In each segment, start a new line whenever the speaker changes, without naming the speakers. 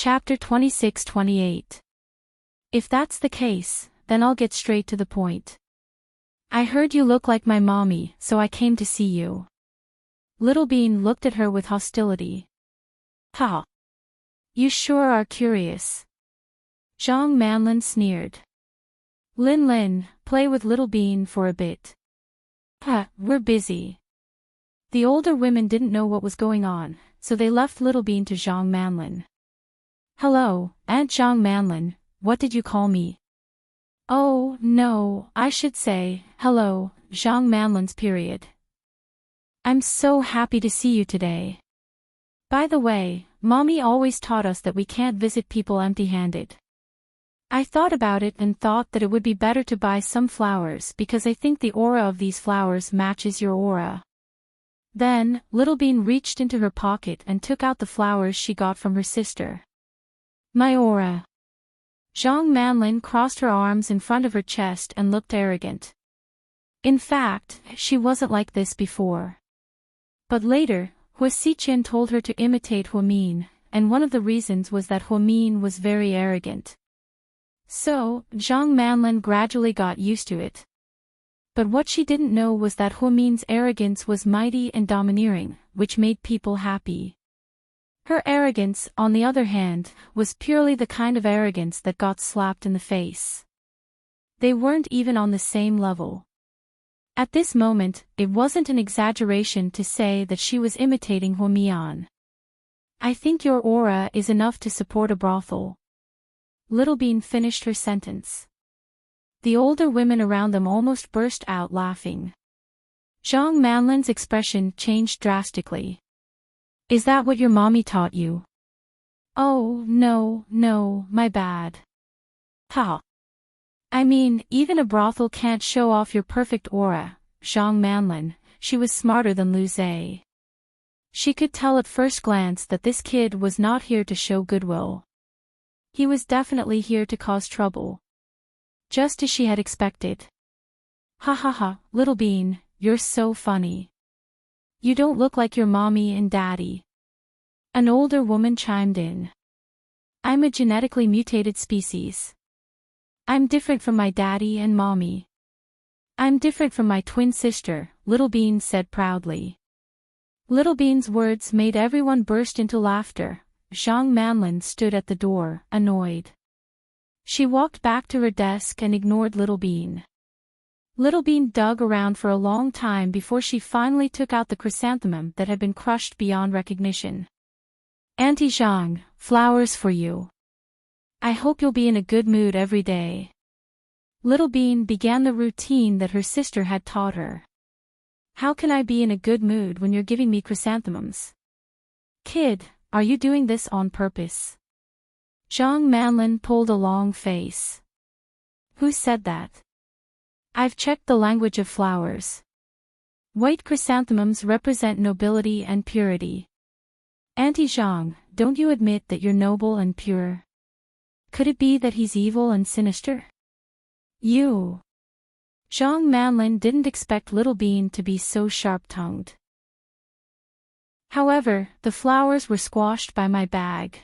Chapter 26-28. If that's the case, then I'll get straight to the point. I heard you look like my mommy, so I came to see you. Little Bean looked at her with hostility. Ha! You sure are curious. Zhang Manlin sneered. Lin Lin, play with Little Bean for a bit. We're busy. The older women didn't know what was going on, so they left Little Bean to Zhang Manlin. Hello, Aunt Zhang Manlin, what did you call me? Oh, no, I should say, hello, Zhang Manlin's period. I'm so happy to see you today. By the way, Mommy always taught us that we can't visit people empty-handed. I thought about it and thought that it would be better to buy some flowers because I think the aura of these flowers matches your aura. Then, Little Bean reached into her pocket and took out the flowers she got from her sister. My aura. Zhang Manlin crossed her arms in front of her chest and looked arrogant. In fact, she wasn't like this before. But later, Hua Xiqin told her to imitate Huamin, and one of the reasons was that Huamin was very arrogant. So, Zhang Manlin gradually got used to it. But what she didn't know was that Huamin's arrogance was mighty and domineering, which made people happy. Her arrogance, on the other hand, was purely the kind of arrogance that got slapped in the face. They weren't even on the same level. At this moment, it wasn't an exaggeration to say that she was imitating Huamian. I think your aura is enough to support a brothel. Little Bean finished her sentence. The older women around them almost burst out laughing. Zhang Manlin's expression changed drastically. Is that what your mommy taught you? Oh, no, my bad. Ha! I mean, even a brothel can't show off your perfect aura, Zhang Manlin. She was smarter than Lu Zhe. She could tell at first glance that this kid was not here to show goodwill. He was definitely here to cause trouble. Just as she had expected. Ha ha ha, Little Bean, you're so funny. You don't look like your mommy and daddy. An older woman chimed in. I'm a genetically mutated species. I'm different from my daddy and mommy. I'm different from my twin sister, Little Bean said proudly. Little Bean's words made everyone burst into laughter. Zhang Manlin stood at the door, annoyed. She walked back to her desk and ignored Little Bean. Little Bean dug around for a long time before she finally took out the chrysanthemum that had been crushed beyond recognition. Auntie Zhang, flowers for you. I hope you'll be in a good mood every day. Little Bean began the routine that her sister had taught her. How can I be in a good mood when you're giving me chrysanthemums? Kid, are you doing this on purpose? Zhang Manlin pulled a long face. Who said that? I've checked the language of flowers. White chrysanthemums represent nobility and purity. Auntie Zhang, don't you admit that you're noble and pure? Could it be that he's evil and sinister? You. Zhang Manlin didn't expect Little Bean to be so sharp-tongued. However, the flowers were squashed by my bag.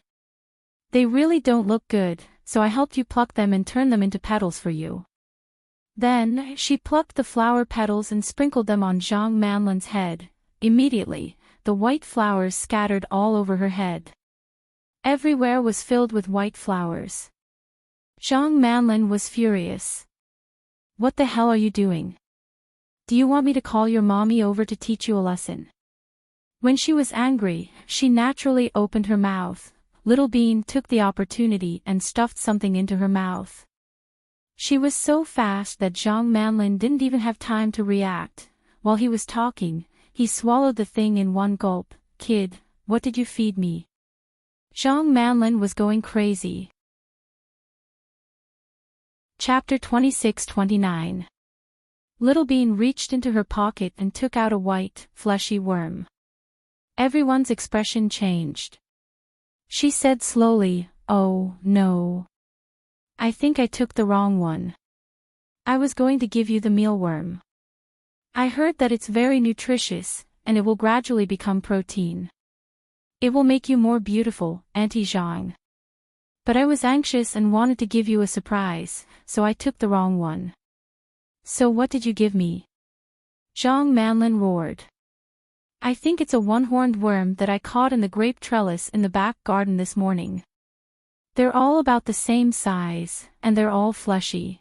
They really don't look good, so I helped you pluck them and turn them into petals for you. Then, she plucked the flower petals and sprinkled them on Zhang Manlin's head. Immediately, the white flowers scattered all over her head. Everywhere was filled with white flowers. Zhang Manlin was furious. What the hell are you doing? Do you want me to call your mommy over to teach you a lesson? When she was angry, she naturally opened her mouth. Little Bean took the opportunity and stuffed something into her mouth. She was so fast that Zhang Manlin didn't even have time to react. While he was talking, he swallowed the thing in one gulp. Kid, what did you feed me? Zhang Manlin was going crazy. Chapter 26-29. Little Bean reached into her pocket and took out a white, fleshy worm. Everyone's expression changed. She said slowly, oh, no. I think I took the wrong one. I was going to give you the mealworm. I heard that it's very nutritious, and it will gradually become protein. It will make you more beautiful, Auntie Zhang. But I was anxious and wanted to give you a surprise, so I took the wrong one. So what did you give me? Zhang Manlin roared. I think it's a one-horned worm that I caught in the grape trellis in the back garden this morning. They're all about the same size, and they're all fleshy.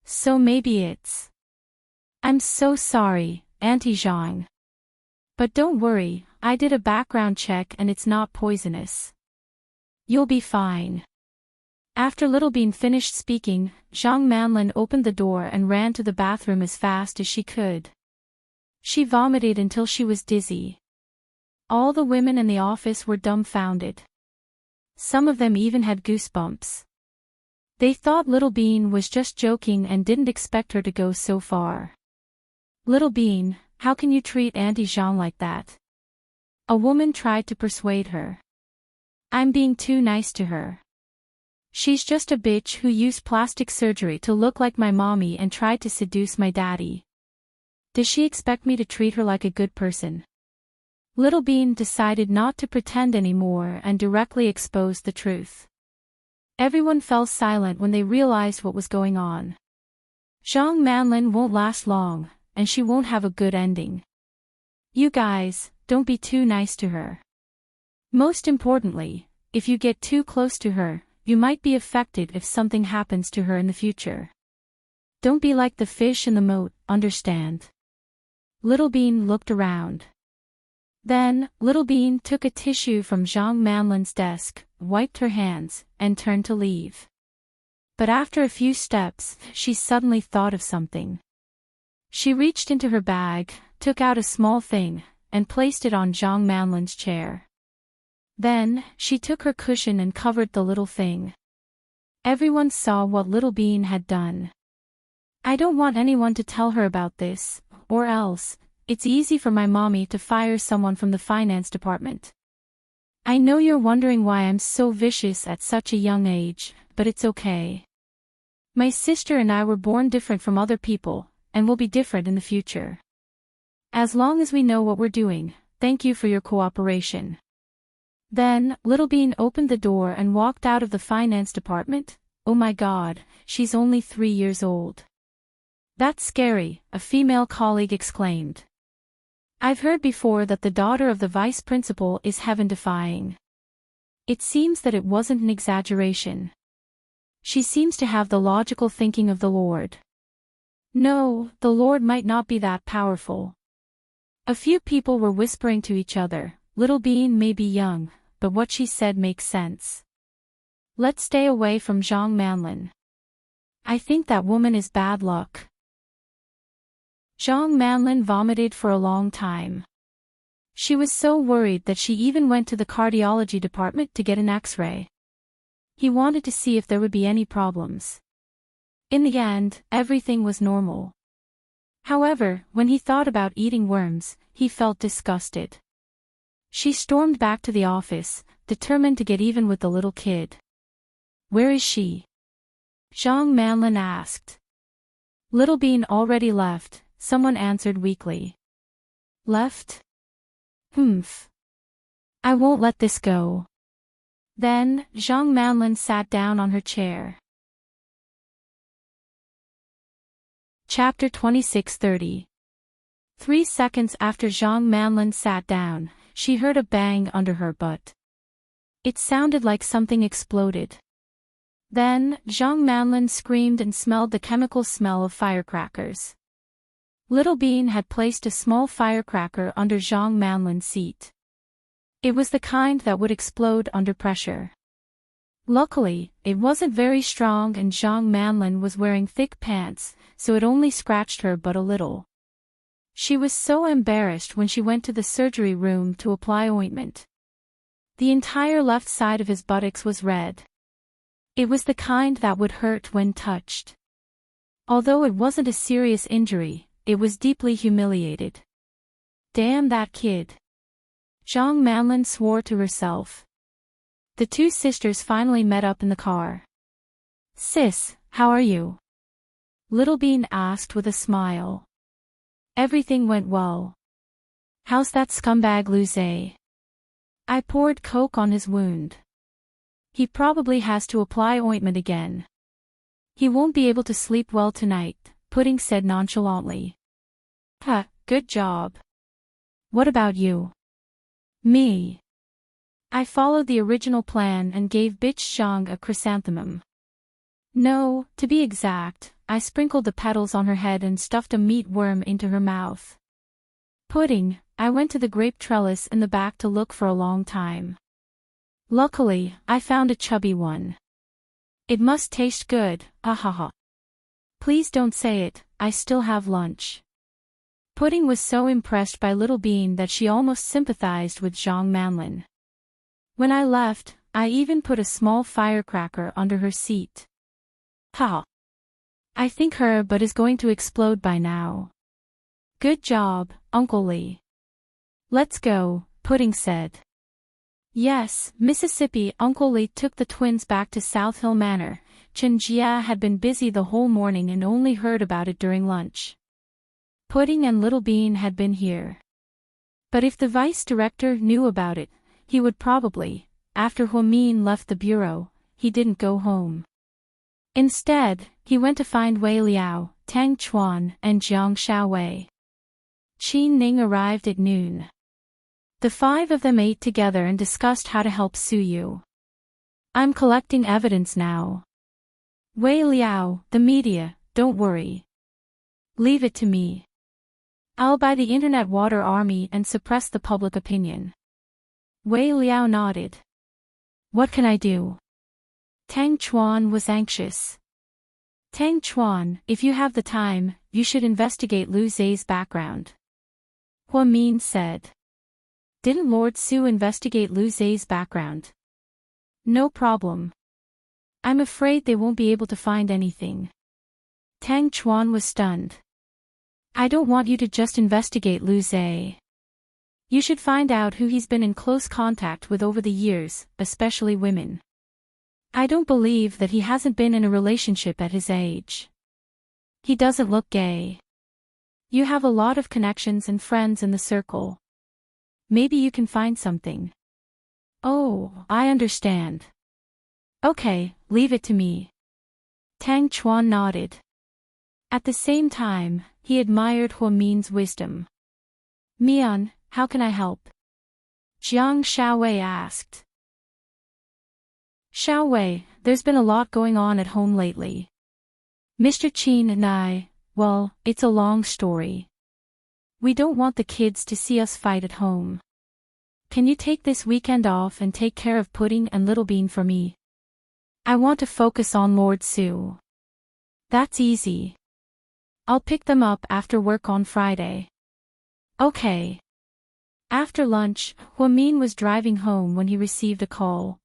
So maybe it's... I'm so sorry, Auntie Zhang. But don't worry, I did a background check and it's not poisonous. You'll be fine. After Little Bean finished speaking, Zhang Manlin opened the door and ran to the bathroom as fast as she could. She vomited until she was dizzy. All the women in the office were dumbfounded. Some of them even had goosebumps. They thought Little Bean was just joking and didn't expect her to go so far. Little Bean, how can you treat Auntie Zhang like that? A woman tried to persuade her. I'm being too nice to her. She's just a bitch who used plastic surgery to look like my mommy and tried to seduce my daddy. Does she expect me to treat her like a good person? Little Bean decided not to pretend anymore and directly exposed the truth. Everyone fell silent when they realized what was going on. Zhang Manlin won't last long, and she won't have a good ending. You guys, don't be too nice to her. Most importantly, if you get too close to her, you might be affected if something happens to her in the future. Don't be like the fish in the moat, understand? Little Bean looked around. Then, Little Bean took a tissue from Zhang Manlin's desk, wiped her hands, and turned to leave. But after a few steps, she suddenly thought of something. She reached into her bag, took out a small thing, and placed it on Zhang Manlin's chair. Then, she took her cushion and covered the little thing. Everyone saw what Little Bean had done. I don't want anyone to tell her about this, or else, it's easy for my mommy to fire someone from the finance department. I know you're wondering why I'm so vicious at such a young age, but it's okay. My sister and I were born different from other people, and will be different in the future. As long as we know what we're doing, thank you for your cooperation. Then, Little Bean opened the door and walked out of the finance department. Oh my God, she's only 3 years old. That's scary, a female colleague exclaimed. I've heard before that the daughter of the vice principal is heaven-defying. It seems that it wasn't an exaggeration. She seems to have the logical thinking of the Lord. No, the Lord might not be that powerful. A few people were whispering to each other, Little Bean may be young, but what she said makes sense. Let's stay away from Zhang Manlin. I think that woman is bad luck. Zhang Manlin vomited for a long time. She was so worried that she even went to the cardiology department to get an X-ray. He wanted to see if there would be any problems. In the end, everything was normal. However, when he thought about eating worms, he felt disgusted. She stormed back to the office, determined to get even with the little kid. Where is she? Zhang Manlin asked. Little Bean already left, someone answered weakly. Left? Humph. I won't let this go. Then, Zhang Manlin sat down on her chair. Chapter 26:30. 3 seconds after Zhang Manlin sat down, she heard a bang under her butt. It sounded like something exploded. Then, Zhang Manlin screamed and smelled the chemical smell of firecrackers. Little Bean had placed a small firecracker under Zhang Manlin's seat. It was the kind that would explode under pressure. Luckily, it wasn't very strong and Zhang Manlin was wearing thick pants, so it only scratched her but a little. She was so embarrassed when she went to the surgery room to apply ointment. The entire left side of his buttocks was red. It was the kind that would hurt when touched. Although it wasn't a serious injury, it was deeply humiliated. Damn that kid. Zhang Manlin swore to herself. The two sisters finally met up in the car. Sis, how are you? Little Bean asked with a smile. Everything went well. How's that scumbag Luce? I poured coke on his wound. He probably has to apply ointment again. He won't be able to sleep well tonight, Pudding said nonchalantly. Huh, good job. What about you? Me. I followed the original plan and gave bitch Zhang a chrysanthemum. No, to be exact, I sprinkled the petals on her head and stuffed a meat worm into her mouth. Pudding, I went to the grape trellis in the back to look for a long time. Luckily, I found a chubby one. It must taste good, ahaha. Please don't say it, I still have lunch. Pudding was so impressed by Little Bean that she almost sympathized with Zhang Manlin. When I left, I even put a small firecracker under her seat. Ha! I think her butt is going to explode by now. Good job, Uncle Lee. Let's go, Pudding said. Yes, Mississippi. Uncle Lee took the twins back to South Hill Manor. Chen Jia had been busy the whole morning and only heard about it during lunch. Pudding and Little Bean had been here. But if the vice director knew about it, he would probably, after Huamin left the bureau, he didn't go home. Instead, he went to find Wei Liao, Tang Chuan, and Jiang Xiaowei. Qin Ning arrived at noon. The five of them ate together and discussed how to help Su Yu. I'm collecting evidence now. Wei Liao, the media, don't worry. Leave it to me. I'll buy the internet water army and suppress the public opinion. Wei Liao nodded. What can I do? Tang Chuan was anxious. Tang Chuan, if you have the time, you should investigate Lu Zai's background. Hua Min said. Didn't Lord Su investigate Lu Zai's background? No problem. I'm afraid they won't be able to find anything. Tang Chuan was stunned. I don't want you to just investigate Lu Zai. You should find out who he's been in close contact with over the years, especially women. I don't believe that he hasn't been in a relationship at his age. He doesn't look gay. You have a lot of connections and friends in the circle. Maybe you can find something. Oh, I understand. Okay, leave it to me. Tang Chuan nodded. At the same time, he admired Hua Min's wisdom. Mian, how can I help? Jiang Xiaowei asked. Xiaowei, there's been a lot going on at home lately. Mr. Qin and I, well, it's a long story. We don't want the kids to see us fight at home. Can you take this weekend off and take care of Pudding and Little Bean for me? I want to focus on Lord Su. That's easy. I'll pick them up after work on Friday. Okay. After lunch, Hua Min was driving home when he received a call.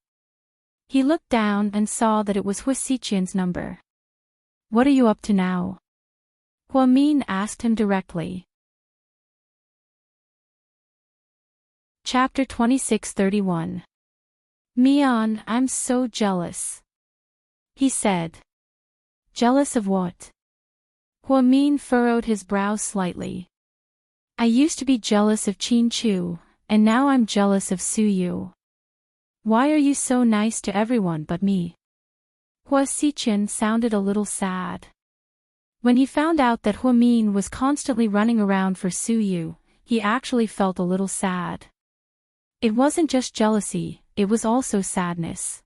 He looked down and saw that it was Hua Xiqian's number. What are you up to now? Hua Min asked him directly. Chapter 26:31. Mian, I'm so jealous. He said. Jealous of what? Hua Min furrowed his brows slightly. I used to be jealous of Qin Chu, and now I'm jealous of Su Yu. Why are you so nice to everyone but me? Hua Xiqian sounded a little sad. When he found out that Hua Min was constantly running around for Su Yu, he actually felt a little sad. It wasn't just jealousy, it was also sadness.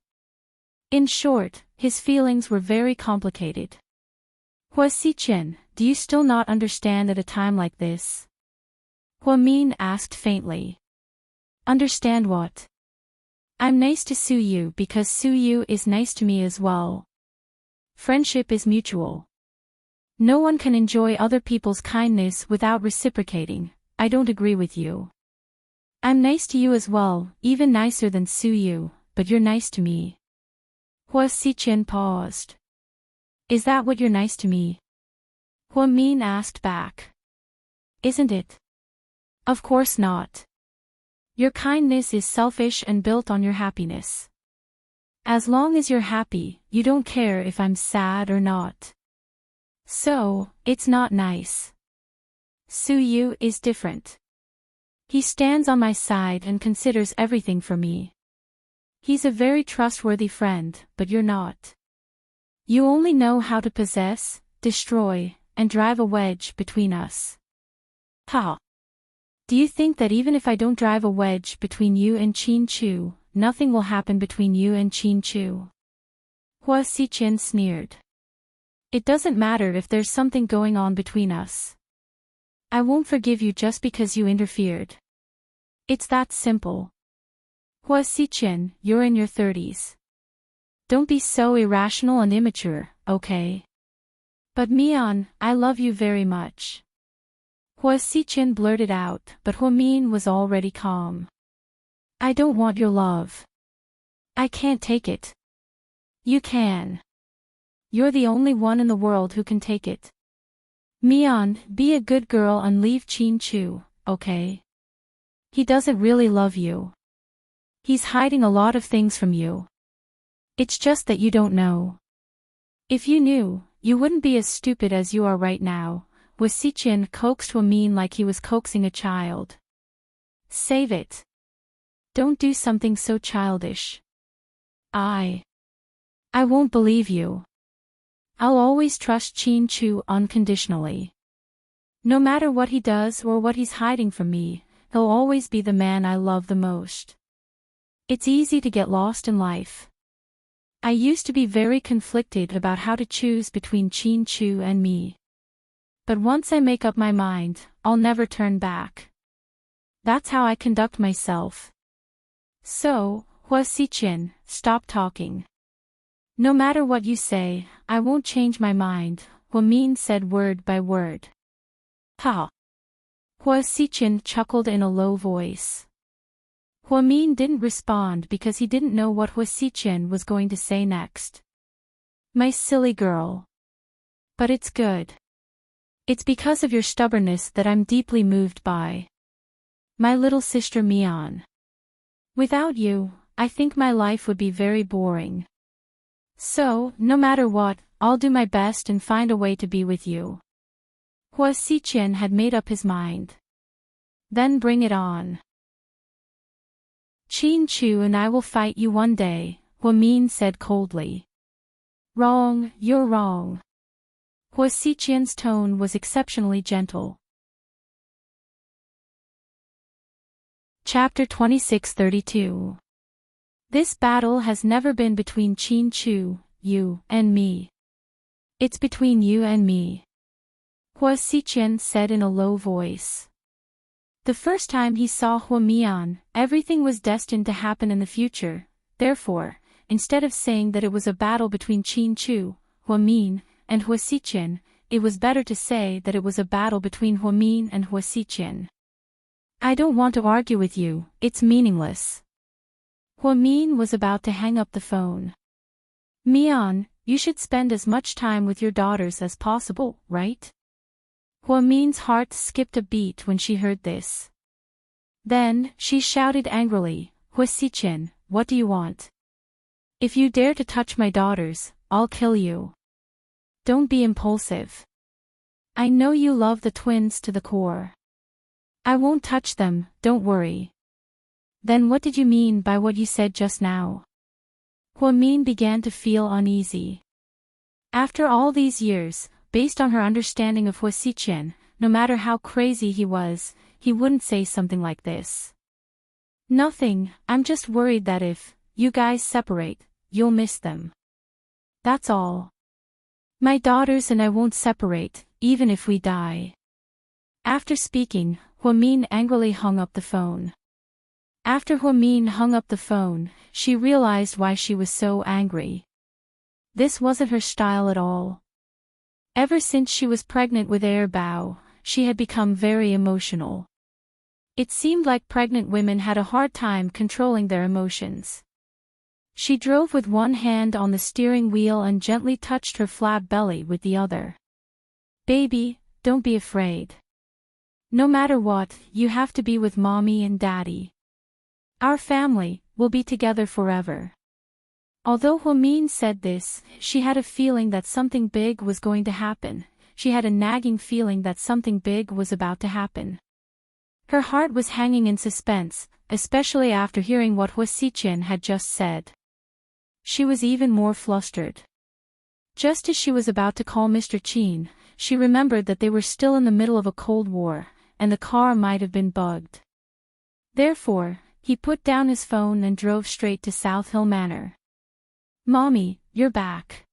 In short, his feelings were very complicated. Hua Xiqian, do you still not understand at a time like this? Hua Min asked faintly. Understand what? I'm nice to Su Yu because Su Yu is nice to me as well. Friendship is mutual. No one can enjoy other people's kindness without reciprocating. I don't agree with you. I'm nice to you as well, even nicer than Su Yu, but you're nice to me. Hua Xiqian paused. Is that what you're nice to me? Hua Min asked back. Isn't it? Of course not. Your kindness is selfish and built on your happiness. As long as you're happy, you don't care if I'm sad or not. So, it's not nice. Su Yu is different. He stands on my side and considers everything for me. He's a very trustworthy friend, but you're not. You only know how to possess, destroy, and drive a wedge between us. Ha! Do you think that even if I don't drive a wedge between you and Chin Chu, nothing will happen between you and Chin Chu? Hua Xichen sneered. It doesn't matter if there's something going on between us. I won't forgive you just because you interfered. It's that simple. Hua Xichen, you're in your 30s. Don't be so irrational and immature, okay? But Mian, I love you very much. Hua Xichen blurted out, but Hua Min was already calm. I don't want your love. I can't take it. You can. You're the only one in the world who can take it. Mian, be a good girl and leave Chin Chu, okay? He doesn't really love you. He's hiding a lot of things from you. It's just that you don't know. If you knew, you wouldn't be as stupid as you are right now. Hua Xichen coaxed Hua Min like he was coaxing a child. Save it. Don't do something so childish. I won't believe you. I'll always trust Chin Chu unconditionally. No matter what he does or what he's hiding from me, he'll always be the man I love the most. It's easy to get lost in life. I used to be very conflicted about how to choose between Chin Chu and me. But once I make up my mind, I'll never turn back. That's how I conduct myself. So, Hua Xichen, stop talking. No matter what you say, I won't change my mind, Hua Min said word by word. Ha! Hua Xichen chuckled in a low voice. Hua Min didn't respond because he didn't know what Hua Xichen was going to say next. My silly girl. But it's good. It's because of your stubbornness that I'm deeply moved by. My little sister Mian. Without you, I think my life would be very boring. So, no matter what, I'll do my best and find a way to be with you. Hua Xichen had made up his mind. Then bring it on. Chin Chu and I will fight you one day, Hua Min said coldly. Wrong, you're wrong. Hua Xichen's tone was exceptionally gentle. Chapter 2632. This battle has never been between Chin Chu, you, and me. It's between you and me. Hua Xichen said in a low voice. The first time he saw Hua Mian, everything was destined to happen in the future. Therefore, instead of saying that it was a battle between Chin Chu, Hua Min, and Hua Xichen, it was better to say that it was a battle between Hua Min and Hua Xichen. I don't want to argue with you, it's meaningless. Hua Min was about to hang up the phone. Mian, you should spend as much time with your daughters as possible, right? Hua Min's heart skipped a beat when she heard this. Then, she shouted angrily, Hua Xichen, what do you want? If you dare to touch my daughters, I'll kill you. Don't be impulsive. I know you love the twins to the core. I won't touch them, don't worry. Then what did you mean by what you said just now? Hua Min began to feel uneasy. After all these years, based on her understanding of Hua Xichen, no matter how crazy he was, he wouldn't say something like this. Nothing, I'm just worried that if you guys separate, you'll miss them. That's all. My daughters and I won't separate, even if we die. After speaking, Hua Min angrily hung up the phone. After Hua Min hung up the phone, she realized why she was so angry. This wasn't her style at all. Ever since she was pregnant with Air Bao, she had become very emotional. It seemed like pregnant women had a hard time controlling their emotions. She drove with one hand on the steering wheel and gently touched her flat belly with the other. Baby, don't be afraid. No matter what, you have to be with mommy and daddy. Our family will be together forever. Although Hua Min said this, she had a feeling that something big was going to happen. She had a nagging feeling that something big was about to happen. Her heart was hanging in suspense, especially after hearing what Hua Xiqian had just said. She was even more flustered. Just as she was about to call Mr. Qin, she remembered that they were still in the middle of a Cold War, and the car might have been bugged. Therefore, he put down his phone and drove straight to South Hill Manor. "Mommy, you're back."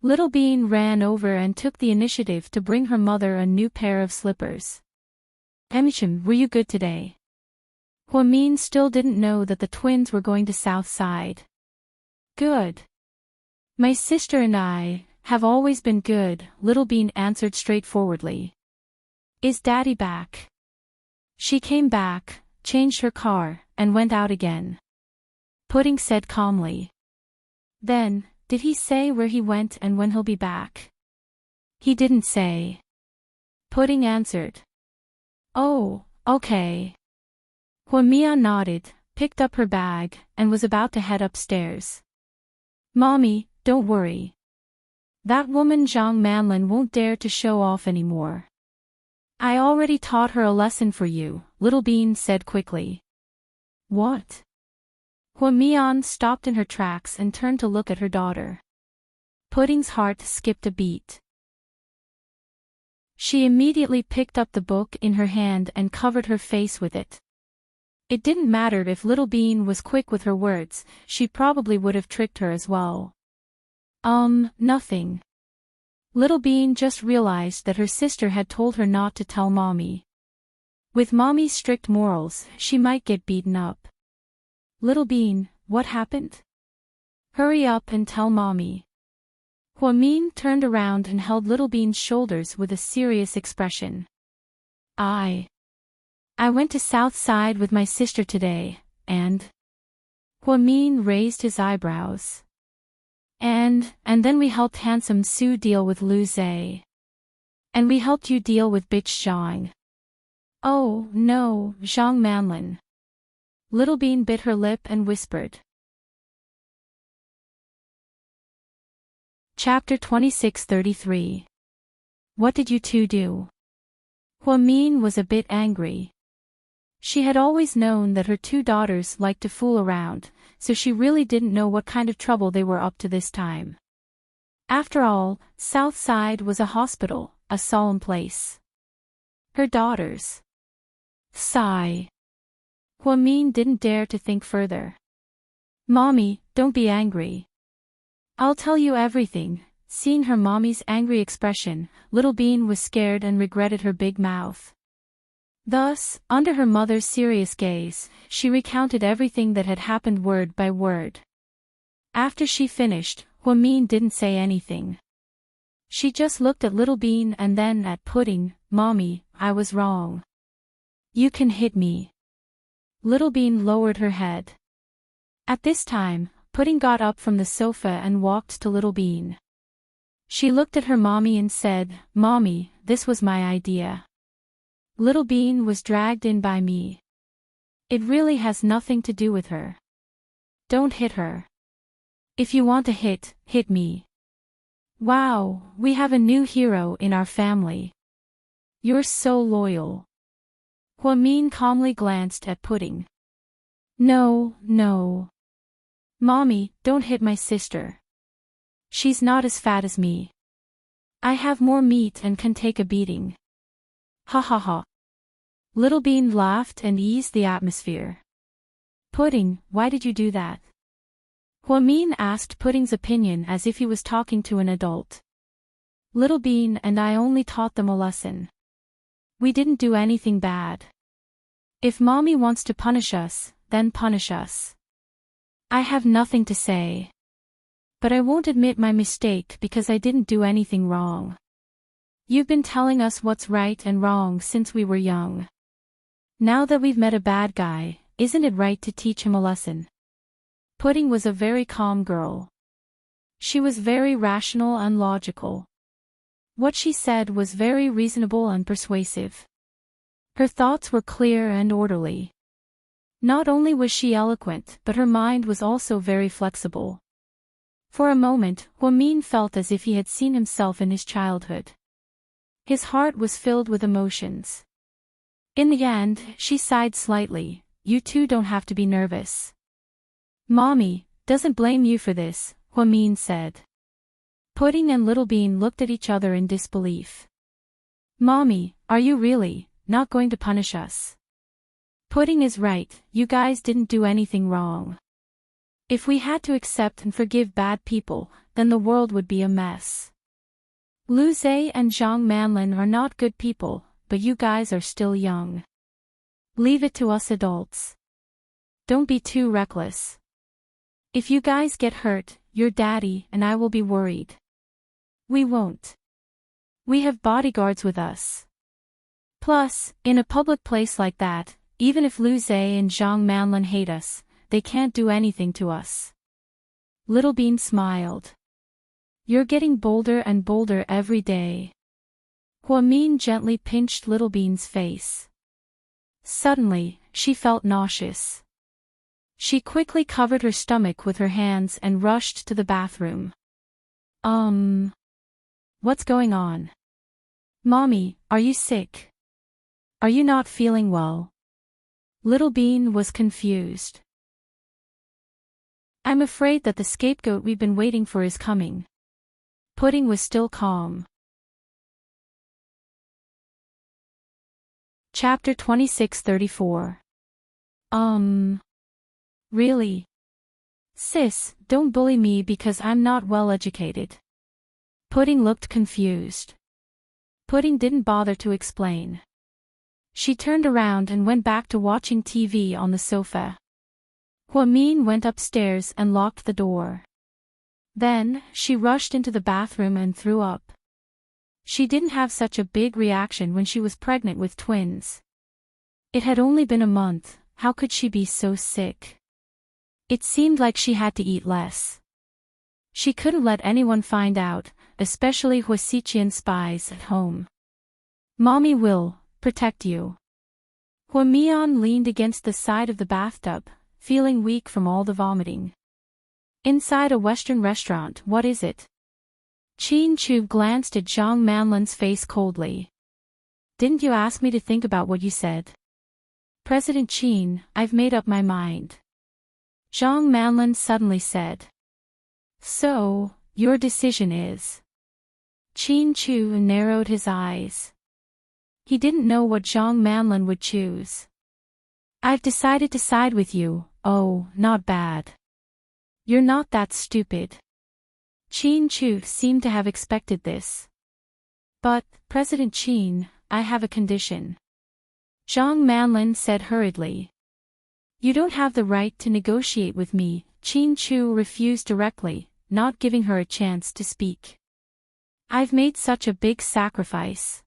Little Bean ran over and took the initiative to bring her mother a new pair of slippers. "Emichim, were you good today?" Hua Min still didn't know that the twins were going to South Side. "Good. My sister and I have always been good," Little Bean answered straightforwardly. "Is Daddy back?" She came back, changed her car, and went out again. Pudding said calmly. "Then, did he say where he went and when he'll be back?" "He didn't say." Pudding answered. "Oh, okay." Hua Mian nodded, picked up her bag, and was about to head upstairs. "Mommy, don't worry. That woman Zhang Manlin won't dare to show off anymore. I already taught her a lesson for you," Little Bean said quickly. "What?" Hua Mian stopped in her tracks and turned to look at her daughter. Pudding's heart skipped a beat. She immediately picked up the book in her hand and covered her face with it. It didn't matter if Little Bean was quick with her words, she probably would have tricked her as well. Nothing." Little Bean just realized that her sister had told her not to tell Mommy. With Mommy's strict morals, she might get beaten up. "Little Bean, what happened? Hurry up and tell Mommy." Hua Min turned around and held Little Bean's shoulders with a serious expression. I went to South Side with my sister today, and..." Hua Min raised his eyebrows. And then we helped Handsome Sue deal with Lu Zhe. And we helped you deal with Bitch Zhang." "Oh, no, Zhang Manlin." Little Bean bit her lip and whispered. Chapter 26:33. What did you two do? Hua Min was a bit angry. She had always known that her two daughters liked to fool around, so she really didn't know what kind of trouble they were up to this time. After all, South Side was a hospital, a solemn place. Her daughters. Sigh. Hua Min didn't dare to think further. "Mommy, don't be angry. I'll tell you everything." Seeing her mommy's angry expression, Little Bean was scared and regretted her big mouth. Thus, under her mother's serious gaze, she recounted everything that had happened word by word. After she finished, Hua Min didn't say anything. She just looked at Little Bean and then at Pudding. "Mommy, I was wrong. You can hit me." Little Bean lowered her head. At this time, Pudding got up from the sofa and walked to Little Bean. She looked at her mommy and said, "Mommy, this was my idea. Little Bean was dragged in by me. It really has nothing to do with her. Don't hit her. If you want to hit me." "Wow, we have a new hero in our family. You're so loyal." Hua Min calmly glanced at Pudding. No. "Mommy, don't hit my sister. She's not as fat as me. I have more meat and can take a beating." "Ha ha ha." Little Bean laughed and eased the atmosphere. "Pudding, why did you do that?" Hua Min asked Pudding's opinion as if he was talking to an adult. "Little Bean and I only taught them a lesson. We didn't do anything bad. If Mommy wants to punish us, then punish us. I have nothing to say. But I won't admit my mistake because I didn't do anything wrong. You've been telling us what's right and wrong since we were young. Now that we've met a bad guy, isn't it right to teach him a lesson?" Pudding was a very calm girl. She was very rational and logical. What she said was very reasonable and persuasive. Her thoughts were clear and orderly. Not only was she eloquent, but her mind was also very flexible. For a moment, Hua Min felt as if he had seen himself in his childhood. His heart was filled with emotions. In the end, she sighed slightly. You two don't have to be nervous. Mommy doesn't blame you for this, Huamin said. Pudding and Little Bean looked at each other in disbelief. Mommy, are you really not going to punish us? Pudding is right, you guys didn't do anything wrong. If we had to accept and forgive bad people, then the world would be a mess. Lu Zhe and Zhang Manlin are not good people, but you guys are still young. Leave it to us adults. Don't be too reckless. If you guys get hurt, your daddy and I will be worried. We won't. We have bodyguards with us. Plus, in a public place like that, even if Lu Zhe and Zhang Manlin hate us, they can't do anything to us. Little Bean smiled. You're getting bolder and bolder every day. Huamin gently pinched Little Bean's face. Suddenly, she felt nauseous. She quickly covered her stomach with her hands and rushed to the bathroom. What's going on? Mommy, are you sick? Are you not feeling well? Little Bean was confused. I'm afraid that the scapegoat we've been waiting for is coming. Pudding was still calm. Chapter 26:34. Really? Sis, don't bully me because I'm not well educated. Pudding looked confused. Pudding didn't bother to explain. She turned around and went back to watching TV on the sofa. Huamin went upstairs and locked the door. Then, she rushed into the bathroom and threw up. She didn't have such a big reaction when she was pregnant with twins. It had only been a month, how could she be so sick? It seemed like she had to eat less. She couldn't let anyone find out, especially Huasiqian spies at home. Mommy will protect you. Huamian leaned against the side of the bathtub, feeling weak from all the vomiting. Inside a Western restaurant, what is it? Qin Chu glanced at Zhang Manlin's face coldly. Didn't you ask me to think about what you said? President Qin, I've made up my mind. Zhang Manlin suddenly said. So, your decision is? Qin Chu narrowed his eyes. He didn't know what Zhang Manlin would choose. I've decided to side with you. Oh, not bad. You're not that stupid. Qin Chu seemed to have expected this. But, President Qin, I have a condition. Zhang Manlin said hurriedly. You don't have the right to negotiate with me, Qin Chu refused directly, not giving her a chance to speak. I've made such a big sacrifice.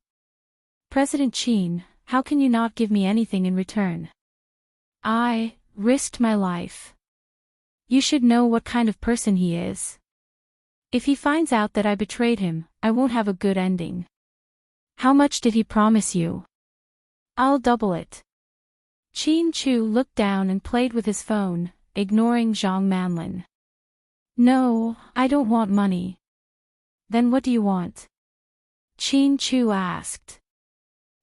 President Qin, how can you not give me anything in return? I risked my life. You should know what kind of person he is. If he finds out that I betrayed him, I won't have a good ending. How much did he promise you? I'll double it. Qin Chu looked down and played with his phone, ignoring Zhang Manlin. No, I don't want money. Then what do you want? Qin Chu asked.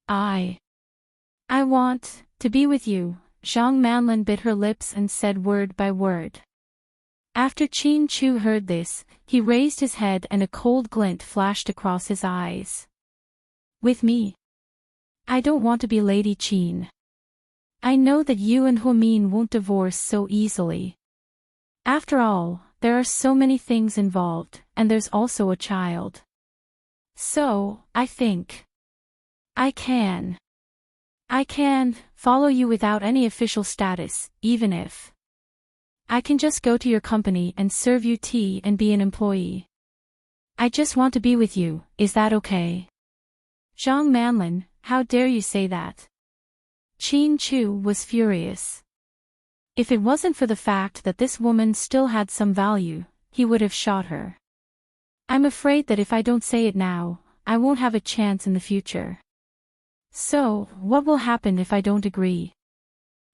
I want to be with you. Zhang Manlin bit her lips and said word by word. After Qin Chu heard this, he raised his head and a cold glint flashed across his eyes. With me? I don't want to be Lady Qin. I know that you and Huamin won't divorce so easily. After all, there are so many things involved, and there's also a child. So, I think I can follow you without any official status, even if I can just go to your company and serve you tea and be an employee. I just want to be with you, is that okay? Zhang Manlin, how dare you say that? Qin Chu was furious. If it wasn't for the fact that this woman still had some value, he would have shot her. I'm afraid that if I don't say it now, I won't have a chance in the future. So, what will happen if I don't agree?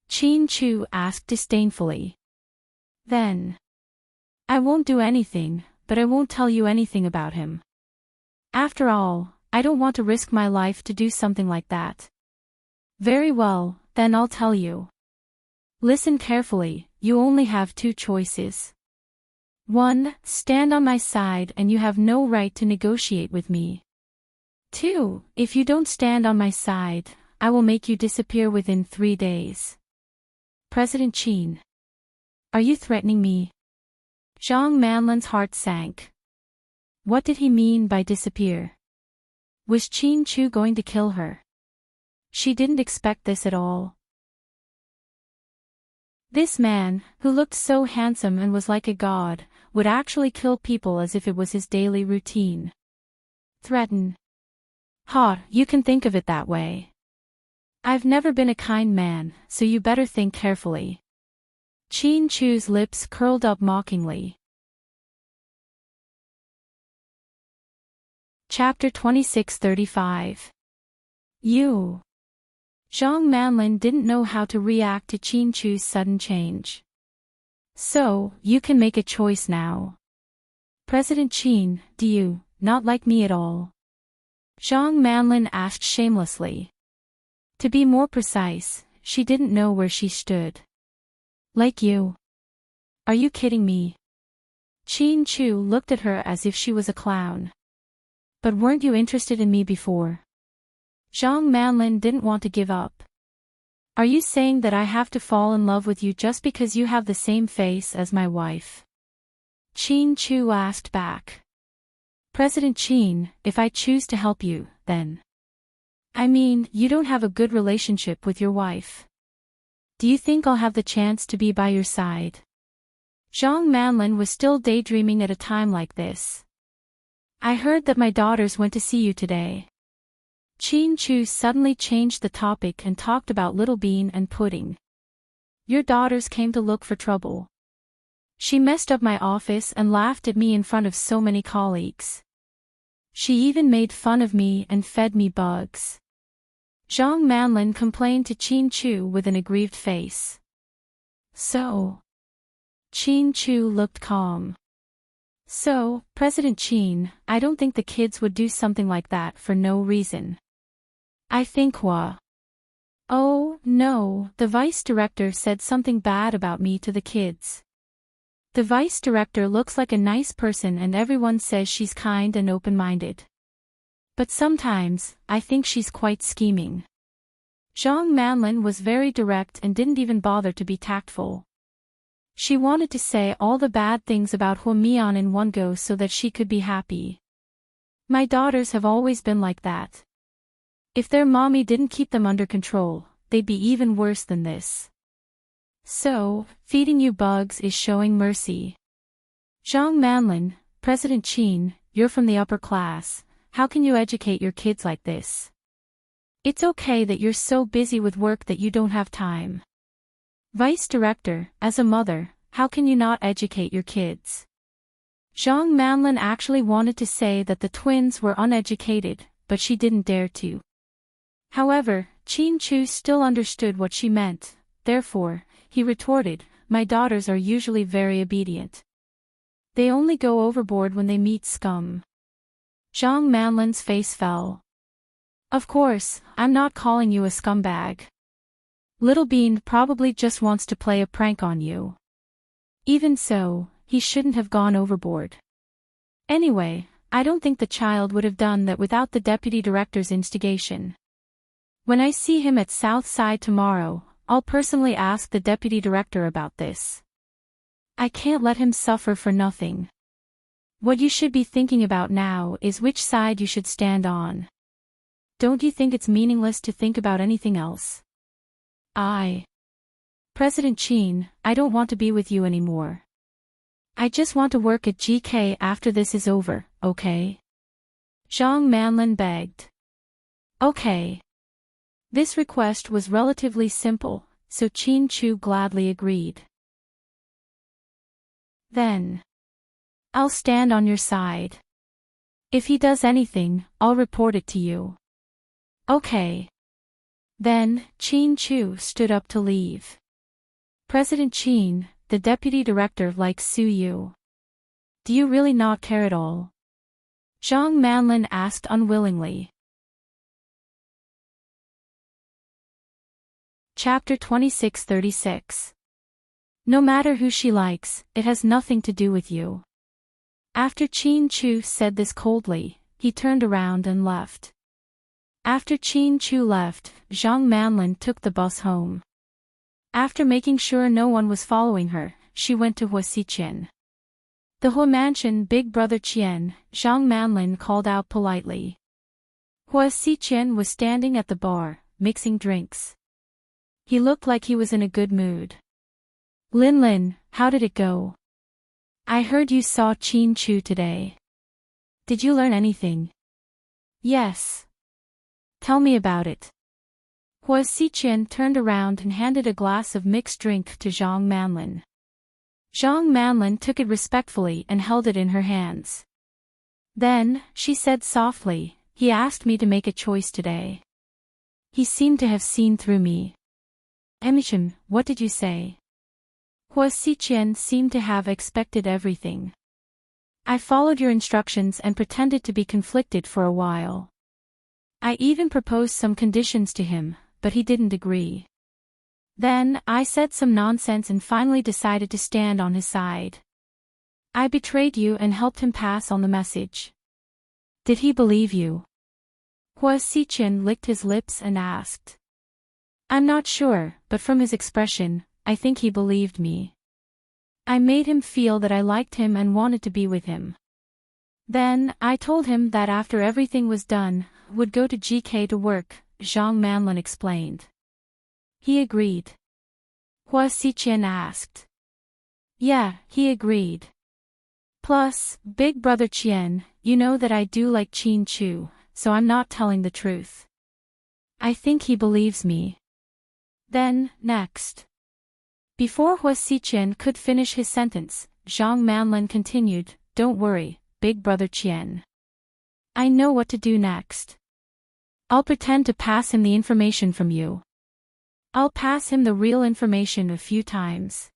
Qin Chu asked disdainfully. Then I won't do anything, but I won't tell you anything about him. After all, I don't want to risk my life to do something like that. Very well, then I'll tell you. Listen carefully, you only have two choices. 1. Stand on my side and you have no right to negotiate with me. 2. If you don't stand on my side, I will make you disappear within 3 days. President Qin. Are you threatening me? Zhang Manlin's heart sank. What did he mean by disappear? Was Qin Chu going to kill her? She didn't expect this at all. This man, who looked so handsome and was like a god, would actually kill people as if it was his daily routine. Threaten. Ha, you can think of it that way. I've never been a kind man, so you better think carefully. Qin Chu's lips curled up mockingly. Chapter 26:35. You. Zhang Manlin didn't know how to react to Qin Chu's sudden change. So, you can make a choice now. President Qin, do you not like me at all? Zhang Manlin asked shamelessly. To be more precise, she didn't know where she stood. Like you? Are you kidding me? Qin Chu looked at her as if she was a clown. But weren't you interested in me before? Zhang Manlin didn't want to give up. Are you saying that I have to fall in love with you just because you have the same face as my wife? Qin Chu asked back. President Qin, if I choose to help you, then. I mean, you don't have a good relationship with your wife. Do you think I'll have the chance to be by your side? Zhang Manlin was still daydreaming at a time like this. I heard that my daughters went to see you today. Qin Chu suddenly changed the topic and talked about Little Bean and Pudding. Your daughters came to look for trouble. She messed up my office and laughed at me in front of so many colleagues. She even made fun of me and fed me bugs. Zhang Manlin complained to Qin Chu with an aggrieved face. So? Qin Chu looked calm. So, President Qin, I don't think the kids would do something like that for no reason. I think Oh, no, the vice director said something bad about me to the kids. The vice director looks like a nice person and everyone says she's kind and open-minded. But sometimes, I think she's quite scheming. Zhang Manlin was very direct and didn't even bother to be tactful. She wanted to say all the bad things about Hua Mian in one go so that she could be happy. My daughters have always been like that. If their mommy didn't keep them under control, they'd be even worse than this. So, feeding you bugs is showing mercy. Zhang Manlin, President Qin, you're from the upper class, how can you educate your kids like this? It's okay that you're so busy with work that you don't have time. Vice Director, as a mother, how can you not educate your kids? Zhang Manlin actually wanted to say that the twins were uneducated, but she didn't dare to. However, Qin Chu still understood what she meant, therefore, he retorted, my daughters are usually very obedient. They only go overboard when they meet scum. Zhang Manlin's face fell. Of course, I'm not calling you a scumbag. Little Bean probably just wants to play a prank on you. Even so, he shouldn't have gone overboard. Anyway, I don't think the child would have done that without the deputy director's instigation. When I see him at South Side tomorrow, I'll personally ask the deputy director about this. I can't let him suffer for nothing. What you should be thinking about now is which side you should stand on. Don't you think it's meaningless to think about anything else? President Qin, I don't want to be with you anymore. I just want to work at GK after this is over, okay? Zhang Manlin begged. Okay. This request was relatively simple, so Qin Chu gladly agreed. Then. I'll stand on your side. If he does anything, I'll report it to you. Okay. Then, Qin Chu stood up to leave. President Qin, the deputy director likes Su Yu. Do you really not care at all? Zhang Manlin asked unwillingly. Chapter 26:36. No matter who she likes, it has nothing to do with you. After Chin Chu said this coldly, he turned around and left. After Chin Chu left, Zhang Manlin took the bus home. After making sure no one was following her, she went to Hua Xiqian. The Hua mansion big brother Qian, Zhang Manlin called out politely. Hua Xiqian was standing at the bar, mixing drinks. He looked like he was in a good mood. Lin Lin, how did it go? I heard you saw Chin Chu today. Did you learn anything? Yes. Tell me about it. Hua Xiqian turned around and handed a glass of mixed drink to Zhang Manlin. Zhang Manlin took it respectfully and held it in her hands. Then, she said softly, he asked me to make a choice today. He seemed to have seen through me. Emichem, what did you say? Hua Xiqian seemed to have expected everything. I followed your instructions and pretended to be conflicted for a while. I even proposed some conditions to him, but he didn't agree. Then, I said some nonsense and finally decided to stand on his side. I betrayed you and helped him pass on the message. Did he believe you? Hua Xiqian licked his lips and asked. I'm not sure, but from his expression, I think he believed me. I made him feel that I liked him and wanted to be with him. Then, I told him that after everything was done, would go to GK to work, Zhang Manlin explained. He agreed. Hua Xiqian asked. Yeah, he agreed. Plus, big brother Qian, you know that I do like Chin Chu, so I'm not telling the truth. I think he believes me. Then, next. Before Hua Xiqian could finish his sentence, Zhang Manlin continued, don't worry, big brother Qian. I know what to do next. I'll pretend to pass him the information from you. I'll pass him the real information a few times.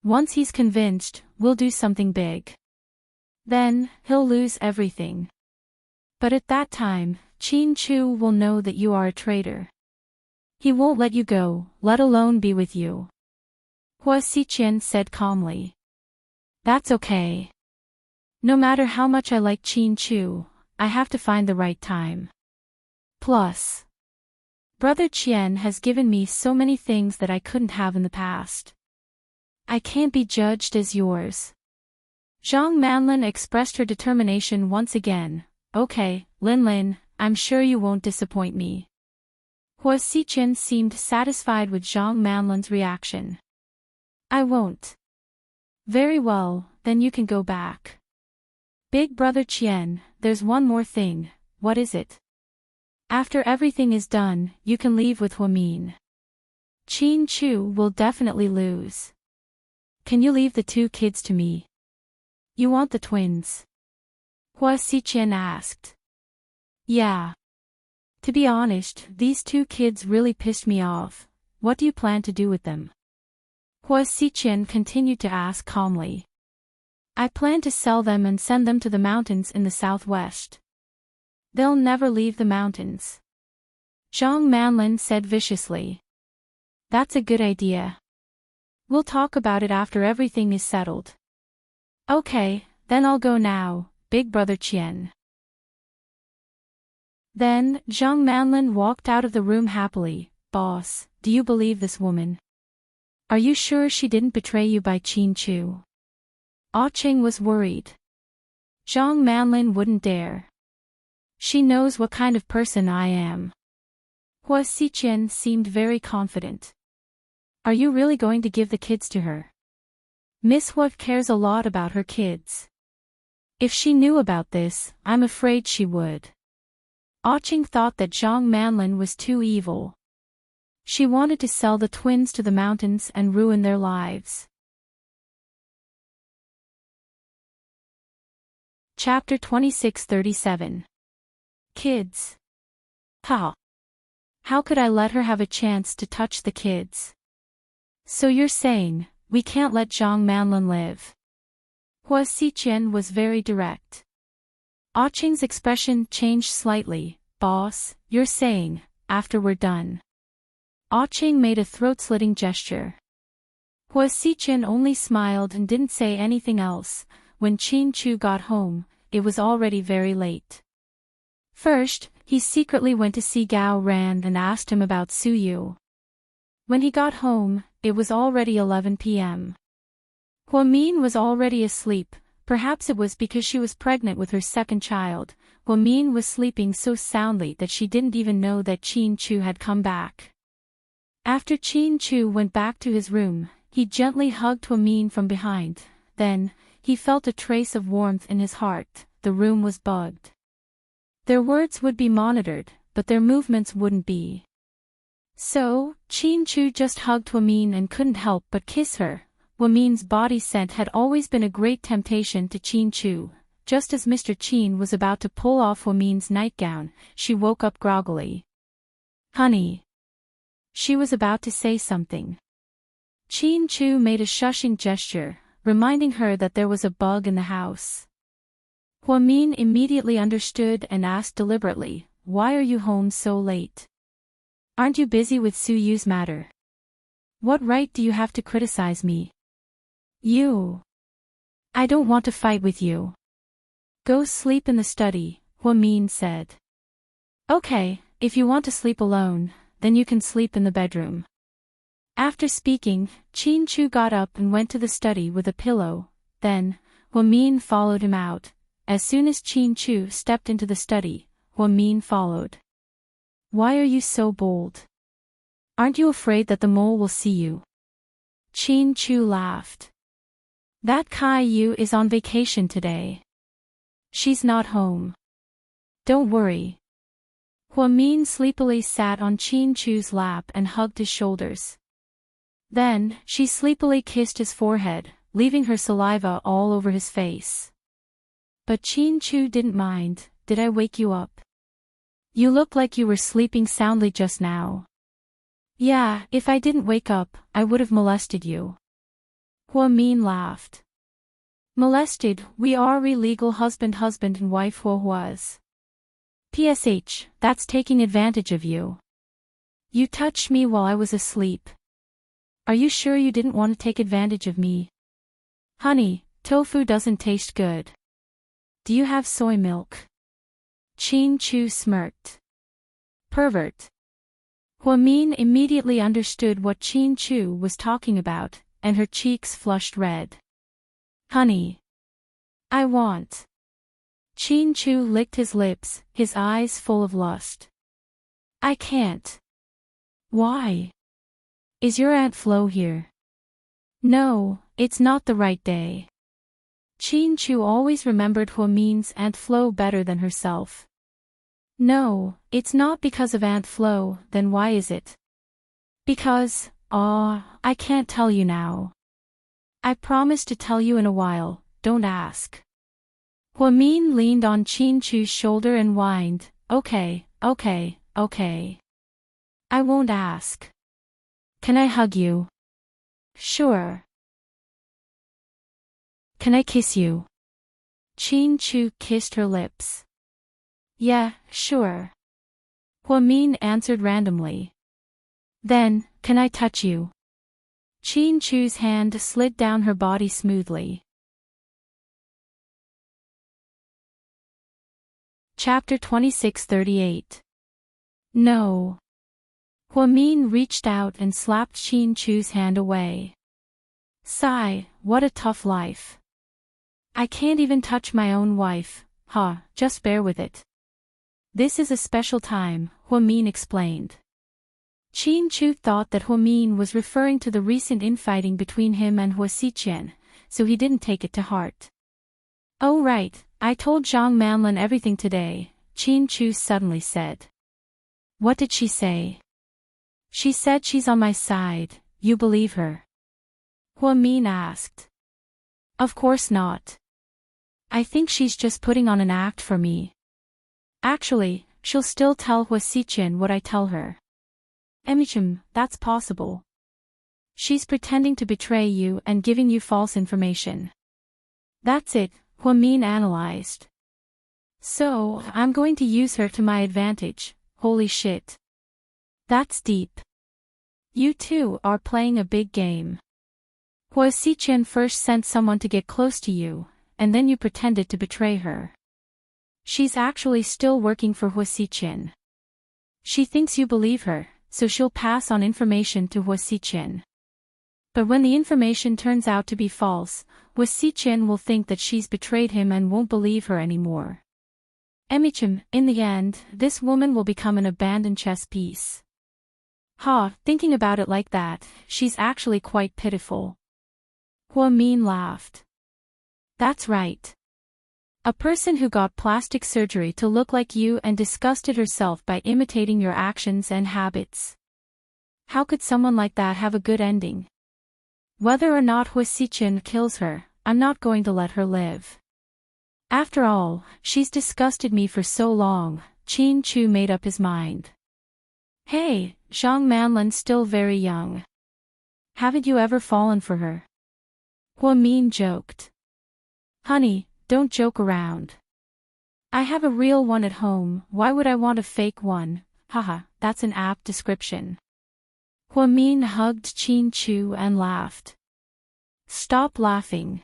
Once he's convinced, we'll do something big. Then, he'll lose everything. But at that time, Chin Chu will know that you are a traitor. He won't let you go, let alone be with you. Hua Xiqian said calmly. That's okay. No matter how much I like Chin Chu, I have to find the right time. Plus, Brother Qian has given me so many things that I couldn't have in the past. I can't be judged as yours. Zhang Manlin expressed her determination once again. Okay, Lin Lin, I'm sure you won't disappoint me. Hua Xiqian seemed satisfied with Zhang Manlin's reaction. I won't. Very well, then you can go back. Big brother Qian, there's one more thing, what is it? After everything is done, you can leave with Huamin. Chin Chu will definitely lose. Can you leave the 2 kids to me? You want the twins? Hua Xiqian asked. Yeah. To be honest, these 2 kids really pissed me off. What do you plan to do with them? Hua Xiqian continued to ask calmly. I plan to sell them and send them to the mountains in the southwest. They'll never leave the mountains. Zhang Manlin said viciously. That's a good idea. We'll talk about it after everything is settled. Okay, then I'll go now, big brother Qian. Then, Zhang Manlin walked out of the room happily. Boss, do you believe this woman? Are you sure she didn't betray you by Chin Chu? Cheng was worried. Zhang Manlin wouldn't dare. She knows what kind of person I am. Hua Xiqian seemed very confident. Are you really going to give the kids to her? Miss Hua cares a lot about her kids. If she knew about this, I'm afraid she would. Cheng thought that Zhang Manlin was too evil. She wanted to sell the twins to the mountains and ruin their lives. Chapter 26:37. Kids. How could I let her have a chance to touch the kids? So you're saying, we can't let Zhang Manlin live? Hua Xiqian was very direct. Cheng's expression changed slightly. Boss, you're saying, after we're done. Ah Ching made a throat-slitting gesture. Hua Xichen only smiled and didn't say anything else. When Qin Chu got home, it was already very late. First, he secretly went to see Gao Ran and asked him about Su Yu. When he got home, it was already 11 p.m. Hua Min was already asleep. Perhaps it was because she was pregnant with her second child. Hua Min was sleeping so soundly that she didn't even know that Qin Chu had come back. After Qin Chu went back to his room, he gently hugged Hua Min from behind. Then, he felt a trace of warmth in his heart. The room was bugged. Their words would be monitored, but their movements wouldn't be. So, Qin Chu just hugged Hua Min and couldn't help but kiss her. Hua Min's body scent had always been a great temptation to Qin Chu. Just as Mr. Qin was about to pull off Hua Min's nightgown, she woke up groggily. "Honey." She was about to say something. Qin Chu made a shushing gesture, reminding her that there was a bug in the house. Hua Min immediately understood and asked deliberately, "Why are you home so late? Aren't you busy with Su Yu's matter? What right do you have to criticize me?" I don't want to fight with you. Go sleep in the study," Hua Min said. "Okay, if you want to sleep alone, then you can sleep in the bedroom." After speaking, Qin Chu got up and went to the study with a pillow. Then, Hua Min followed him out. As soon as Qin Chu stepped into the study, Hua Min followed. "Why are you so bold? Aren't you afraid that the mole will see you?" Qin Chu laughed. "That Kai Yu is on vacation today. She's not home. Don't worry." Hua Min sleepily sat on Qin Chu's lap and hugged his shoulders. Then, she sleepily kissed his forehead, leaving her saliva all over his face. But Qin Chu didn't mind. "Did I wake you up? You look like you were sleeping soundly just now." "Yeah, if I didn't wake up, I would have molested you." Hua Min laughed. "Molested, we are legal husband and wife Hua Huas. PSH, that's taking advantage of you. You touched me while I was asleep. Are you sure you didn't want to take advantage of me?" "Honey, tofu doesn't taste good. Do you have soy milk?" Qin Chu smirked. "Pervert." Hua Min immediately understood what Qin Chu was talking about, and her cheeks flushed red. "Honey. I want." Qin Chu licked his lips, his eyes full of lust. "I can't." "Why? Is your Aunt Flo here?" "No, it's not the right day." Qin Chu always remembered Hua Min's Aunt Flo better than herself. "No, it's not because of Aunt Flo." "Then why is it?" "Because, I can't tell you now. I promise to tell you in a while, don't ask." Hua Min leaned on Qin Chu's shoulder and whined, Okay. I won't ask. Can I hug you?" "Sure." "Can I kiss you?" Qin Chu kissed her lips. "Yeah, sure." Hua Min answered randomly. "Then, can I touch you?" Qin Chu's hand slid down her body smoothly. Chapter 26:38. No. Hua Min reached out and slapped Qin Chu's hand away. Sigh, what a tough life. I can't even touch my own wife. Just bear with it. This is a special time, Hua Min explained. Qin Chu thought that Hua Min was referring to the recent infighting between him and Hua Xichen, so he didn't take it to heart. "Oh right, I told Zhang Manlin everything today," Qin Chu suddenly said. "What did she say?" "She said she's on my side. You believe her?" Hua Min asked. "Of course not. I think she's just putting on an act for me. Actually, she'll still tell Hua Xichen what I tell her." That's possible. She's pretending to betray you and giving you false information." "That's it," Hua Min analyzed. "So, I'm going to use her to my advantage. Holy shit. That's deep." You two are playing a big game. Hua Xichen first sent someone to get close to you, and then you pretended to betray her. She's actually still working for Hua Xichen. She thinks you believe her, so she'll pass on information to Hua Xichen. But when the information turns out to be false, Hua Xichen will think that she's betrayed him and won't believe her anymore. Emichim, in the end, this woman will become an abandoned chess piece. Thinking about it like that, she's actually quite pitiful. Hua Min laughed. That's right. A person who got plastic surgery to look like you and disgusted herself by imitating your actions and habits. How could someone like that have a good ending? Whether or not Hua Xichen kills her, I'm not going to let her live. After all, she's disgusted me for so long. Qin Chu made up his mind. Hey, Zhang Manlin's still very young. Haven't you ever fallen for her? Hua Min joked. Honey, don't joke around. I have a real one at home, why would I want a fake one? Haha, that's an apt description. Hua Min hugged Qin Chu and laughed. Stop laughing.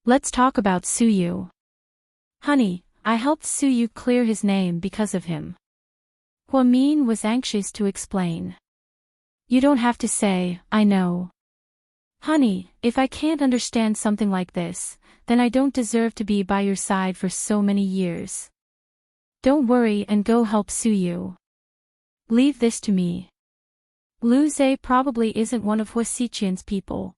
Let's talk about Suyu. Honey, I helped Suyu clear his name because of him. Hua Min was anxious to explain. You don't have to say, I know. Honey, if I can't understand something like this, then I don't deserve to be by your side for so many years. Don't worry and go help Suyu. Leave this to me. Lu Zhe probably isn't one of Hua Xichen's people.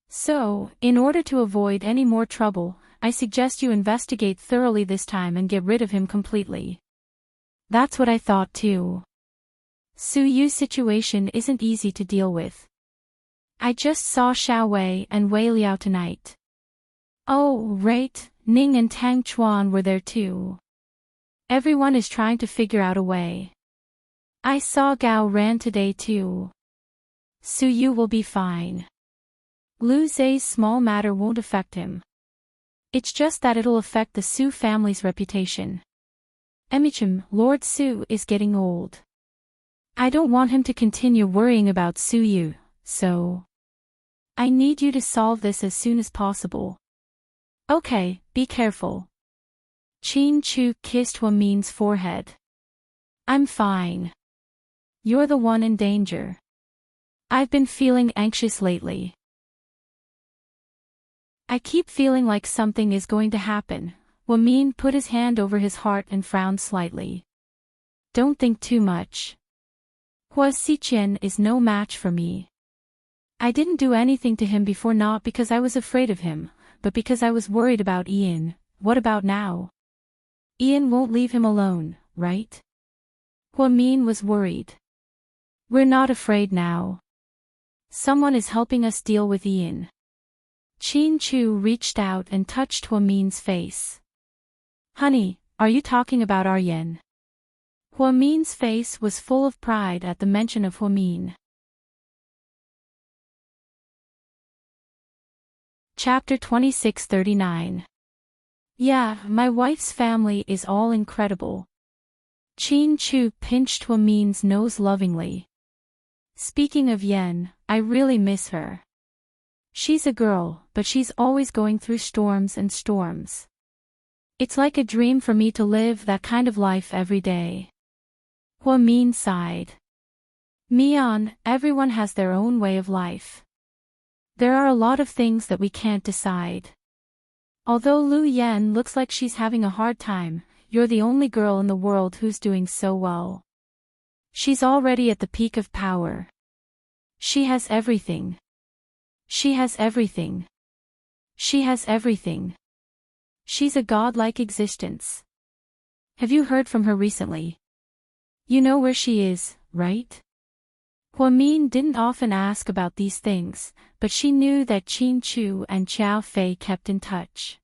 So, in order to avoid any more trouble, I suggest you investigate thoroughly this time and get rid of him completely. That's what I thought too. Suyu's situation isn't easy to deal with. I just saw Xiao Wei and Wei Liao tonight. Oh, right, Ning and Tang Chuan were there too. Everyone is trying to figure out a way. I saw Gao Ran today too. Suyu will be fine. Lu Zhe's small matter won't affect him. It's just that it'll affect the Su family's reputation. Emichim, Lord Su is getting old. I don't want him to continue worrying about Suyu, so I need you to solve this as soon as possible. Okay, be careful. Qin Chu kissed Hua Min's forehead. I'm fine. You're the one in danger. I've been feeling anxious lately. I keep feeling like something is going to happen. Hua Min put his hand over his heart and frowned slightly. Don't think too much. Hua Xichen is no match for me. I didn't do anything to him before, not because I was afraid of him, but because I was worried about Ian. What about now? Ian won't leave him alone, right? Hua Min was worried. We're not afraid now. Someone is helping us deal with Ian. Qin Chu reached out and touched Hua Min's face. Honey, are you talking about Aryan? Hua Min's face was full of pride at the mention of Hua Min. Chapter 2639. Yeah, my wife's family is all incredible. Qin Chu pinched Hua Min's nose lovingly. Speaking of Yen, I really miss her. She's a girl, but she's always going through storms and storms. It's like a dream for me to live that kind of life every day. Hua Min sighed. Mian, everyone has their own way of life. There are a lot of things that we can't decide. Although Lu Yan looks like she's having a hard time, you're the only girl in the world who's doing so well. She's already at the peak of power. She has everything. She has everything. She has everything. She's a godlike existence. Have you heard from her recently? You know where she is, right? Hua Min didn't often ask about these things, but she knew that Qin Chu and Qiao Fei kept in touch.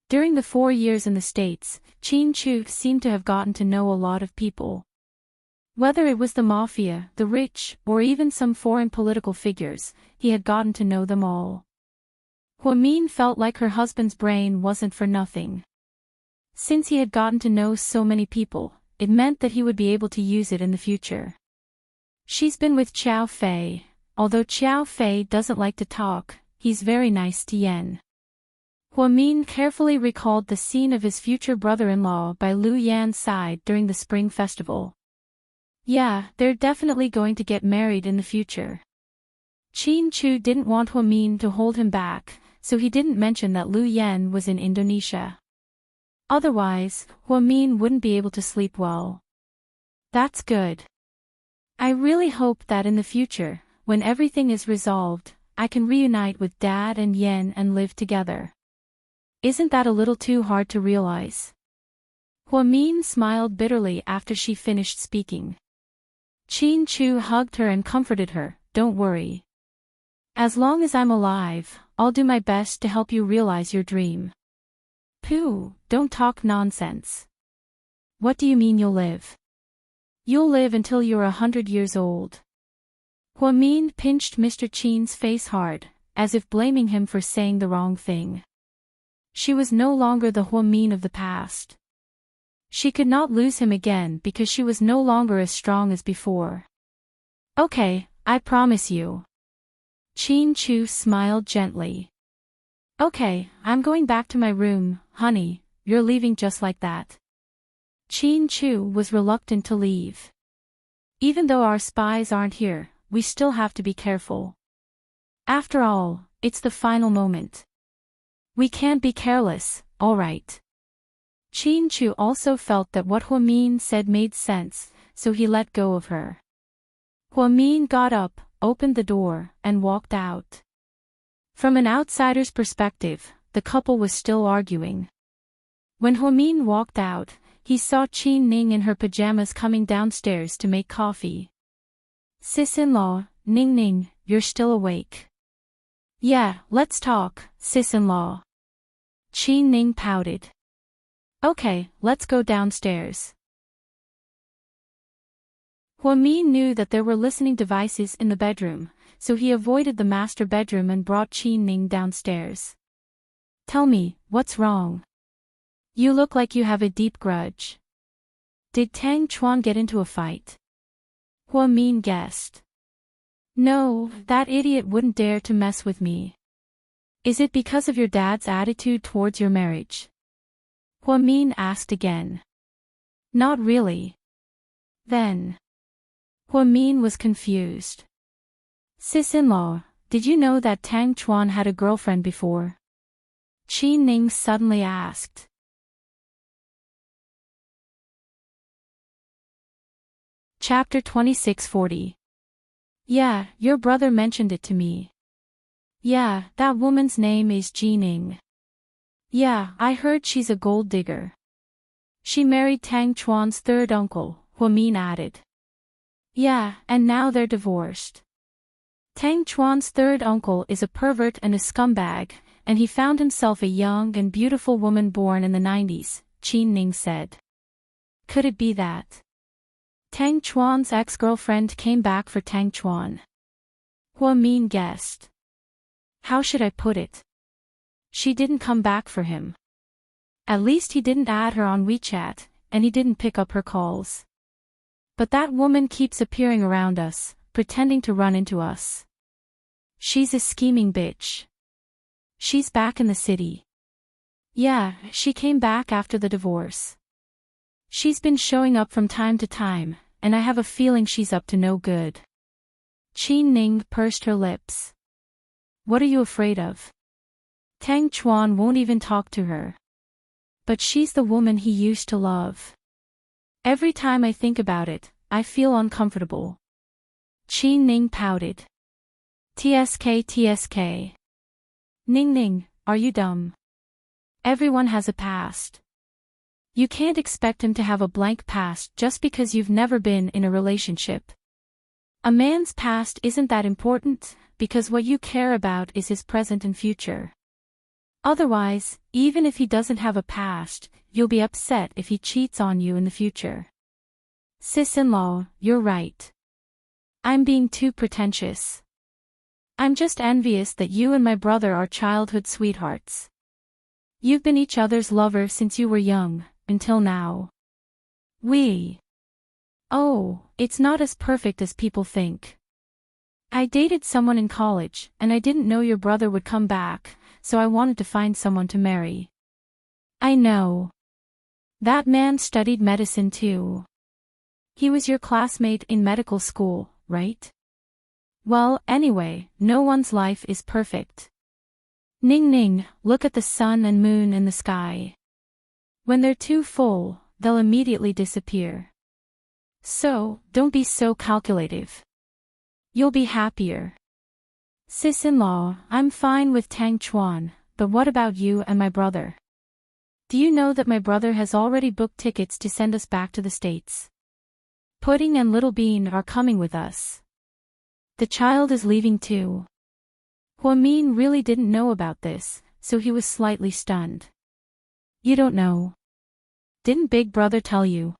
During the 4 years in the States, Qin Chu seemed to have gotten to know a lot of people. Whether it was the mafia, the rich, or even some foreign political figures, he had gotten to know them all. Hua Min felt like her husband's brain wasn't for nothing. Since he had gotten to know so many people, it meant that he would be able to use it in the future. She's been with Xiao Fei. Although Xiao Fei doesn't like to talk, he's very nice to Yan. Huamin carefully recalled the scene of his future brother-in-law by Lu Yan's side during the Spring Festival. Yeah, they're definitely going to get married in the future. Qin Chu didn't want Huamin to hold him back, so he didn't mention that Lu Yan was in Indonesia. Otherwise, Huamin wouldn't be able to sleep well. That's good. I really hope that in the future, when everything is resolved, I can reunite with Dad and Yan and live together. Isn't that a little too hard to realize? Huamin smiled bitterly after she finished speaking. Qin Chu hugged her and comforted her, "Don't worry. As long as I'm alive, I'll do my best to help you realize your dream." Pooh, don't talk nonsense. What do you mean you'll live? You'll live until you're 100 years old. Huamin pinched Mr. Qin's face hard, as if blaming him for saying the wrong thing. She was no longer the Huamin of the past. She could not lose him again because she was no longer as strong as before. Okay, I promise you. Qin Chu smiled gently. Okay, I'm going back to my room, honey. You're leaving just like that. Qin Chu was reluctant to leave. Even though our spies aren't here, we still have to be careful. After all, it's the final moment. We can't be careless, all right. Qin Chu also felt that what Huamin said made sense, so he let go of her. Huamin got up, opened the door, and walked out. From an outsider's perspective, the couple was still arguing. When Huamin walked out, he saw Qin Ning in her pajamas coming downstairs to make coffee. Sis-in-law, Ning Ning, you're still awake. Yeah, let's talk, sis-in-law. Qin Ning pouted. Okay, let's go downstairs. Huamin knew that there were listening devices in the bedroom, so he avoided the master bedroom and brought Qin Ning downstairs. Tell me, what's wrong? You look like you have a deep grudge. Did Tang Chuan get into a fight? Huamin guessed. No, that idiot wouldn't dare to mess with me. Is it because of your dad's attitude towards your marriage? Huamin asked again. Not really. Then. Huamin was confused. Sis-in-law, did you know that Tang Chuan had a girlfriend before? Qin Ning suddenly asked. Chapter 2640. Yeah, your brother mentioned it to me. Yeah, that woman's name is Jining. Yeah, I heard she's a gold digger. She married Tang Chuan's third uncle, Huamin added. Yeah, and now they're divorced. Tang Chuan's third uncle is a pervert and a scumbag, and he found himself a young and beautiful woman born in the 90s, Qin Ning said. Could it be that Tang Chuan's ex-girlfriend came back for Tang Chuan? Huamin guessed. How should I put it? She didn't come back for him. At least he didn't add her on WeChat, and he didn't pick up her calls. But that woman keeps appearing around us, pretending to run into us. She's a scheming bitch. She's back in the city. Yeah, she came back after the divorce. She's been showing up from time to time, and I have a feeling she's up to no good. Qin Ning pursed her lips. What are you afraid of? Tang Chuan won't even talk to her. But she's the woman he used to love. Every time I think about it, I feel uncomfortable. Qin Ning pouted. TSK. Ning Ning, are you dumb? Everyone has a past. You can't expect him to have a blank past just because you've never been in a relationship. A man's past isn't that important, because what you care about is his present and future. Otherwise, even if he doesn't have a past, you'll be upset if he cheats on you in the future. Sis-in-law, you're right. I'm being too pretentious. I'm just envious that you and my brother are childhood sweethearts. You've been each other's lover since you were young, until now. We Oh, it's not as perfect as people think. I dated someone in college, and I didn't know your brother would come back, so I wanted to find someone to marry. I know. That man studied medicine too. He was your classmate in medical school, right? Well, anyway, no one's life is perfect. Ning ning, look at the sun and moon in the sky. When they're too full, they'll immediately disappear. So, don't be so calculative. You'll be happier. Sis-in-law, I'm fine with Tang Chuan, but what about you and my brother? Do you know that my brother has already booked tickets to send us back to the States? Pudding and Little Bean are coming with us. The child is leaving too. Huamin really didn't know about this, so he was slightly stunned. You don't know? Didn't Big Brother tell you?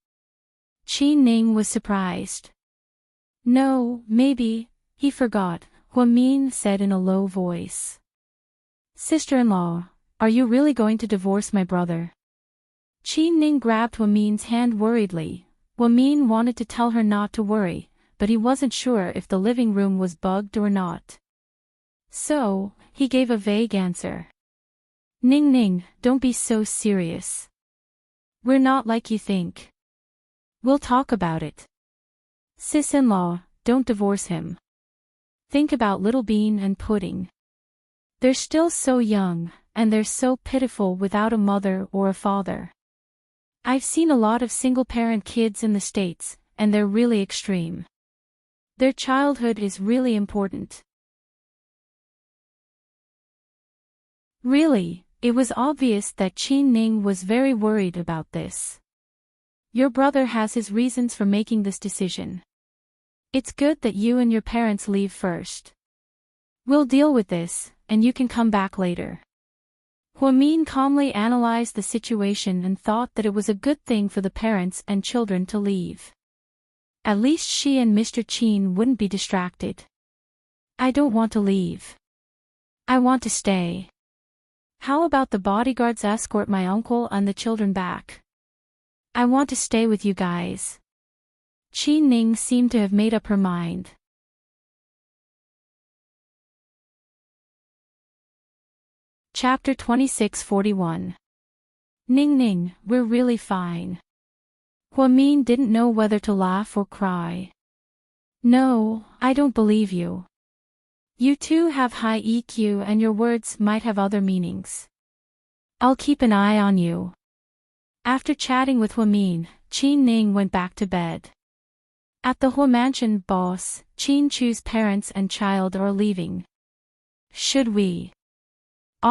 Qi Ning was surprised. No, maybe, he forgot, Huamin said in a low voice. Sister-in-law, are you really going to divorce my brother? Qi Ning grabbed Huamin's hand worriedly. Huamin wanted to tell her not to worry, but he wasn't sure if the living room was bugged or not. So, he gave a vague answer. Ning Ning, don't be so serious. We're not like you think. We'll talk about it. Sis-in-law, don't divorce him. Think about Little Bean and Pudding. They're still so young, and they're so pitiful without a mother or a father. I've seen a lot of single-parent kids in the States, and they're really extreme. Their childhood is really important. Really, it was obvious that Qi Ning was very worried about this. Your brother has his reasons for making this decision. It's good that you and your parents leave first. We'll deal with this, and you can come back later. Huamin calmly analyzed the situation and thought that it was a good thing for the parents and children to leave. At least she and Mr. Qin wouldn't be distracted. I don't want to leave. I want to stay. How about the bodyguards escort my uncle and the children back? I want to stay with you guys. Qi Ning seemed to have made up her mind. Chapter 2641. Ning Ning, we're really fine. Huamin didn't know whether to laugh or cry. No, I don't believe you. You two have high EQ and your words might have other meanings. I'll keep an eye on you. After chatting with Huamin, Qi Ning went back to bed. At the Hua Mansion, boss, Qin Chu's parents and child are leaving. Should we?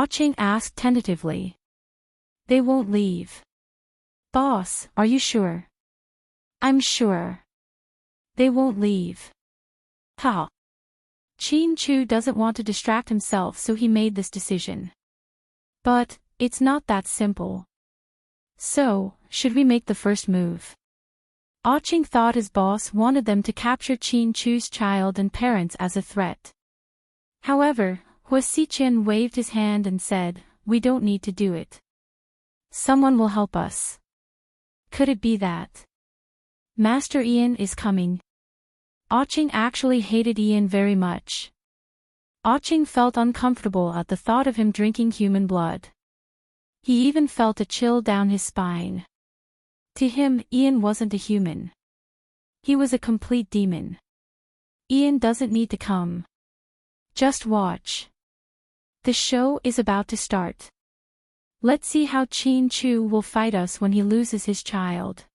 Ching asked tentatively. They won't leave. Boss, are you sure? I'm sure. They won't leave. Ha. Qin Chu doesn't want to distract himself, so he made this decision. But, it's not that simple. So, should we make the first move? Ching thought his boss wanted them to capture Qin Chu's child and parents as a threat. However, Hua Xiqian waved his hand and said, we don't need to do it. Someone will help us. Could it be that Master Ian is coming? Ching actually hated Ian very much. Ching felt uncomfortable at the thought of him drinking human blood. He even felt a chill down his spine. To him, Ian wasn't a human. He was a complete demon. Ian doesn't need to come. Just watch. The show is about to start. Let's see how Qin Chu will fight us when he loses his child.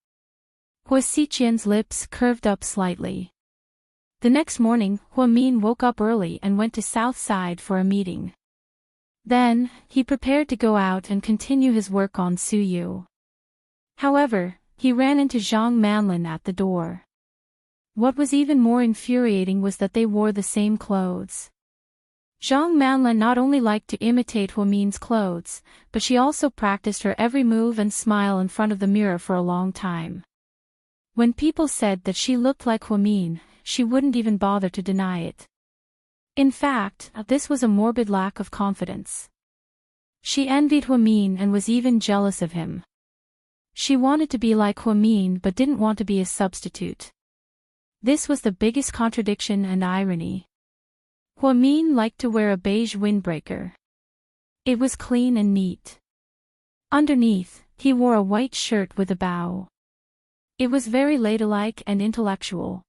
Hua Xiqian's lips curved up slightly. The next morning, Huamin woke up early and went to South Side for a meeting. Then, he prepared to go out and continue his work on Suyu. However, he ran into Zhang Manlin at the door. What was even more infuriating was that they wore the same clothes. Zhang Manlin not only liked to imitate Huamin's clothes, but she also practiced her every move and smile in front of the mirror for a long time. When people said that she looked like Huamin, she wouldn't even bother to deny it. In fact, this was a morbid lack of confidence. She envied Huamin and was even jealous of him. She wanted to be like Huamin but didn't want to be a substitute. This was the biggest contradiction and irony. Huamin liked to wear a beige windbreaker. It was clean and neat. Underneath, he wore a white shirt with a bow. It was very ladylike and intellectual.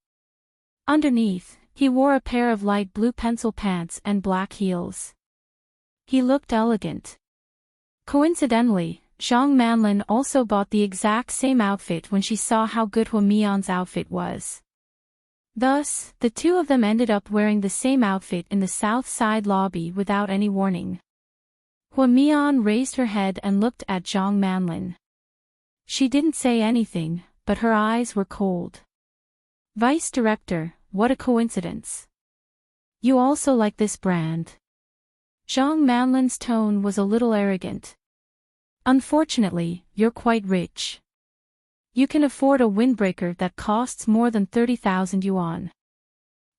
Underneath, he wore a pair of light blue pencil pants and black heels. He looked elegant. Coincidentally, Zhang Manlin also bought the exact same outfit when she saw how good Huamian's outfit was. Thus, the two of them ended up wearing the same outfit in the South Side lobby without any warning. Huamian raised her head and looked at Zhang Manlin. She didn't say anything, but her eyes were cold. Vice Director, what a coincidence. You also like this brand. Zhang Manlin's tone was a little arrogant. Unfortunately, you're quite rich. You can afford a windbreaker that costs more than 30,000 yuan.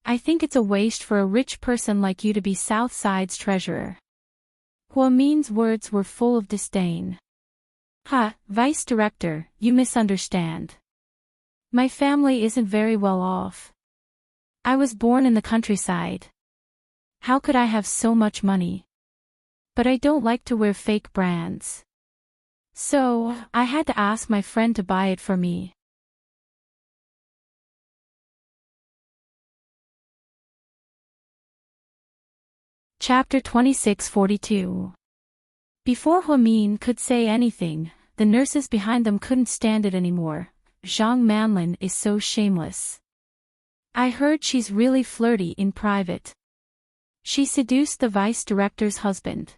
I think it's a waste for a rich person like you to be Southside's treasurer. Huamin's words were full of disdain. Ha, Vice Director, you misunderstand. My family isn't very well off. I was born in the countryside. How could I have so much money? But I don't like to wear fake brands. So, I had to ask my friend to buy it for me. Chapter 2642. Before Huamin could say anything, the nurses behind them couldn't stand it anymore. Zhang Manlin is so shameless. I heard she's really flirty in private. She seduced the vice director's husband.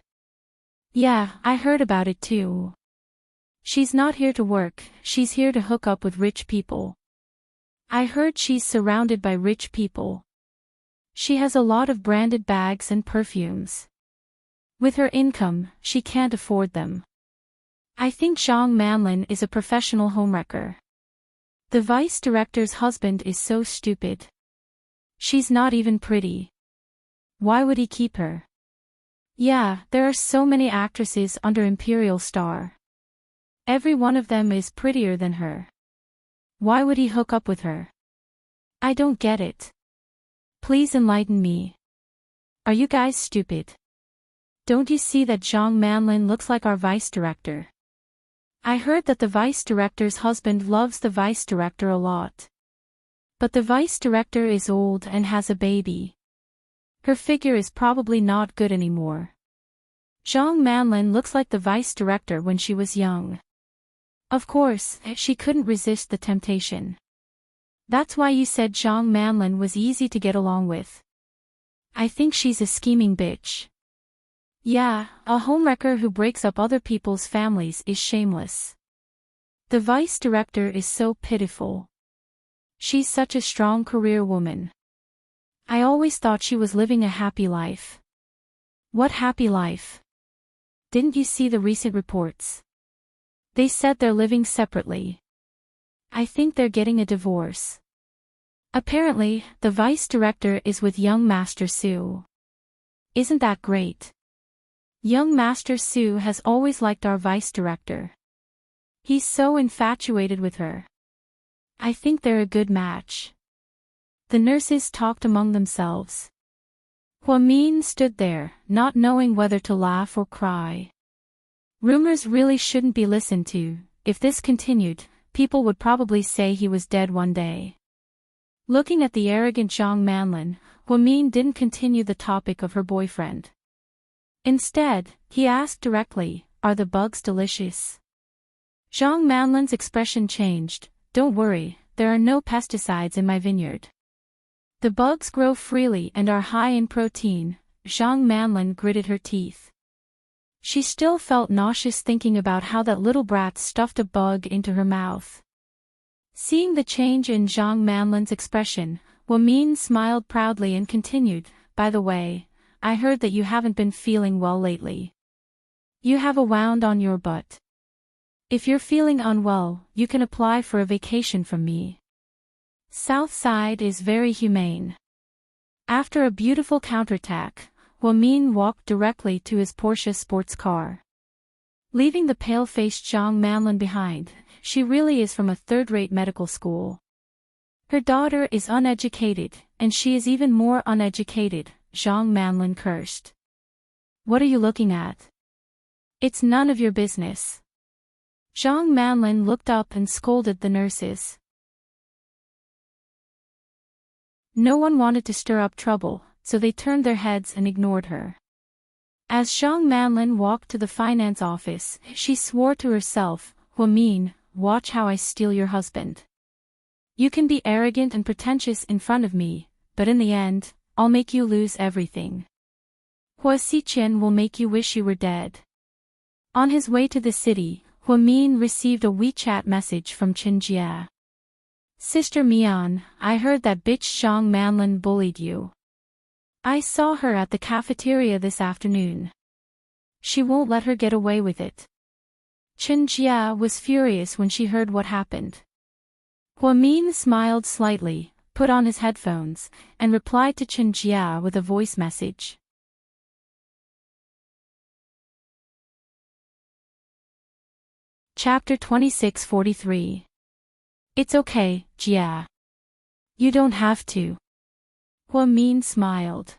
Yeah, I heard about it too. She's not here to work, she's here to hook up with rich people. I heard she's surrounded by rich people. She has a lot of branded bags and perfumes. With her income, she can't afford them. I think Zhang Manlin is a professional homewrecker. The vice director's husband is so stupid. She's not even pretty. Why would he keep her? Yeah, there are so many actresses under Imperial Star. Every one of them is prettier than her. Why would he hook up with her? I don't get it. Please enlighten me. Are you guys stupid? Don't you see that Zhang Manlin looks like our vice director? I heard that the vice director's husband loves the vice director a lot. But the vice director is old and has a baby. Her figure is probably not good anymore. Zhang Manlin looks like the vice director when she was young. Of course, she couldn't resist the temptation. That's why you said Zhang Manlin was easy to get along with. I think she's a scheming bitch. Yeah, a homewrecker who breaks up other people's families is shameless. The vice director is so pitiful. She's such a strong career woman. I always thought she was living a happy life. What happy life? Didn't you see the recent reports? They said they're living separately. I think they're getting a divorce. Apparently, the vice director is with young Master Su. Isn't that great? Young Master Su has always liked our vice director. He's so infatuated with her. I think they're a good match. The nurses talked among themselves. Huamin stood there, not knowing whether to laugh or cry. Rumors really shouldn't be listened to. If this continued, people would probably say he was dead one day. Looking at the arrogant Zhang Manlin, Huamin didn't continue the topic of her boyfriend. Instead, he asked directly, "Are the bugs delicious?" Zhang Manlin's expression changed. "Don't worry, there are no pesticides in my vineyard. The bugs grow freely and are high in protein." Zhang Manlin gritted her teeth. She still felt nauseous thinking about how that little brat stuffed a bug into her mouth. Seeing the change in Zhang Manlin's expression, Huamin smiled proudly and continued, "By the way, I heard that you haven't been feeling well lately. You have a wound on your butt. If you're feeling unwell, you can apply for a vacation from me. Southside is very humane." After a beautiful counterattack, Huamin walked directly to his Porsche sports car. Leaving the pale-faced Zhang Manlin behind, she really is from a third-rate medical school. Her daughter is uneducated, and she is even more uneducated, Zhang Manlin cursed. What are you looking at? It's none of your business. Zhang Manlin looked up and scolded the nurses. No one wanted to stir up trouble, so they turned their heads and ignored her. As Zhang Manlin walked to the finance office, she swore to herself, Huamin, watch how I steal your husband. You can be arrogant and pretentious in front of me, but in the end, I'll make you lose everything. Hua Xiqian will make you wish you were dead. On his way to the city, Huamin received a WeChat message from Qin Jia. Sister Mian, I heard that bitch Zhang Manlin bullied you. I saw her at the cafeteria this afternoon. She won't let her get away with it. Qin Jia was furious when she heard what happened. Huamin smiled slightly, put on his headphones, and replied to Qin Jia with a voice message. Chapter 2643. It's okay, Jia. You don't have to. Huamin smiled.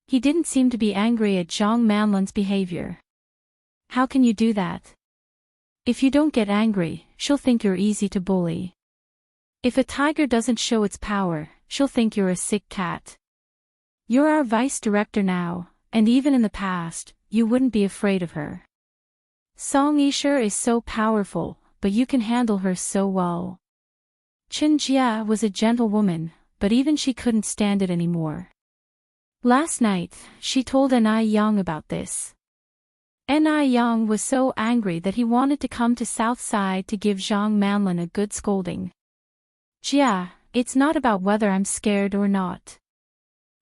He didn't seem to be angry at Zhang Manlin's behavior. How can you do that? If you don't get angry, she'll think you're easy to bully. If a tiger doesn't show its power, she'll think you're a sick cat. You're our vice director now, and even in the past, you wouldn't be afraid of her. Song Yisher is so powerful, but you can handle her so well. Qin Jia was a gentle woman, but even she couldn't stand it anymore. Last night, she told Ni Yang about this. Ni Yang was so angry that he wanted to come to South Side to give Zhang Manlin a good scolding. Jia, it's not about whether I'm scared or not.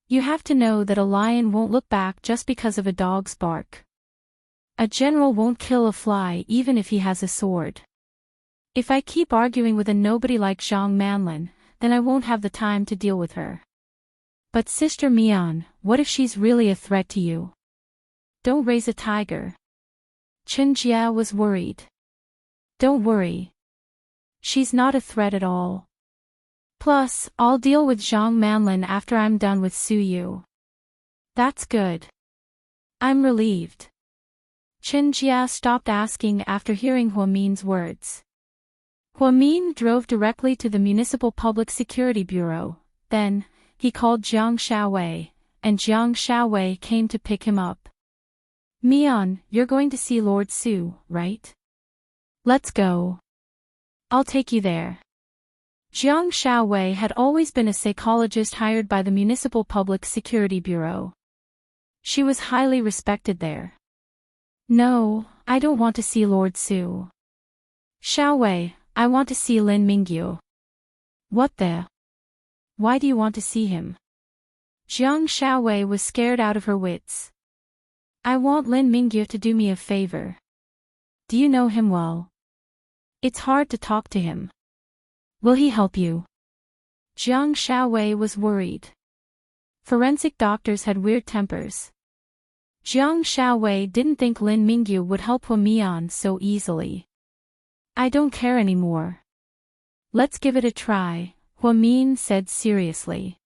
You have to know that a lion won't look back just because of a dog's bark. A general won't kill a fly even if he has a sword. If I keep arguing with a nobody like Zhang Manlin, then I won't have the time to deal with her. But Sister Mian, what if she's really a threat to you? Don't raise a tiger. Qin Jia was worried. Don't worry. She's not a threat at all. Plus, I'll deal with Zhang Manlin after I'm done with Su Yu. That's good. I'm relieved. Qin Jia stopped asking after hearing Huamin's words. Huamin drove directly to the Municipal Public Security Bureau. Then, he called Jiang Xiaowei, and Jiang Xiaowei came to pick him up. Mian, you're going to see Lord Su, right? Let's go. I'll take you there. Jiang Xiaowei had always been a psychologist hired by the Municipal Public Security Bureau. She was highly respected there. No, I don't want to see Lord Su. Xiaowei, I want to see Lin Mingyu. What the? Why do you want to see him? Jiang Xiaowei was scared out of her wits. I want Lin Mingyu to do me a favor. Do you know him well? It's hard to talk to him. Will he help you? Jiang Xiaowei was worried. Forensic doctors had weird tempers. Jiang Xiaowei didn't think Lin Mingyu would help Huamian so easily. I don't care anymore. Let's give it a try, Huamin said seriously.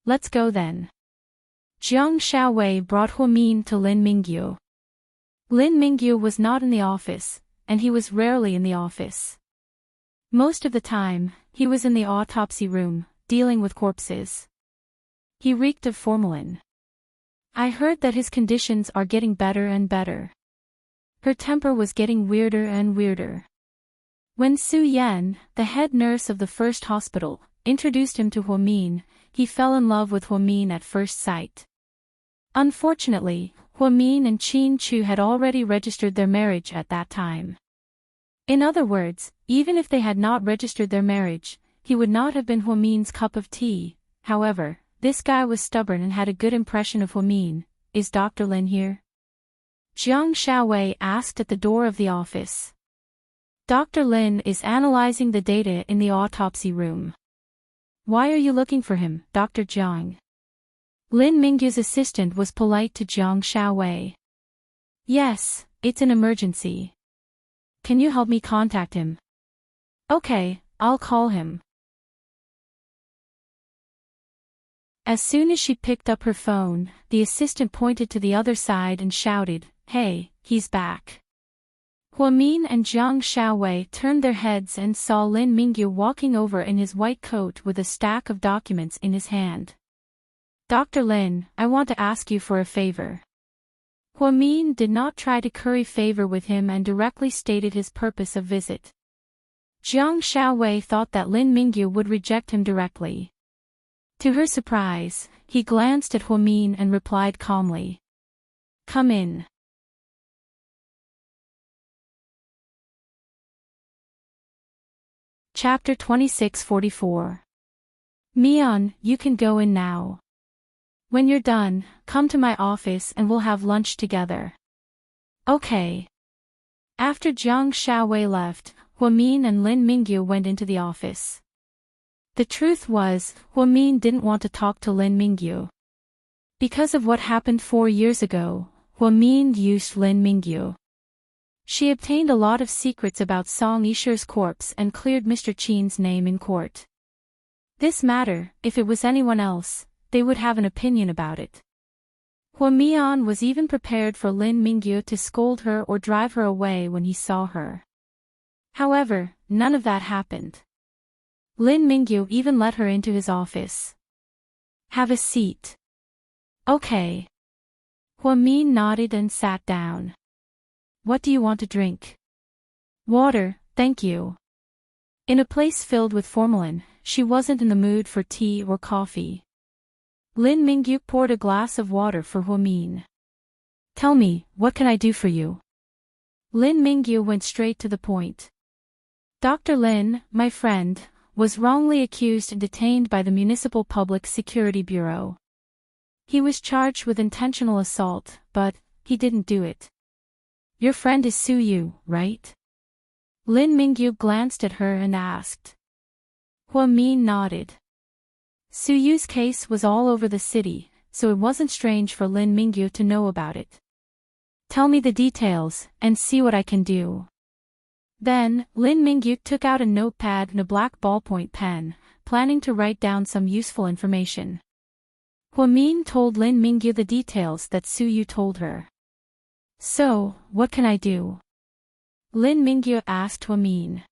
Let's go then. Jiang Xiaowei brought Huamin to Lin Mingyu. Lin Mingyu was not in the office, and he was rarely in the office. Most of the time, he was in the autopsy room, dealing with corpses. He reeked of formalin. I heard that his conditions are getting better and better. Her temper was getting weirder and weirder. When Su Yan, the head nurse of the first hospital, introduced him to Huamin, he fell in love with Huamin at first sight. Unfortunately, Huamin and Qin Chu had already registered their marriage at that time. In other words, even if they had not registered their marriage, he would not have been Huamin's cup of tea. However, this guy was stubborn and had a good impression of Huamin. Is Dr. Lin here? Jiang Xiaowei asked at the door of the office. Dr. Lin is analyzing the data in the autopsy room. Why are you looking for him, Dr. Jiang? Lin Mingyu's assistant was polite to Jiang Xiaowei. Yes, it's an emergency. Can you help me contact him, Okay, I'll call him. As soon as she picked up her phone, the assistant pointed to the other side and shouted, "Hey, he's back." Huamin and Jiang Xiaowei turned their heads and saw Lin Mingyu walking over in his white coat with a stack of documents in his hand. "Dr. Lin, I want to ask you for a favor." Huamin did not try to curry favor with him and directly stated his purpose of visit. Jiang Xiaowei thought that Lin Mingyu would reject him directly. To her surprise, he glanced at Huamin and replied calmly, "Come in." Chapter 2644. Mian, you can go in now. When you're done, come to my office and we'll have lunch together. Okay. After Jiang Xiaowei left, Huamin and Lin Mingyu went into the office. The truth was, Huamin didn't want to talk to Lin Mingyu. Because of what happened 4 years ago, Huamin used Lin Mingyu. She obtained a lot of secrets about Song Yishi's corpse and cleared Mr. Qin's name in court. This matter, if it was anyone else, they would have an opinion about it. Huamian was even prepared for Lin Mingyu to scold her or drive her away when he saw her. However, none of that happened. Lin Mingyu even let her into his office. "Have a seat." "Okay." Huamin nodded and sat down. "What do you want to drink?" "Water, thank you." In a place filled with formalin, she wasn't in the mood for tea or coffee. Lin Mingyu poured a glass of water for Huamin. "Tell me, what can I do for you?" Lin Mingyu went straight to the point. "Dr. Lin, my friend, was wrongly accused and detained by the Municipal Public Security Bureau. He was charged with intentional assault, but he didn't do it. Your friend is Su Yu, right?" Lin Mingyu glanced at her and asked. Huamin nodded. Su Yu's case was all over the city, so it wasn't strange for Lin Mingyu to know about it. "Tell me the details, and see what I can do." Then, Lin Mingyu took out a notepad and a black ballpoint pen, planning to write down some useful information. Huamin told Lin Mingyu the details that Su Yu told her. "So, what can I do?" Lin Mingyu asked Huamin.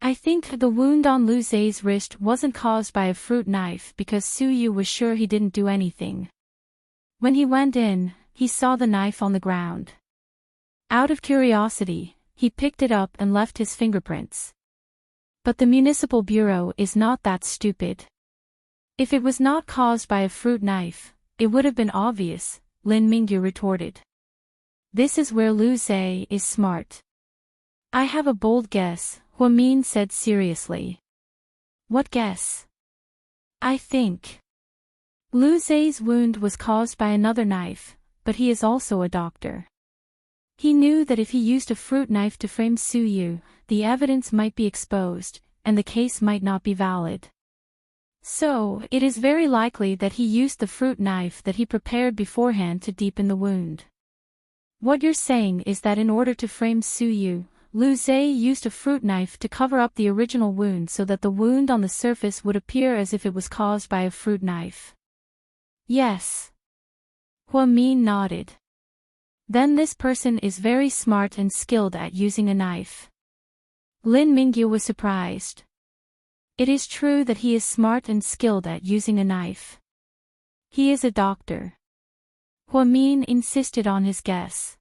"I think the wound on Lu Zai's wrist wasn't caused by a fruit knife because Su Yu was sure he didn't do anything. When he went in, he saw the knife on the ground. Out of curiosity, he picked it up and left his fingerprints. But the Municipal Bureau is not that stupid. If it was not caused by a fruit knife, it would have been obvious," Lin Mingyu retorted. "This is where Lu Zai is smart." "I have a bold guess," Huamin said seriously. "What guess?" "I think Lu Zai's wound was caused by another knife, but he is also a doctor. He knew that if he used a fruit knife to frame Su Yu, the evidence might be exposed, and the case might not be valid. So, it is very likely that he used the fruit knife that he prepared beforehand to deepen the wound. What you're saying is that in order to frame Su Yu, Lu Zai used a fruit knife to cover up the original wound so that the wound on the surface would appear as if it was caused by a fruit knife." "Yes." Huamin nodded. "Then this person is very smart and skilled at using a knife." Lin Mingyu was surprised. It is true that he is smart and skilled at using a knife. He is a doctor. Huamin insisted on his guess.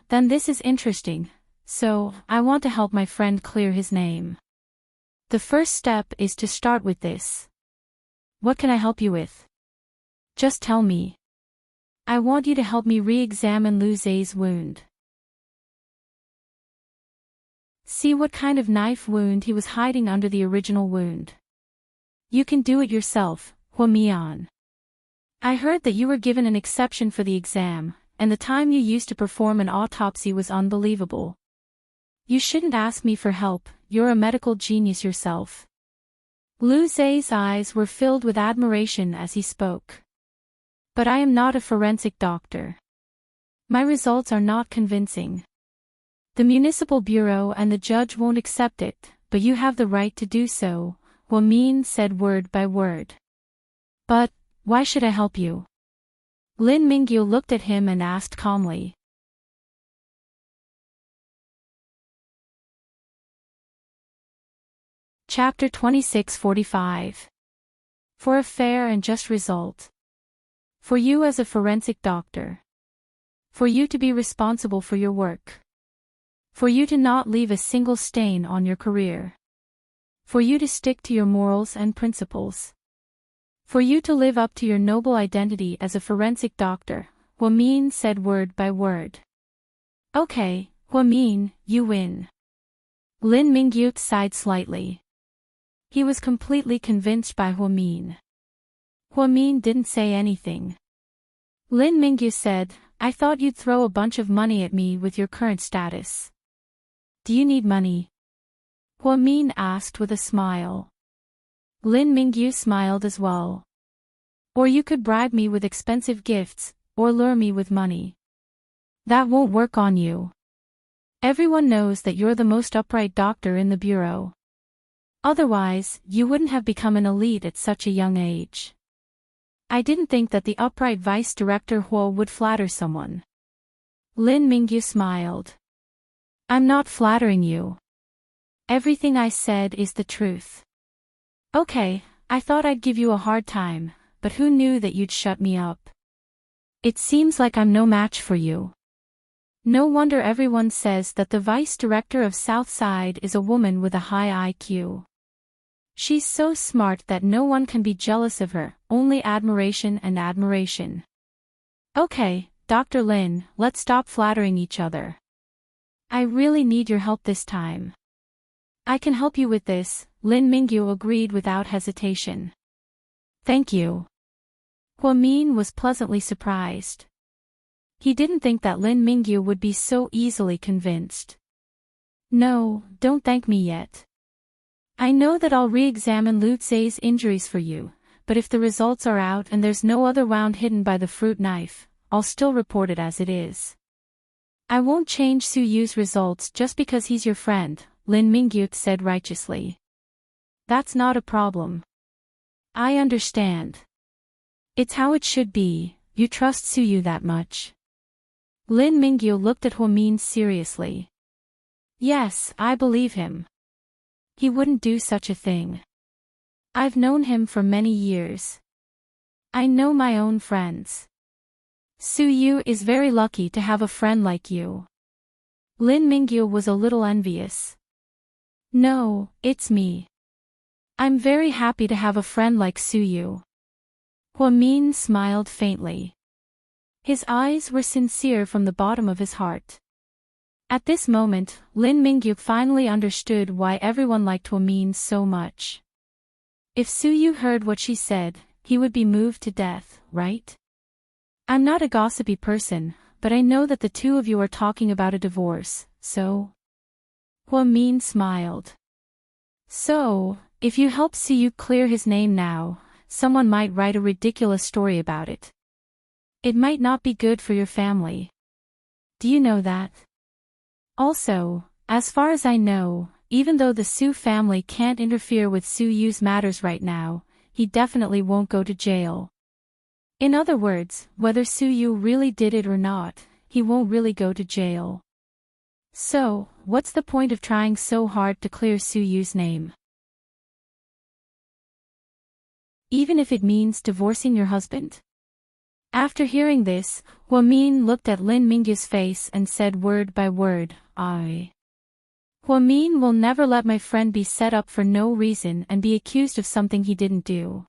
Then this is interesting, so, I want to help my friend clear his name. The first step is to start with this. What can I help you with? Just tell me. I want you to help me re-examine Lu Zai's wound. See what kind of knife wound he was hiding under the original wound. You can do it yourself, Huamian. I heard that you were given an exception for the exam, and the time you used to perform an autopsy was unbelievable. You shouldn't ask me for help, you're a medical genius yourself. Lu Zai's eyes were filled with admiration as he spoke. But I am not a forensic doctor. My results are not convincing. The municipal bureau and the judge won't accept it, but you have the right to do so, Huamin said word by word. But, why should I help you? Lin Mingyu looked at him and asked calmly. Chapter 26:45. For a fair and just result. For you as a forensic doctor. For you to be responsible for your work. For you to not leave a single stain on your career. For you to stick to your morals and principles. For you to live up to your noble identity as a forensic doctor, Huamin said word by word. Okay, Huamin, you win. Lin Mingyu sighed slightly. He was completely convinced by Huamin. Huamin didn't say anything. Lin Mingyu said, I thought you'd throw a bunch of money at me with your current status. Do you need money? Huamin asked with a smile. Lin Mingyu smiled as well. Or you could bribe me with expensive gifts, or lure me with money. That won't work on you. Everyone knows that you're the most upright doctor in the bureau. Otherwise, you wouldn't have become an elite at such a young age. I didn't think that the upright vice director Huo would flatter someone. Lin Mingyu smiled. I'm not flattering you. Everything I said is the truth. Okay, I thought I'd give you a hard time, but who knew that you'd shut me up? It seems like I'm no match for you. No wonder everyone says that the vice director of Southside is a woman with a high IQ. She's so smart that no one can be jealous of her, only admiration and admiration. Okay, Dr. Lin, let's stop flattering each other. I really need your help this time. I can help you with this, Lin Mingyu agreed without hesitation. Thank you. Huamin was pleasantly surprised. He didn't think that Lin Mingyu would be so easily convinced. No, don't thank me yet. I know that I'll re-examine Lu Zai's injuries for you, but if the results are out and there's no other wound hidden by the fruit knife, I'll still report it as it is. I won't change Su Yu's results just because he's your friend, Lin Mingyu said righteously. That's not a problem. I understand. It's how it should be, you trust Su Yu that much. Lin Mingyu looked at Huamin seriously. Yes, I believe him. He wouldn't do such a thing. I've known him for many years. I know my own friends. Su Yu is very lucky to have a friend like you. Lin Mingyu was a little envious. No, it's me. I'm very happy to have a friend like Su Yu. Huamin smiled faintly. His eyes were sincere from the bottom of his heart. At this moment, Lin Mingyu finally understood why everyone liked Huamin so much. If Su Yu heard what she said, he would be moved to death, right? I'm not a gossipy person, but I know that the two of you are talking about a divorce, so... Huamin smiled. So, if you help Su Yu clear his name now, someone might write a ridiculous story about it. It might not be good for your family. Do you know that? Also, as far as I know, even though the Su family can't interfere with Su Yu's matters right now, he definitely won't go to jail. In other words, whether Su Yu really did it or not, he won't really go to jail. So, what's the point of trying so hard to clear Su Yu's name? Even if it means divorcing your husband? After hearing this, Huamin looked at Lin Mingyu's face and said word by word, Huamin will never let my friend be set up for no reason and be accused of something he didn't do.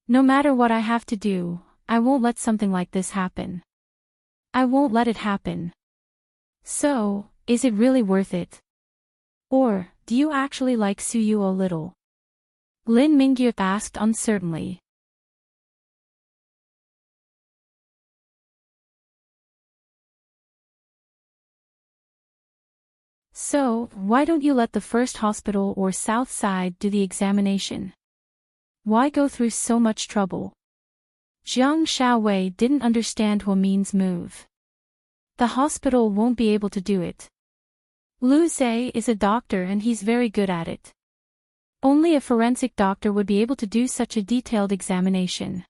No matter what I have to do, I won't let something like this happen. I won't let it happen. So, is it really worth it? Or, do you actually like Su Yu a little? Lin Mingyu asked uncertainly. So, why don't you let the first hospital or South Side do the examination? Why go through so much trouble? Jiang Xiaowei didn't understand Huamin's move. The hospital won't be able to do it. Lu Zhe is a doctor and he's very good at it. Only a forensic doctor would be able to do such a detailed examination.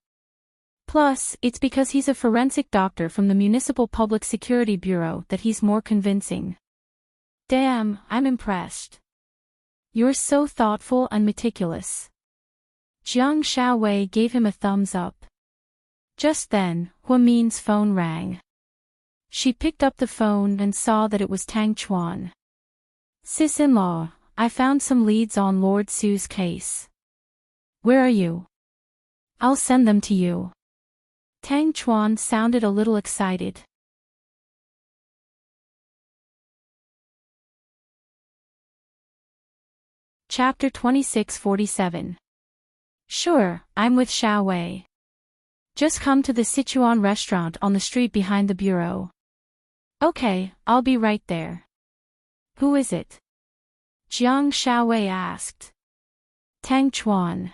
Plus, it's because he's a forensic doctor from the Municipal Public Security Bureau that he's more convincing. Damn, I'm impressed. You're so thoughtful and meticulous. Jiang Xiaowei gave him a thumbs up. Just then, Huamin's phone rang. She picked up the phone and saw that it was Tang Chuan. Sis-in-law, I found some leads on Lord Su's case. Where are you? I'll send them to you. Tang Chuan sounded a little excited. Chapter 2647. Sure, I'm with Xiaowei. Just come to the Sichuan restaurant on the street behind the bureau. Okay, I'll be right there. Who is it? Jiang Xiaowei asked. Tang Chuan.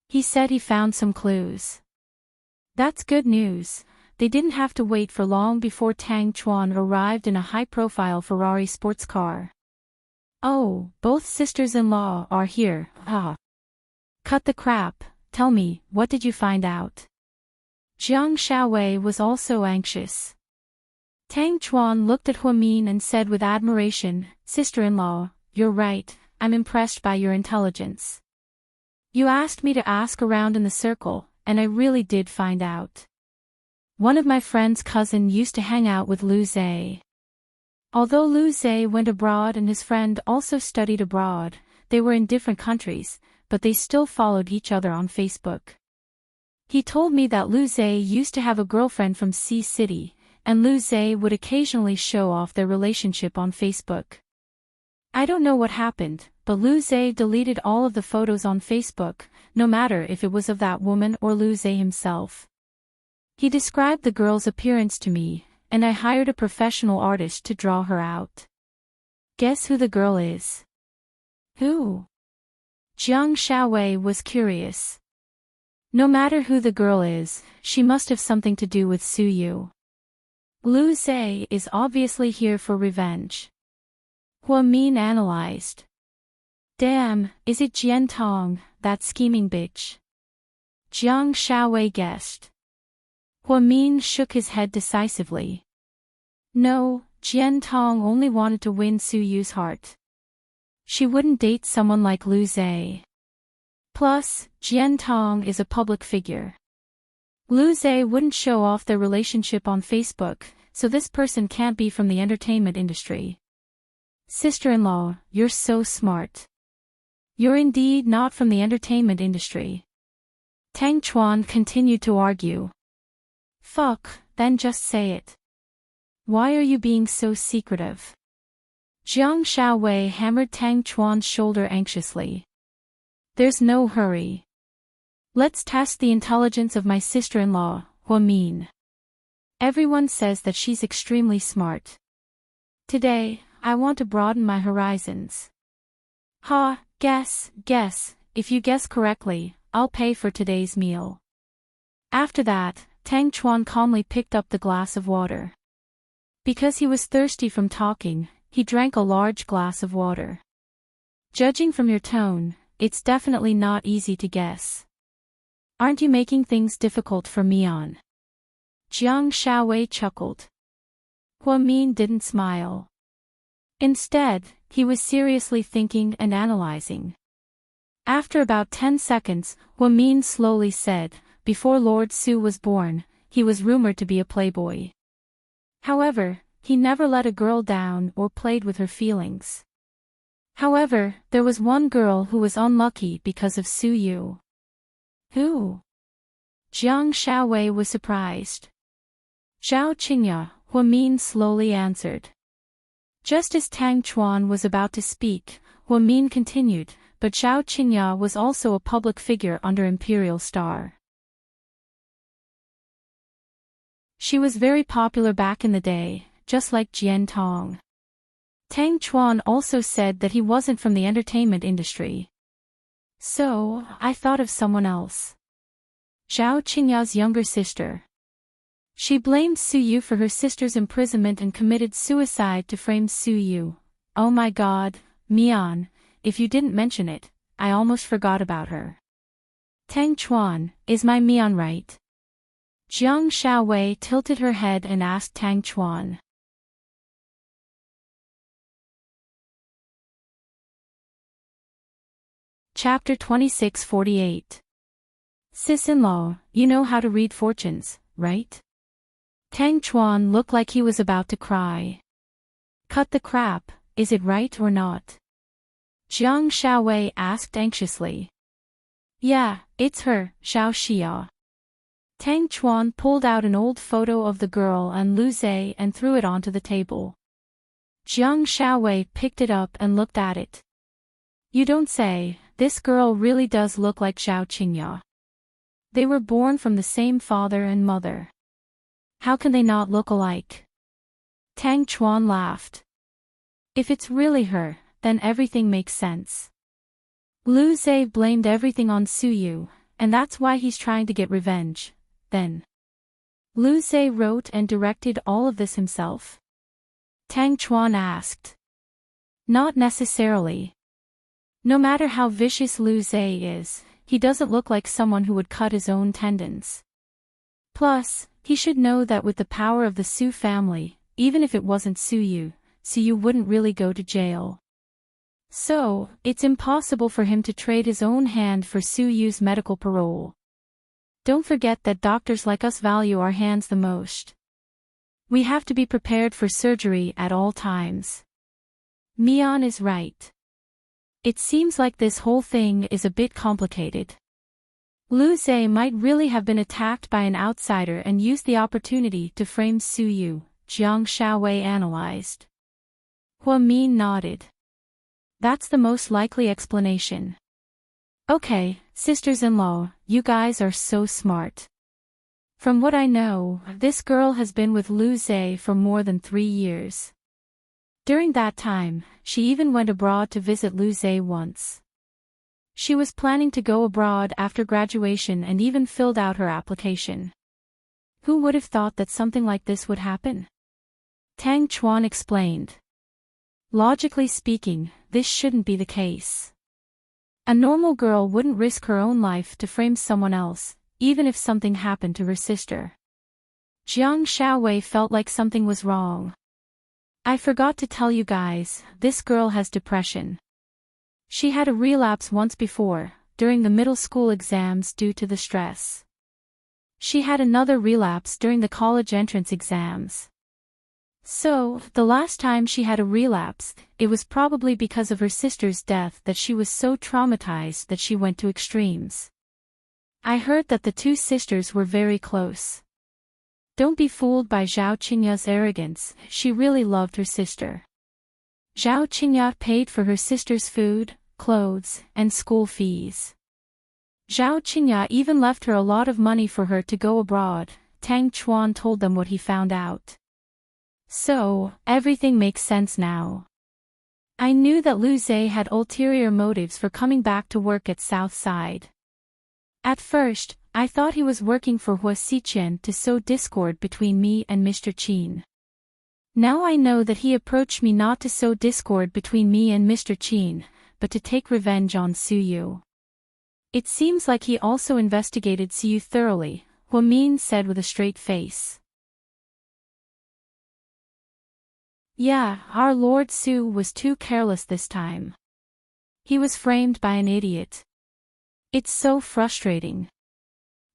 He said he found some clues. That's good news. They didn't have to wait for long before Tang Chuan arrived in a high-profile Ferrari sports car. Oh, both sisters-in-law are here, ah. Cut the crap, tell me, what did you find out? Jiang Xiaowei was also anxious. Tang Chuan looked at Huamin and said with admiration, Sister-in-law, you're right, I'm impressed by your intelligence. You asked me to ask around in the circle, and I really did find out. One of my friend's cousin used to hang out with Lu Zhe. Although Lu Zhe went abroad and his friend also studied abroad, they were in different countries, but they still followed each other on Facebook. He told me that Lu Zhe used to have a girlfriend from Sea City, and Lu Zhe would occasionally show off their relationship on Facebook. I don't know what happened, but Lu Zhe deleted all of the photos on Facebook, no matter if it was of that woman or Lu Zhe himself. He described the girl's appearance to me, and I hired a professional artist to draw her out. Guess who the girl is? Who? Jiang Xiaowei was curious. No matter who the girl is, she must have something to do with Su Yu. Lu Zhe is obviously here for revenge. Huamin analyzed. Damn, is it Jian Tong, that scheming bitch? Jiang Xiaowei guessed. Huamin shook his head decisively. No, Jian Tong only wanted to win Su Yu's heart. She wouldn't date someone like Lu Zhe. Plus, Jian Tong is a public figure. Lu Zhe wouldn't show off their relationship on Facebook, so this person can't be from the entertainment industry. Sister-in-law, you're so smart. You're indeed not from the entertainment industry. Tang Chuan continued to argue. Fuck, then just say it. Why are you being so secretive? Jiang Xiaowei hammered Tang Chuan's shoulder anxiously. There's no hurry. Let's test the intelligence of my sister-in-law, Huamin. Everyone says that she's extremely smart. Today, I want to broaden my horizons. Ha, guess, if you guess correctly, I'll pay for today's meal. After that, Tang Chuan calmly picked up the glass of water. Because he was thirsty from talking, he drank a large glass of water. Judging from your tone, it's definitely not easy to guess. Aren't you making things difficult for Mian? Jiang Xiaowei chuckled. Huamin didn't smile. Instead, he was seriously thinking and analyzing. After about 10 seconds, Huamin slowly said, before Lord Su was born, he was rumored to be a playboy. However, he never let a girl down or played with her feelings. However, there was one girl who was unlucky because of Su Yu. Who? Jiang Xiaowei was surprised. Zhao Qingya, Huamin slowly answered. Just as Tang Chuan was about to speak, Huamin continued, but Zhao Qingya was also a public figure under Imperial Star. She was very popular back in the day, just like Jian Tong. Tang Chuan also said that he wasn't from the entertainment industry. So, I thought of someone else. Zhao Qingya's younger sister. She blamed Su Yu for her sister's imprisonment and committed suicide to frame Su Yu. Oh my god, Mian, if you didn't mention it, I almost forgot about her. Tang Chuan, is my Mian right? Jiang Xiaowei tilted her head and asked Tang Chuan. Chapter 2648. Sis-in-law, you know how to read fortunes, right? Tang Chuan looked like he was about to cry. Cut the crap, is it right or not? Jiang Xiaowei asked anxiously. Yeah, it's her, Xiao Xia. Tang Chuan pulled out an old photo of the girl and Lu Zhe and threw it onto the table. Jiang Xiaowei picked it up and looked at it. You don't say, this girl really does look like Xiao Qingya. They were born from the same father and mother. How can they not look alike? Tang Chuan laughed. If it's really her, then everything makes sense. Lu Zhe blamed everything on Su Yu, and that's why he's trying to get revenge, then. Lu Zhe wrote and directed all of this himself? Tang Chuan asked. Not necessarily. No matter how vicious Lu Zhe is, he doesn't look like someone who would cut his own tendons. Plus, he should know that with the power of the Su family, even if it wasn't Su Yu wouldn't really go to jail. So, it's impossible for him to trade his own hand for Su Yu's medical parole. Don't forget that doctors like us value our hands the most. We have to be prepared for surgery at all times. Mian is right. It seems like this whole thing is a bit complicated. Lu Zhe might really have been attacked by an outsider and used the opportunity to frame Su Yu, Jiang Xiaowei analyzed. Hua Min nodded. That's the most likely explanation. Okay, sisters-in-law, you guys are so smart. From what I know, this girl has been with Lu Zhe for more than 3 years. During that time, she even went abroad to visit Lu Zhe once. She was planning to go abroad after graduation and even filled out her application. Who would have thought that something like this would happen? Tang Chuan explained. Logically speaking, this shouldn't be the case. A normal girl wouldn't risk her own life to frame someone else, even if something happened to her sister. Jiang Xiaowei felt like something was wrong. I forgot to tell you guys, this girl has depression. She had a relapse once before, during the middle school exams due to the stress. She had another relapse during the college entrance exams. So, the last time she had a relapse, it was probably because of her sister's death that she was so traumatized that she went to extremes. I heard that the two sisters were very close. Don't be fooled by Zhao Qingya's arrogance, she really loved her sister. Zhao Qingya paid for her sister's food, clothes, and school fees. Zhao Qingya even left her a lot of money for her to go abroad. Tang Chuan told them what he found out. So, everything makes sense now. I knew that Lu Zhe had ulterior motives for coming back to work at Southside. At first, I thought he was working for Hua Xiqian to sow discord between me and Mr. Qin. Now I know that he approached me not to sow discord between me and Mr. Qin, but to take revenge on Su Yu. It seems like he also investigated Su Yu thoroughly, Hua Min said with a straight face. Yeah, our Lord Su was too careless this time. He was framed by an idiot. It's so frustrating.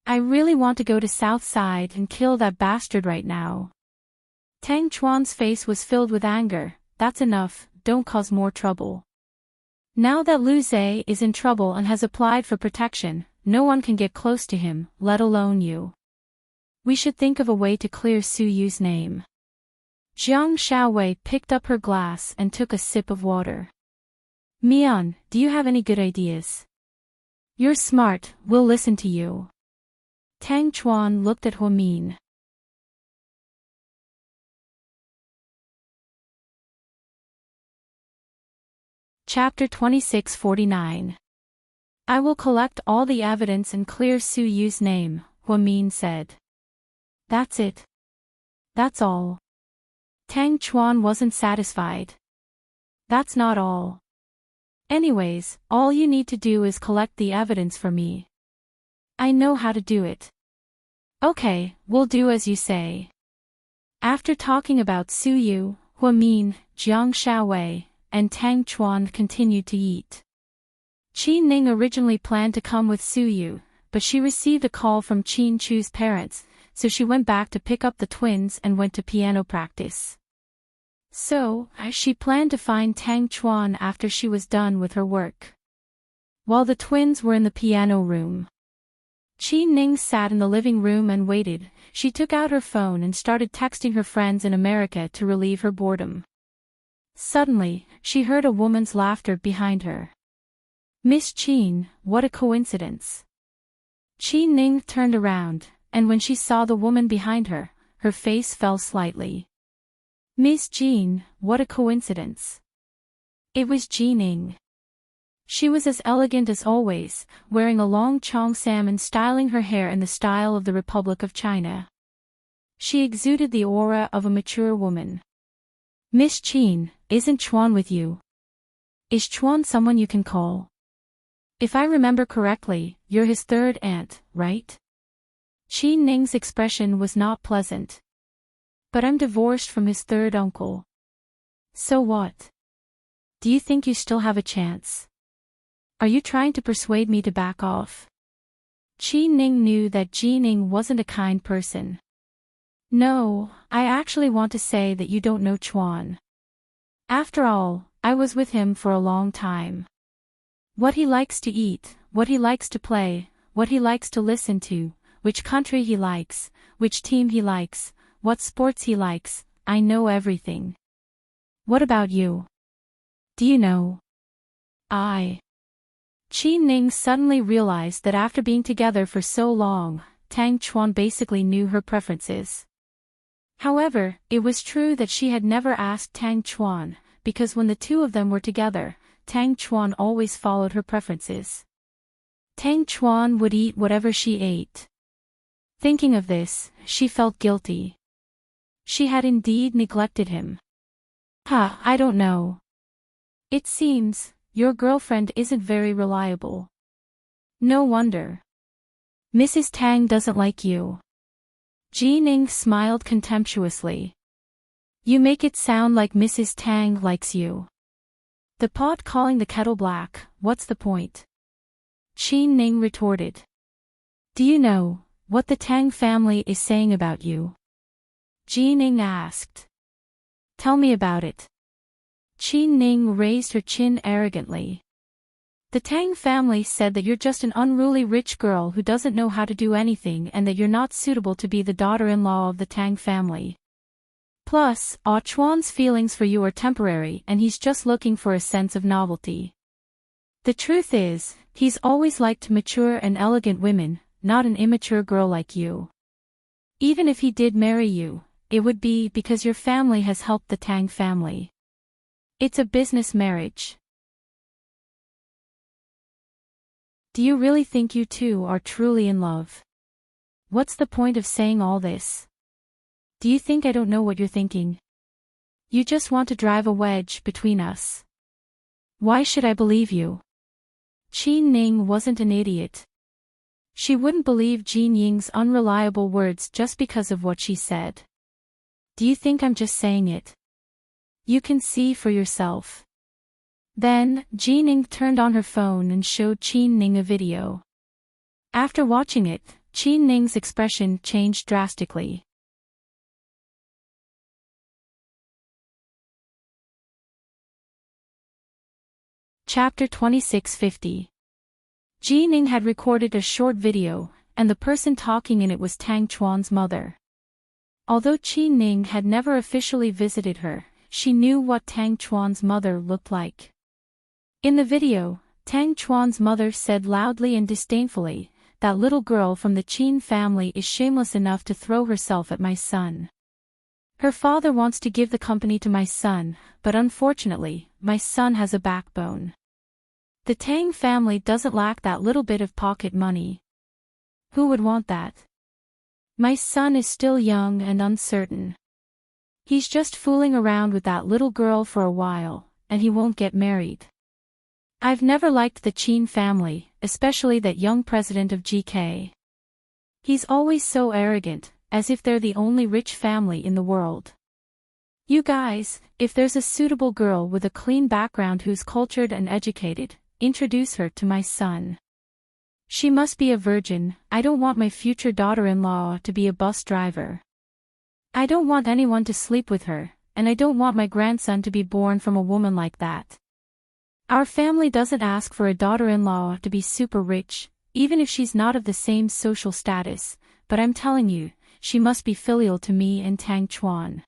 I really want to go to Southside and kill that bastard right now. Tang Chuan's face was filled with anger. That's enough, don't cause more trouble. Now that Lu Zhe is in trouble and has applied for protection, no one can get close to him, let alone you. We should think of a way to clear Su Yu's name. Jiang Xiaowei picked up her glass and took a sip of water. Mian, do you have any good ideas? You're smart, we'll listen to you. Tang Chuan looked at Hua Min. Chapter 2649. I will collect all the evidence and clear Su Yu's name, Hua Min said. That's it. That's all. Tang Chuan wasn't satisfied. That's not all. Anyways, all you need to do is collect the evidence for me. I know how to do it. Okay, we'll do as you say. After talking about Su Yu, Huamin, Jiang Shaowei, and Tang Chuan continued to eat. Qin Ning originally planned to come with Su Yu, but she received a call from Qin Chu's parents, so she went back to pick up the twins and went to piano practice. So, she planned to find Tang Chuan after she was done with her work. While the twins were in the piano room, Qin Ning sat in the living room and waited. She took out her phone and started texting her friends in America to relieve her boredom. Suddenly, she heard a woman's laughter behind her. Miss Qin, what a coincidence. Qin Ning turned around, and when she saw the woman behind her, her face fell slightly. Miss Qin, what a coincidence. It was Jining. She was as elegant as always, wearing a long cheongsam and styling her hair in the style of the Republic of China. She exuded the aura of a mature woman. Miss Qin, isn't Chuan with you? Is Chuan someone you can call? If I remember correctly, you're his third aunt, right? Qin Ning's expression was not pleasant. But I'm divorced from his third uncle. So what? Do you think you still have a chance? Are you trying to persuade me to back off? Qin Ning knew that Jining wasn't a kind person. No, I actually want to say that you don't know Chuan. After all, I was with him for a long time. What he likes to eat, what he likes to play, what he likes to listen to, which country he likes, which team he likes, what sports he likes, I know everything. What about you? Do you know? Qin Ning suddenly realized that after being together for so long, Tang Chuan basically knew her preferences. However, it was true that she had never asked Tang Chuan, because when the two of them were together, Tang Chuan always followed her preferences. Tang Chuan would eat whatever she ate. Thinking of this, she felt guilty. She had indeed neglected him. I don't know. It seems, your girlfriend isn't very reliable. No wonder. Mrs. Tang doesn't like you. Jining smiled contemptuously. You make it sound like Mrs. Tang likes you. The pot calling the kettle black, what's the point? Qin Ning retorted. Do you know what the Tang family is saying about you? Jining asked. Tell me about it. Qin Ning raised her chin arrogantly. The Tang family said that you're just an unruly rich girl who doesn't know how to do anything and that you're not suitable to be the daughter-in-law of the Tang family. Plus, Chuan's feelings for you are temporary and he's just looking for a sense of novelty. The truth is, he's always liked mature and elegant women, not an immature girl like you. Even if he did marry you, it would be because your family has helped the Tang family. It's a business marriage. Do you really think you two are truly in love? What's the point of saying all this? Do you think I don't know what you're thinking? You just want to drive a wedge between us. Why should I believe you? Qin Ning wasn't an idiot. She wouldn't believe Jin Ying's unreliable words just because of what she said. Do you think I'm just saying it? You can see for yourself. Then, Jining turned on her phone and showed Qin Ning a video. After watching it, Qin Ning's expression changed drastically. Chapter 2650. Jining had recorded a short video, and the person talking in it was Tang Chuan's mother. Although Qin Ning had never officially visited her, she knew what Tang Chuan's mother looked like. In the video, Tang Chuan's mother said loudly and disdainfully, "That little girl from the Qin family is shameless enough to throw herself at my son. Her father wants to give the company to my son, but unfortunately, my son has a backbone. The Tang family doesn't lack that little bit of pocket money. Who would want that? My son is still young and uncertain. He's just fooling around with that little girl for a while, and he won't get married. I've never liked the Chin family, especially that young president of GK. He's always so arrogant, as if they're the only rich family in the world. You guys, if there's a suitable girl with a clean background who's cultured and educated, introduce her to my son. She must be a virgin. I don't want my future daughter-in-law to be a bus driver. I don't want anyone to sleep with her, and I don't want my grandson to be born from a woman like that. Our family doesn't ask for a daughter-in-law to be super rich, even if she's not of the same social status, but I'm telling you, she must be filial to me and Tang Chuan.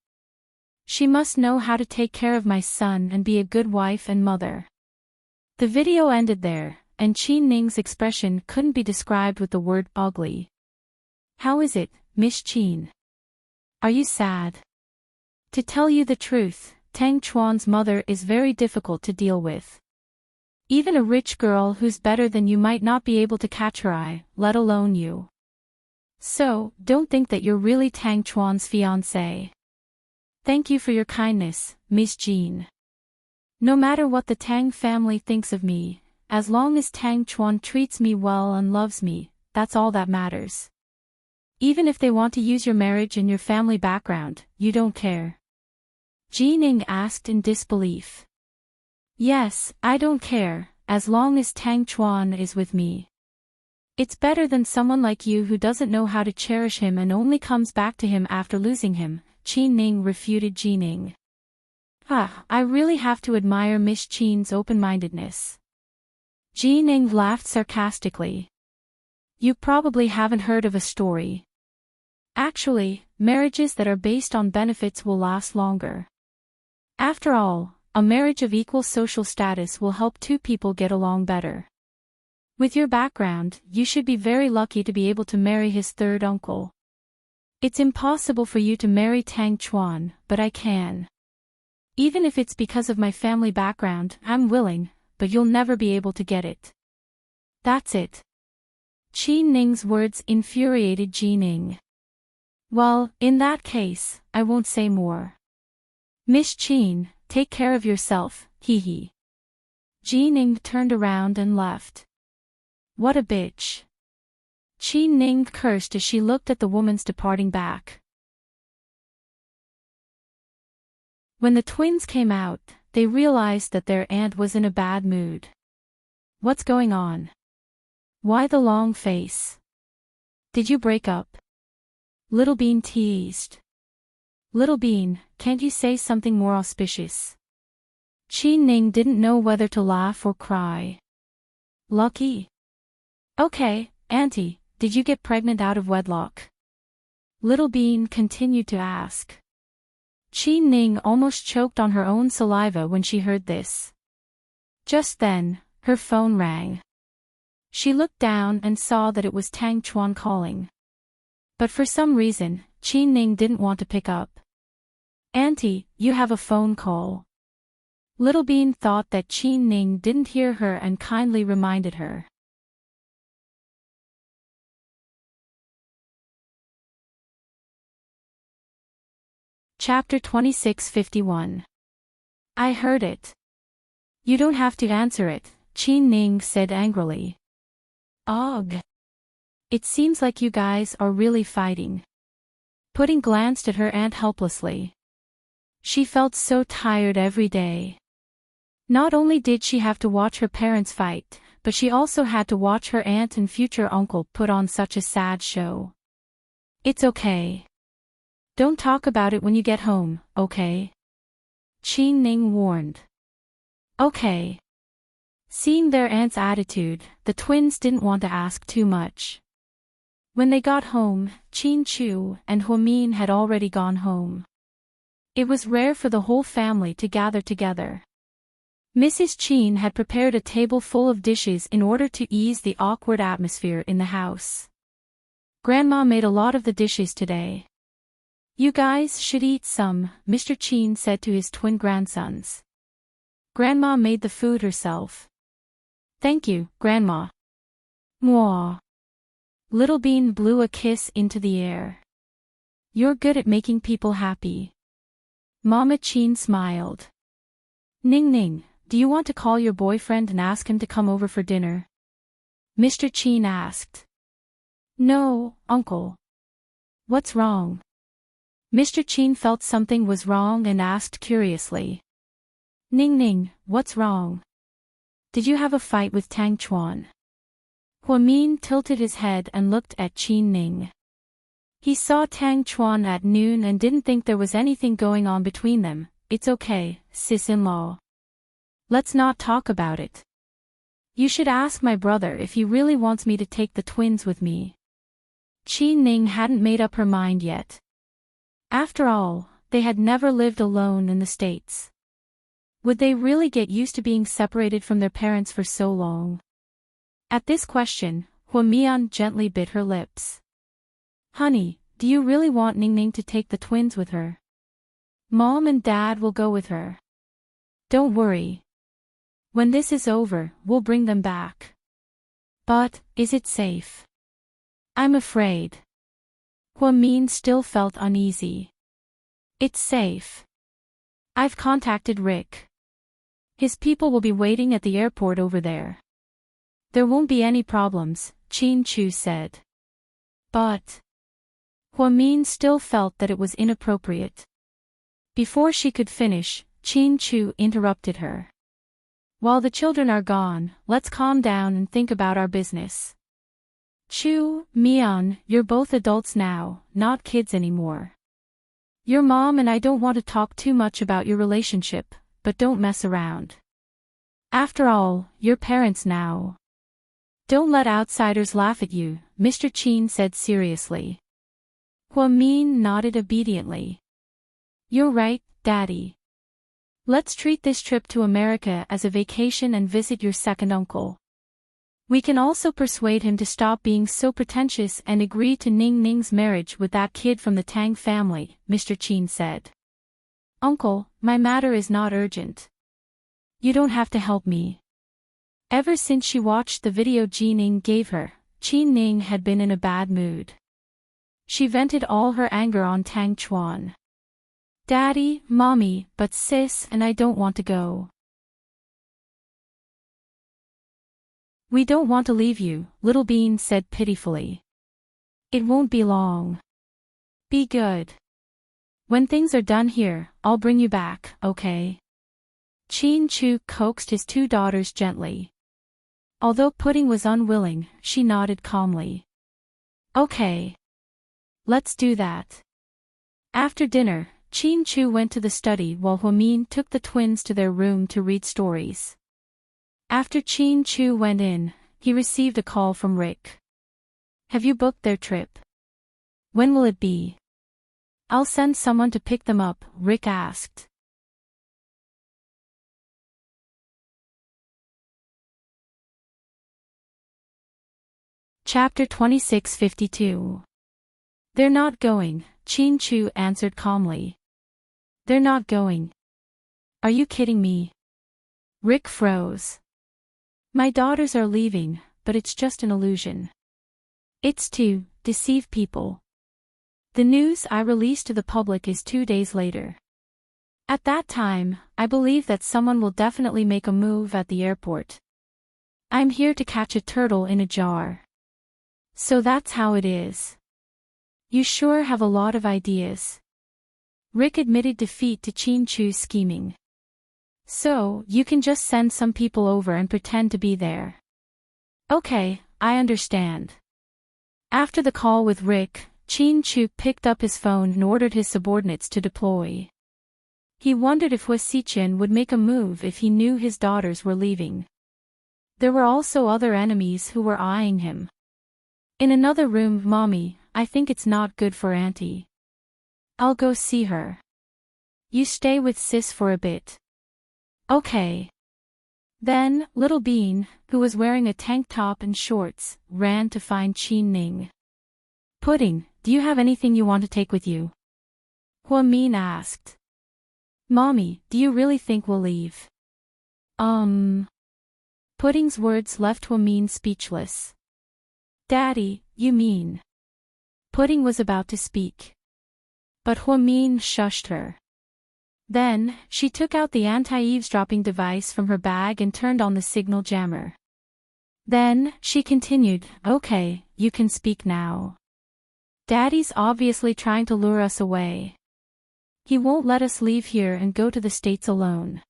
She must know how to take care of my son and be a good wife and mother. The video ended there, and Qin Ning's expression couldn't be described with the word ugly. How is it, Miss Qin? Are you sad? To tell you the truth, Tang Chuan's mother is very difficult to deal with. Even a rich girl who's better than you might not be able to catch her eye, let alone you. So, don't think that you're really Tang Chuan's fiancé. Thank you for your kindness, Miss Jean. No matter what the Tang family thinks of me, as long as Tang Chuan treats me well and loves me, that's all that matters. Even if they want to use your marriage and your family background, you don't care. Ji Ning asked in disbelief. Yes, I don't care, as long as Tang Chuan is with me. It's better than someone like you who doesn't know how to cherish him and only comes back to him after losing him, Qin Ning refuted Ji Ning. I really have to admire Miss Qin's open-mindedness. Ji Ning laughed sarcastically. You probably haven't heard of a story. Actually, marriages that are based on benefits will last longer. After all, a marriage of equal social status will help two people get along better. With your background, you should be very lucky to be able to marry his third uncle. It's impossible for you to marry Tang Chuan, but I can. Even if it's because of my family background, I'm willing, but you'll never be able to get it. That's it. Qin Ning's words infuriated Ji Ning. Well, in that case, I won't say more. Miss Qin, take care of yourself, hee hee. Ji Ning turned around and left. What a bitch. Qin Ning cursed as she looked at the woman's departing back. When the twins came out, they realized that their aunt was in a bad mood. What's going on? Why the long face? Did you break up? Little Bean teased. Little Bean, can't you say something more auspicious? Qin Ning didn't know whether to laugh or cry. Lucky? Okay, Auntie, did you get pregnant out of wedlock? Little Bean continued to ask. Qin Ning almost choked on her own saliva when she heard this. Just then, her phone rang. She looked down and saw that it was Tang Chuan calling. But for some reason, Qin Ning didn't want to pick up. Auntie, you have a phone call. Little Bean thought that Qin Ning didn't hear her and kindly reminded her. Chapter 26:51. I heard it. You don't have to answer it, Qin Ning said angrily. Ugh. It seems like you guys are really fighting. Pudding glanced at her aunt helplessly. She felt so tired every day. Not only did she have to watch her parents fight, but she also had to watch her aunt and future uncle put on such a sad show. It's okay. Don't talk about it when you get home, okay? Qin Ning warned. Okay. Seeing their aunt's attitude, the twins didn't want to ask too much. When they got home, Qin Chu and Huamin had already gone home. It was rare for the whole family to gather together. Mrs. Qin had prepared a table full of dishes in order to ease the awkward atmosphere in the house. Grandma made a lot of the dishes today. You guys should eat some, Mr. Qin said to his twin grandsons. Grandma made the food herself. Thank you, Grandma. Mwah. Little Bean blew a kiss into the air. You're good at making people happy. Mama Qin smiled. Ning Ning, do you want to call your boyfriend and ask him to come over for dinner? Mr. Chin asked. No, uncle. What's wrong? Mr. Chin felt something was wrong and asked curiously. Ning Ning, what's wrong? Did you have a fight with Tang Chuan? Huamin tilted his head and looked at Qin Ning. He saw Tang Chuan at noon and didn't think there was anything going on between them. It's okay, sis-in-law. Let's not talk about it. You should ask my brother if he really wants me to take the twins with me. Qin Ning hadn't made up her mind yet. After all, they had never lived alone in the States. Would they really get used to being separated from their parents for so long? At this question, Huamian gently bit her lips. Honey, do you really want Ning Ning to take the twins with her? Mom and Dad will go with her. Don't worry. When this is over, we'll bring them back. But, is it safe? I'm afraid. Huamin still felt uneasy. It's safe. I've contacted Rick. His people will be waiting at the airport over there. There won't be any problems, Qin Chu said. But Huamin still felt that it was inappropriate. Before she could finish, Qin Chu interrupted her. While the children are gone, let's calm down and think about our business. Chu, Mian, you're both adults now, not kids anymore. Your mom and I don't want to talk too much about your relationship, but don't mess around. After all, you're parents now. Don't let outsiders laugh at you, Mr. Qin said seriously. Huamin nodded obediently. You're right, Daddy. Let's treat this trip to America as a vacation and visit your second uncle. We can also persuade him to stop being so pretentious and agree to Ning Ning's marriage with that kid from the Tang family, Mr. Qin said. Uncle, my matter is not urgent. You don't have to help me. Ever since she watched the video Ji Ning gave her, Qin Ning had been in a bad mood. She vented all her anger on Tang Chuan. Daddy, Mommy, but Sis and I don't want to go. We don't want to leave you, Little Bean said pitifully. It won't be long. Be good. When things are done here, I'll bring you back, okay? Qin Chu coaxed his two daughters gently. Although Pudding was unwilling, she nodded calmly. Okay. Let's do that. After dinner, Qin Chu went to the study while Huamin took the twins to their room to read stories. After Qin Chu went in, he received a call from Rick. Have you booked their trip? When will it be? I'll send someone to pick them up, Rick asked. Chapter 2652. They're not going, Qin Chu answered calmly. They're not going. Are you kidding me? Rick froze. My daughters are leaving, but it's just an illusion. It's to deceive people. The news I release to the public is 2 days later. At that time, I believe that someone will definitely make a move at the airport. I'm here to catch a turtle in a jar. So that's how it is. You sure have a lot of ideas. Rick admitted defeat to Qin Chu's scheming. So, you can just send some people over and pretend to be there. Okay, I understand. After the call with Rick, Qin Chu picked up his phone and ordered his subordinates to deploy. He wondered if Hua Xichen would make a move if he knew his daughters were leaving. There were also other enemies who were eyeing him. In another room, Mommy, I think it's not good for Auntie. I'll go see her. You stay with Sis for a bit. Okay. Then, Little Bean, who was wearing a tank top and shorts, ran to find Qin Ning. Pudding, do you have anything you want to take with you? Huamin asked. Mommy, do you really think we'll leave? Pudding's words left Huamin speechless. Daddy, you mean? Pudding was about to speak. But Huamin shushed her. Then, she took out the anti-eavesdropping device from her bag and turned on the signal jammer. Then, she continued, "Okay, you can speak now. Daddy's obviously trying to lure us away. He won't let us leave here and go to the States alone.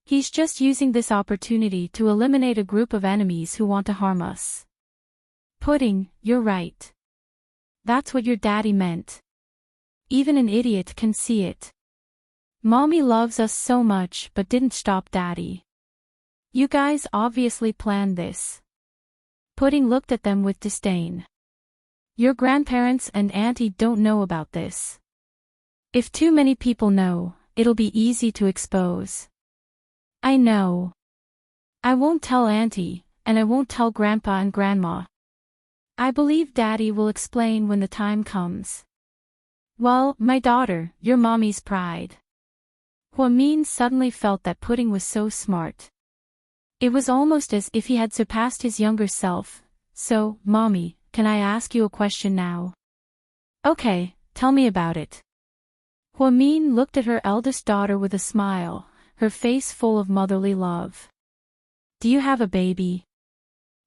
He's just using this opportunity to eliminate a group of enemies who want to harm us." Pudding, you're right. That's what your daddy meant. Even an idiot can see it. Mommy loves us so much but didn't stop Daddy. You guys obviously planned this. Pudding looked at them with disdain. Your grandparents and auntie don't know about this. If too many people know, it'll be easy to expose. I know. I won't tell auntie, and I won't tell grandpa and grandma. I believe Daddy will explain when the time comes. Well, my daughter, you're Mommy's pride. Hua-min suddenly felt that Pudding was so smart. It was almost as if he had surpassed his younger self. "So, Mommy, can I ask you a question now?" "Okay, tell me about it." Hua-min looked at her eldest daughter with a smile, her face full of motherly love. "Do you have a baby?"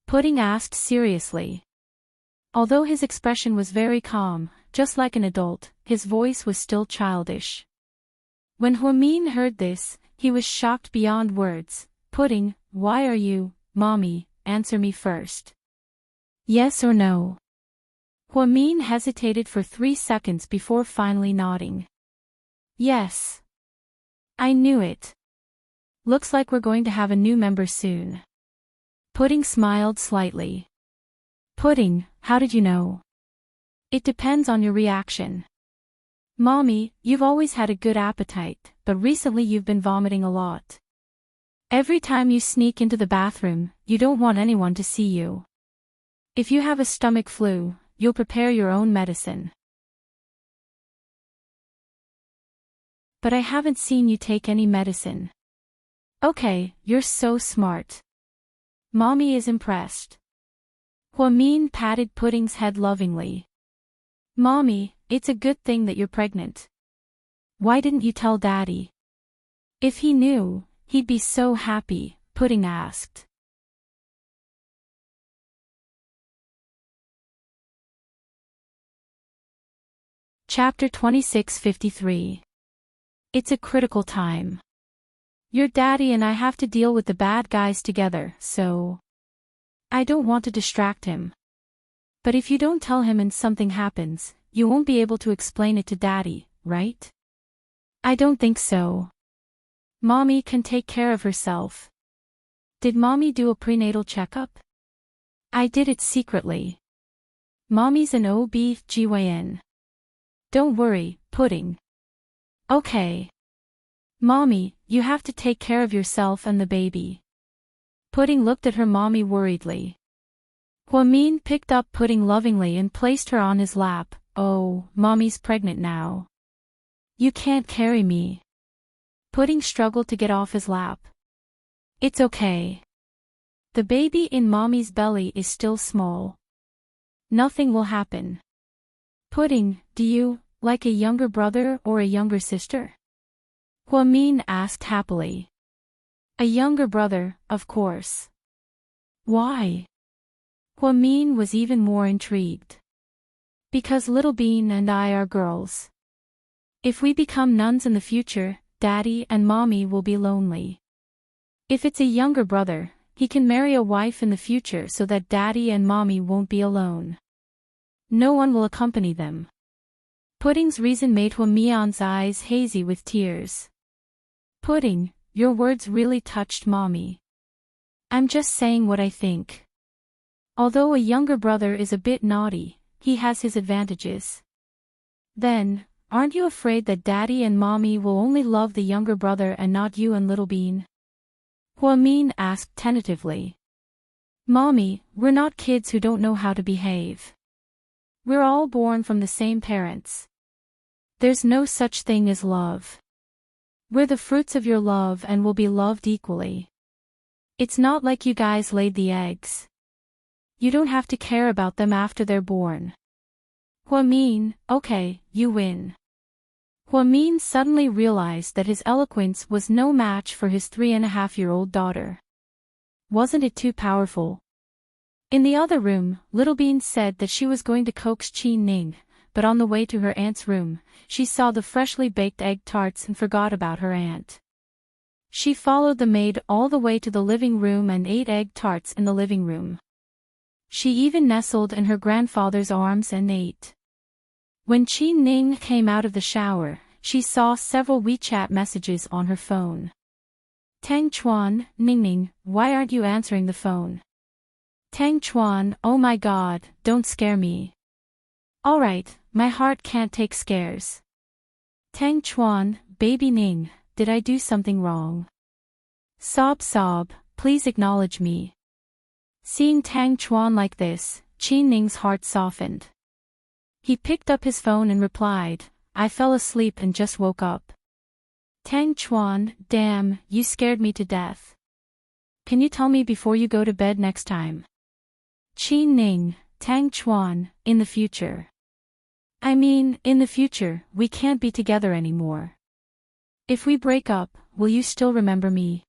Pudding asked seriously. Although his expression was very calm, just like an adult, his voice was still childish. When Hua-min heard this, he was shocked beyond words. "Pudding, why are you, Mommy, answer me first. Yes or no?" Hua-min hesitated for 3 seconds before finally nodding. "Yes. I knew it. Looks like we're going to have a new member soon." Pudding smiled slightly. "Pudding, how did you know?" "It depends on your reaction. Mommy, you've always had a good appetite, but recently you've been vomiting a lot. Every time you sneak into the bathroom, you don't want anyone to see you. If you have a stomach flu, you'll prepare your own medicine. But I haven't seen you take any medicine." "Okay, you're so smart." Mommy is impressed. Hua-min patted Pudding's head lovingly. "Mommy, it's a good thing that you're pregnant. Why didn't you tell Daddy?" "If he knew, he'd be so happy," Pudding asked. Chapter 2653. It's a critical time. Your daddy and I have to deal with the bad guys together, so I don't want to distract him. But if you don't tell him and something happens, you won't be able to explain it to Daddy, right? I don't think so. Mommy can take care of herself. Did Mommy do a prenatal checkup? I did it secretly. Mommy's an OB/GYN. Don't worry, Pudding. Okay. Mommy, you have to take care of yourself and the baby. Pudding looked at her mommy worriedly. Hua-min picked up Pudding lovingly and placed her on his lap. "Oh, Mommy's pregnant now. You can't carry me." Pudding struggled to get off his lap. "It's okay. The baby in Mommy's belly is still small. Nothing will happen." "Pudding, do you like a younger brother or a younger sister?" Hua-min asked happily. "A younger brother, of course." "Why?" Hua-min was even more intrigued. "Because Little Bean and I are girls. If we become nuns in the future, Daddy and Mommy will be lonely. If it's a younger brother, he can marry a wife in the future so that Daddy and Mommy won't be alone. No one will accompany them." Pudding's reason made Hua-min's eyes hazy with tears. "Pudding, your words really touched Mommy. I'm just saying what I think. Although a younger brother is a bit naughty, he has his advantages. Then, aren't you afraid that Daddy and Mommy will only love the younger brother and not you and Little Bean?" Hua-min asked tentatively. "Mommy, we're not kids who don't know how to behave. We're all born from the same parents. There's no such thing as love. We're the fruits of your love and will be loved equally. It's not like you guys laid the eggs. You don't have to care about them after they're born." Hua-min, okay, you win. Huamin suddenly realized that his eloquence was no match for his 3.5-year-old daughter. Wasn't it too powerful? In the other room, Little Bean said that she was going to coax Qi Ning, but on the way to her aunt's room, she saw the freshly baked egg tarts and forgot about her aunt. She followed the maid all the way to the living room and ate egg tarts in the living room. She even nestled in her grandfather's arms and ate. When Qi Ning came out of the shower, she saw several WeChat messages on her phone. Tang Chuan, Ningning, why aren't you answering the phone? Tang Chuan, oh my god, don't scare me. Alright, my heart can't take scares. Tang Chuan, baby Ning, did I do something wrong? Sob, please acknowledge me. Seeing Tang Chuan like this, Qi Ning's heart softened. He picked up his phone and replied, I fell asleep and just woke up. Tang Chuan, damn, you scared me to death. Can you tell me before you go to bed next time? Qi Ning, Tang Chuan, in the future. I mean, in the future, we can't be together anymore. If we break up, will you still remember me?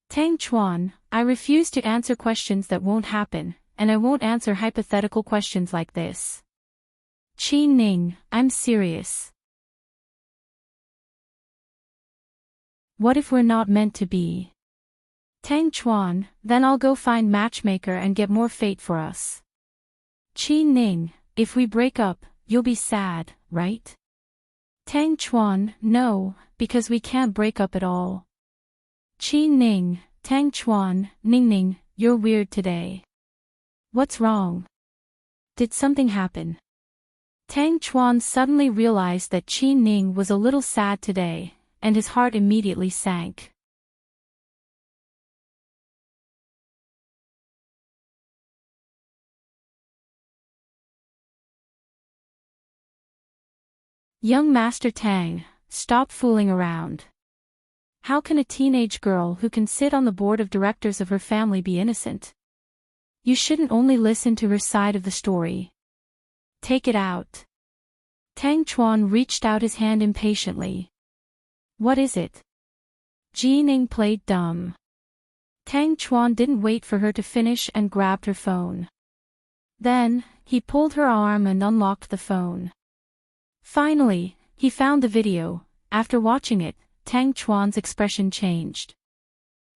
Tang Chuan, I refuse to answer questions that won't happen, and I won't answer hypothetical questions like this. Qi Ning, I'm serious. What if we're not meant to be? Tang Chuan, then I'll go find matchmaker and get more fate for us. Qi Ning, if we break up, you'll be sad, right? Tang Chuan, no, because we can't break up at all. Qi Ning, Tang Chuan, Ningning, you're weird today. What's wrong? Did something happen? Tang Chuan suddenly realized that Qi Ning was a little sad today, and his heart immediately sank. Young Master Tang, stop fooling around. How can a teenage girl who can sit on the board of directors of her family be innocent? You shouldn't only listen to her side of the story. Take it out. Tang Chuan reached out his hand impatiently. What is it? Ji Ning played dumb. Tang Chuan didn't wait for her to finish and grabbed her phone. Then, he pulled her arm and unlocked the phone. Finally, he found the video. After watching it, Tang Chuan's expression changed.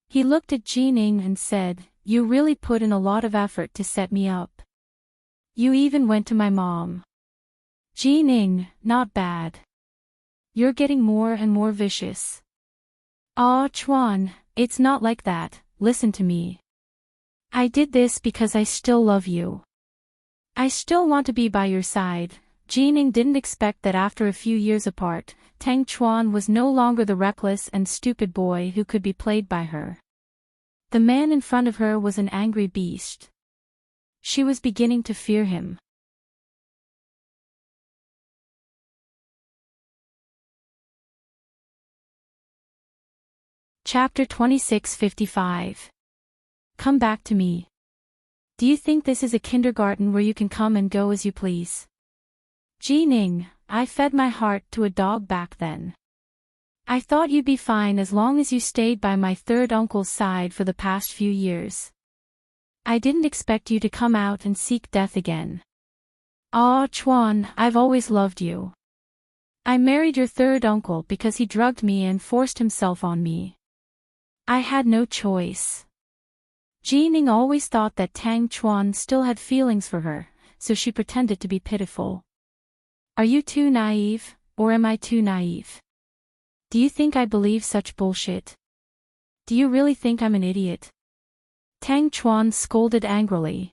He looked at Ji Ning and said, you really put in a lot of effort to set me up. You even went to my mom. Ji Ning, not bad. You're getting more and more vicious. Ah, Chuan, it's not like that, listen to me. I did this because I still love you. I still want to be by your side. Ji Ning didn't expect that after a few years apart, Tang Chuan was no longer the reckless and stupid boy who could be played by her. The man in front of her was an angry beast. She was beginning to fear him. Chapter 2655. Come back to me. Do you think this is a kindergarten where you can come and go as you please? Ji Ning, I fed my heart to a dog back then. I thought you'd be fine as long as you stayed by my third uncle's side for the past few years. I didn't expect you to come out and seek death again. Ah, Chuan, I've always loved you. I married your third uncle because he drugged me and forced himself on me. I had no choice. Ji Ning always thought that Tang Chuan still had feelings for her, so she pretended to be pitiful. Are you too naive, or am I too naive? Do you think I believe such bullshit? Do you really think I'm an idiot? Tang Chuan scolded angrily.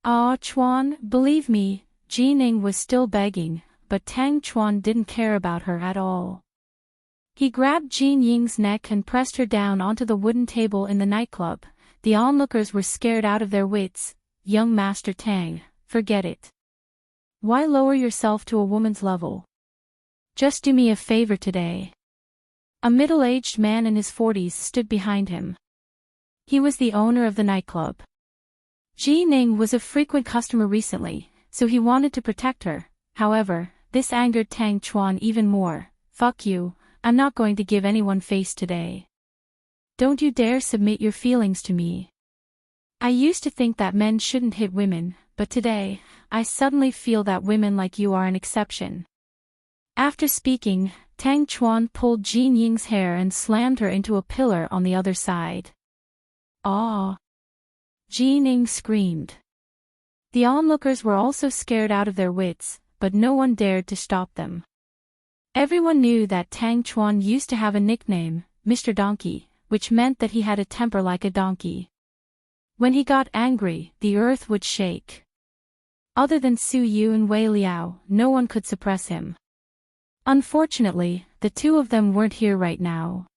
Ah, Chuan, believe me, Ji Ning was still begging, but Tang Chuan didn't care about her at all. He grabbed Ji Ning's neck and pressed her down onto the wooden table in the nightclub. The onlookers were scared out of their wits. Young Master Tang, forget it. Why lower yourself to a woman's level? Just do me a favor today. A middle-aged man in his 40s stood behind him. He was the owner of the nightclub. Ji Ning was a frequent customer recently, so he wanted to protect her. However, This angered Tang Chuan even more. Fuck you, I'm not going to give anyone face today. Don't you dare submit your feelings to me. I used to think that men shouldn't hit women, but today, I suddenly feel that women like you are an exception. After speaking, Tang Chuan pulled Jin Ying's hair and slammed her into a pillar on the other side. "Aw!" Jin Ying screamed. The onlookers were also scared out of their wits, but no one dared to stop them. Everyone knew that Tang Chuan used to have a nickname, Mr. Donkey, which meant that he had a temper like a donkey. When he got angry, the earth would shake. Other than Su Yu and Wei Liao, no one could suppress him. Unfortunately, the two of them weren't here right now.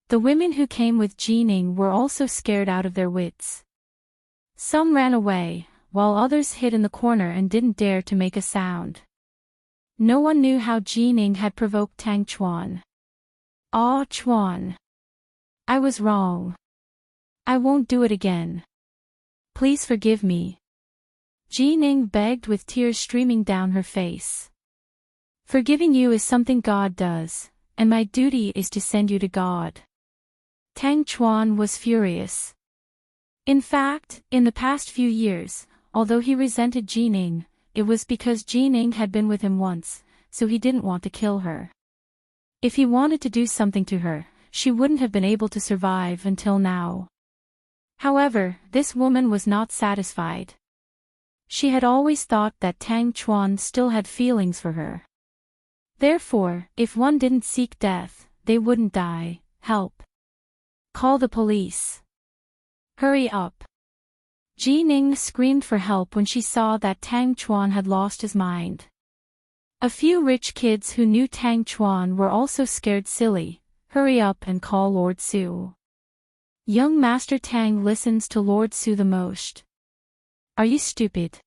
The women who came with Jining were also scared out of their wits. Some ran away, while others hid in the corner and didn't dare to make a sound. No one knew how Jining had provoked Tang Chuan. "Ah, Chuan. I was wrong. I won't do it again. Please forgive me." Jining begged with tears streaming down her face. "Forgiving you is something God does, and my duty is to send you to God." Tang Chuan was furious. In fact, in the past few years, although he resented Jining, it was because Jining had been with him once, so he didn't want to kill her. If he wanted to do something to her, she wouldn't have been able to survive until now. However, this woman was not satisfied. She had always thought that Tang Chuan still had feelings for her. Therefore, if one didn't seek death, they wouldn't die. "Help. Call the police. Hurry up." Jining screamed for help when she saw that Tang Chuan had lost his mind. A few rich kids who knew Tang Chuan were also scared silly. "Hurry up and call Lord Su." Young Master Tang listens to Lord Su the most. "Are you stupid?"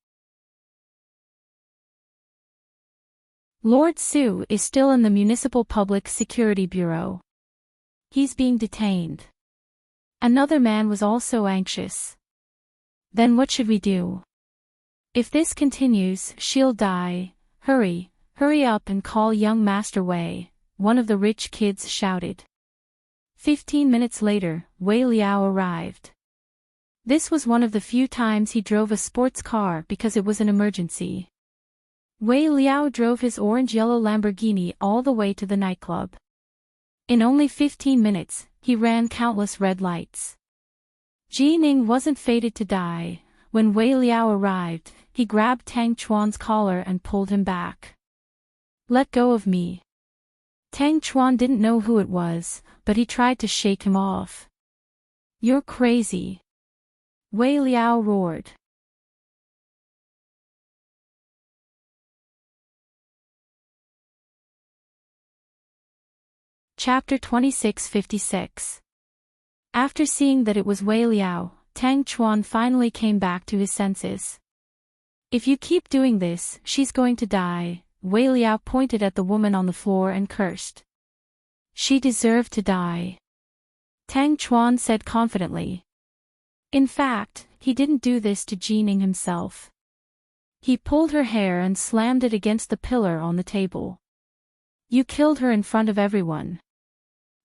Lord Su is still in the Municipal Public Security Bureau. He's being detained. Another man was also anxious. "Then what should we do? If this continues, she'll die. Hurry up and call young Master Wei," one of the rich kids shouted. 15 minutes later, Wei Liao arrived. This was one of the few times he drove a sports car because it was an emergency. Wei Liao drove his orange-yellow Lamborghini all the way to the nightclub. In only 15 minutes, he ran countless red lights. Jining wasn't fated to die. When Wei Liao arrived, he grabbed Tang Chuan's collar and pulled him back. "Let go of me." Tang Chuan didn't know who it was, but he tried to shake him off. "You're crazy," Wei Liao roared. Chapter 2656. After seeing that it was Wei Liao, Tang Chuan finally came back to his senses. "If you keep doing this, she's going to die." Wei Liao pointed at the woman on the floor and cursed. "She deserved to die," Tang Chuan said confidently. In fact, he didn't do this to Jining himself. He pulled her hair and slammed it against the pillar on the table. "You killed her in front of everyone.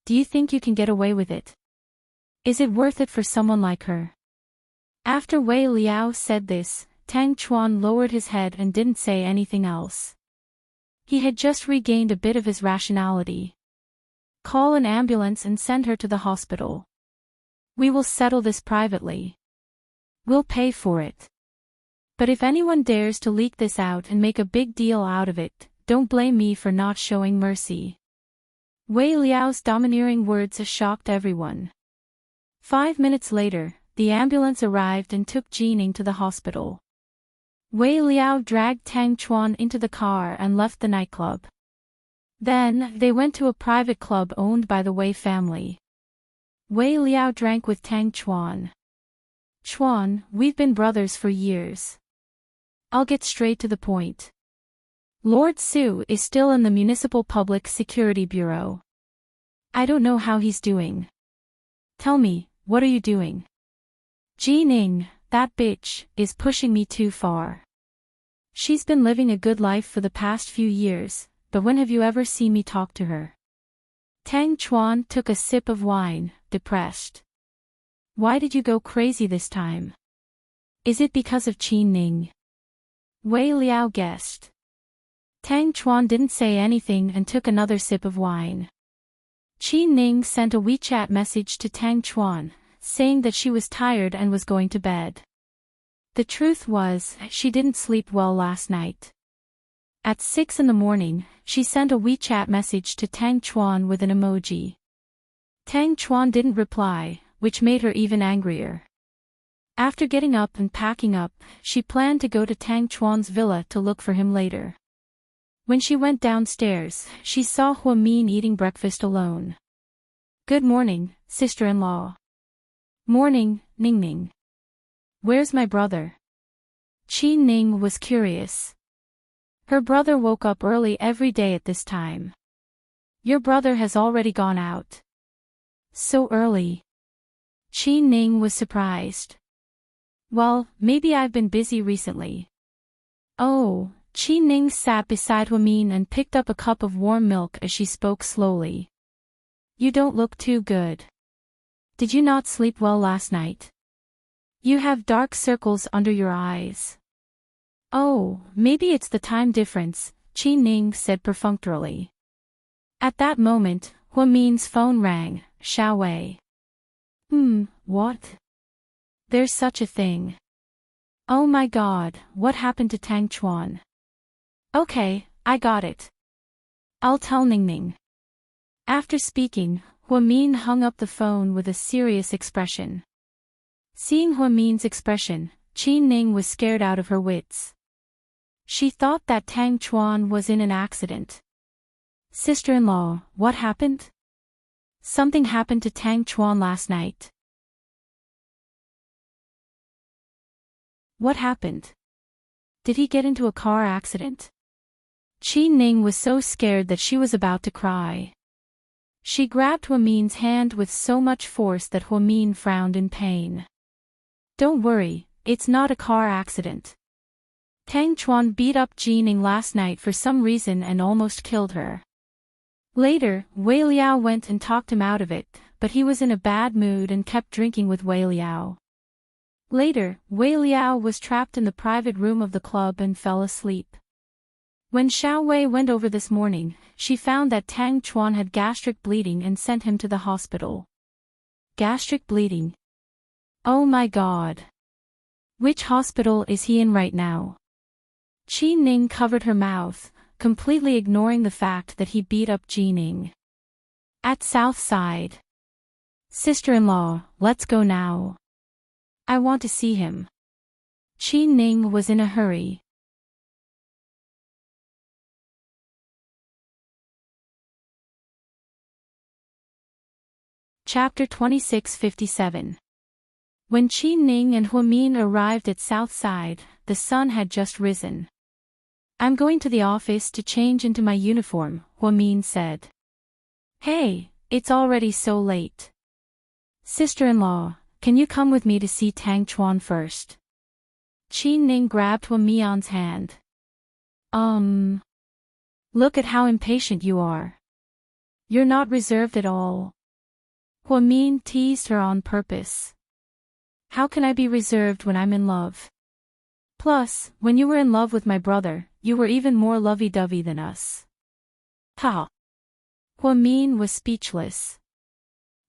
Do you think you can get away with it? Is it worth it for someone like her?" After Wei Liao said this, Tang Chuan lowered his head and didn't say anything else. He had just regained a bit of his rationality. "Call an ambulance and send her to the hospital. We will settle this privately. We'll pay for it. But if anyone dares to leak this out and make a big deal out of it, don't blame me for not showing mercy." Wei Liao's domineering words shocked everyone. 5 minutes later, the ambulance arrived and took Jining to the hospital. Wei Liao dragged Tang Chuan into the car and left the nightclub. Then, they went to a private club owned by the Wei family. Wei Liao drank with Tang Chuan. "Chuan, we've been brothers for years. I'll get straight to the point. Lord Su is still in the Municipal Public Security Bureau. I don't know how he's doing. Tell me, what are you doing?" "Jining, that bitch, is pushing me too far. She's been living a good life for the past few years, but when have you ever seen me talk to her? Tang Chuan took a sip of wine, depressed. Why did you go crazy this time? Is it because of Qin Ning? Wei Liao guessed. Tang Chuan didn't say anything and took another sip of wine. Qin Ning sent a WeChat message to Tang Chuan, saying that she was tired and was going to bed. The truth was, she didn't sleep well last night. At 6 in the morning, she sent a WeChat message to Tang Chuan with an emoji. Tang Chuan didn't reply, which made her even angrier. After getting up and packing up, she planned to go to Tang Chuan's villa to look for him later. When she went downstairs, she saw Huamin eating breakfast alone. Good morning, sister-in-law. Morning, Ningning. Where's my brother? Qin Ning was curious. Her brother woke up early every day at this time. Your brother has already gone out. So early. Qin Ning was surprised. Well, maybe I've been busy recently. Oh. Qin Ning sat beside Huamin and picked up a cup of warm milk as she spoke slowly. You don't look too good. Did you not sleep well last night? You have dark circles under your eyes. Oh, maybe it's the time difference, Qin Ning said perfunctorily. At that moment, Huamin's phone rang. Xiao Wei. What? There's such a thing. Oh my god, what happened to Tang Chuan? Okay, I got it. I'll tell Ningning. After speaking, Huamin hung up the phone with a serious expression. Seeing Huamin's expression, Qin Ning was scared out of her wits. She thought that Tang Chuan was in an accident. Sister-in-law, what happened? Something happened to Tang Chuan last night. What happened? Did he get into a car accident? Qin Ning was so scared that she was about to cry. She grabbed Huamin's hand with so much force that Huamin frowned in pain. Don't worry, it's not a car accident. Tang Chuan beat up Qin Ning last night for some reason and almost killed her. Later, Wei Liao went and talked him out of it, but he was in a bad mood and kept drinking with Wei Liao. Later, Wei Liao was trapped in the private room of the club and fell asleep. When Xiao Wei went over this morning, she found that Tang Chuan had gastric bleeding and sent him to the hospital. Gastric bleeding? Oh my god. Which hospital is he in right now? Qin Ning covered her mouth, completely ignoring the fact that he beat up Qin Ning. At South Side. Sister-in-law, let's go now. I want to see him. Qin Ning was in a hurry. Chapter 2657. When Qin Ning and Huamin arrived at South Side, the sun had just risen. I'm going to the office to change into my uniform, Huamin said. Hey, it's already so late. Sister-in-law, can you come with me to see Tang Chuan first? Qin Ning grabbed Huamin's hand. Look at how impatient you are. You're not reserved at all. Huamin teased her on purpose. How can I be reserved when I'm in love? Plus, when you were in love with my brother, you were even more lovey-dovey than us. Ha! Huamin was speechless.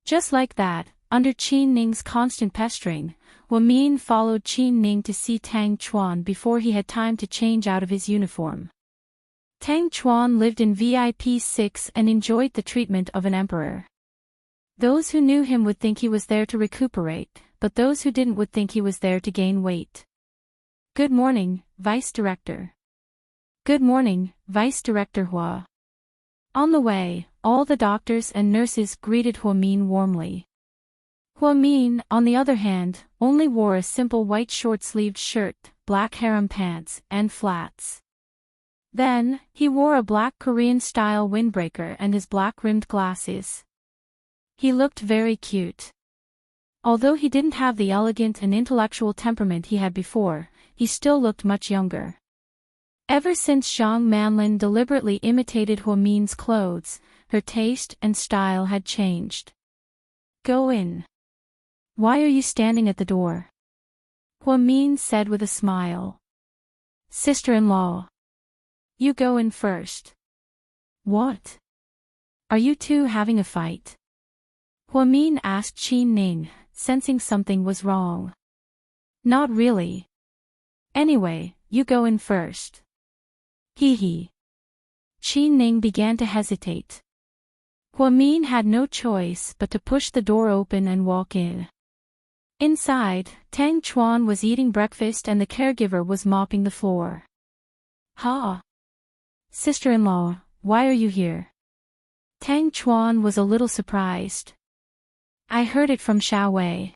Just like that, under Qin Ning's constant pestering, Huamin followed Qin Ning to see Tang Chuan before he had time to change out of his uniform. Tang Chuan lived in VIP 6 and enjoyed the treatment of an emperor. Those who knew him would think he was there to recuperate, but those who didn't would think he was there to gain weight. Good morning, Vice Director. Good morning, Vice Director Hua. On the way, all the doctors and nurses greeted Huamin warmly. Huamin, on the other hand, only wore a simple white short-sleeved shirt, black harem pants, and flats. Then, he wore a black Korean-style windbreaker and his black-rimmed glasses. He looked very cute. Although he didn't have the elegant and intellectual temperament he had before, he still looked much younger. Ever since Zhang Manlin deliberately imitated Huamin's clothes, her taste and style had changed. Go in. Why are you standing at the door? Huamin said with a smile. Sister-in-law. You go in first. What? Are you two having a fight? Huamin asked Qin Ning, sensing something was wrong. Not really. Anyway, you go in first. Hee hee. Qin Ning began to hesitate. Huamin had no choice but to push the door open and walk in. Inside, Tang Chuan was eating breakfast and the caregiver was mopping the floor. Ha! Sister-in-law, why are you here? Tang Chuan was a little surprised. I heard it from Xiao Wei.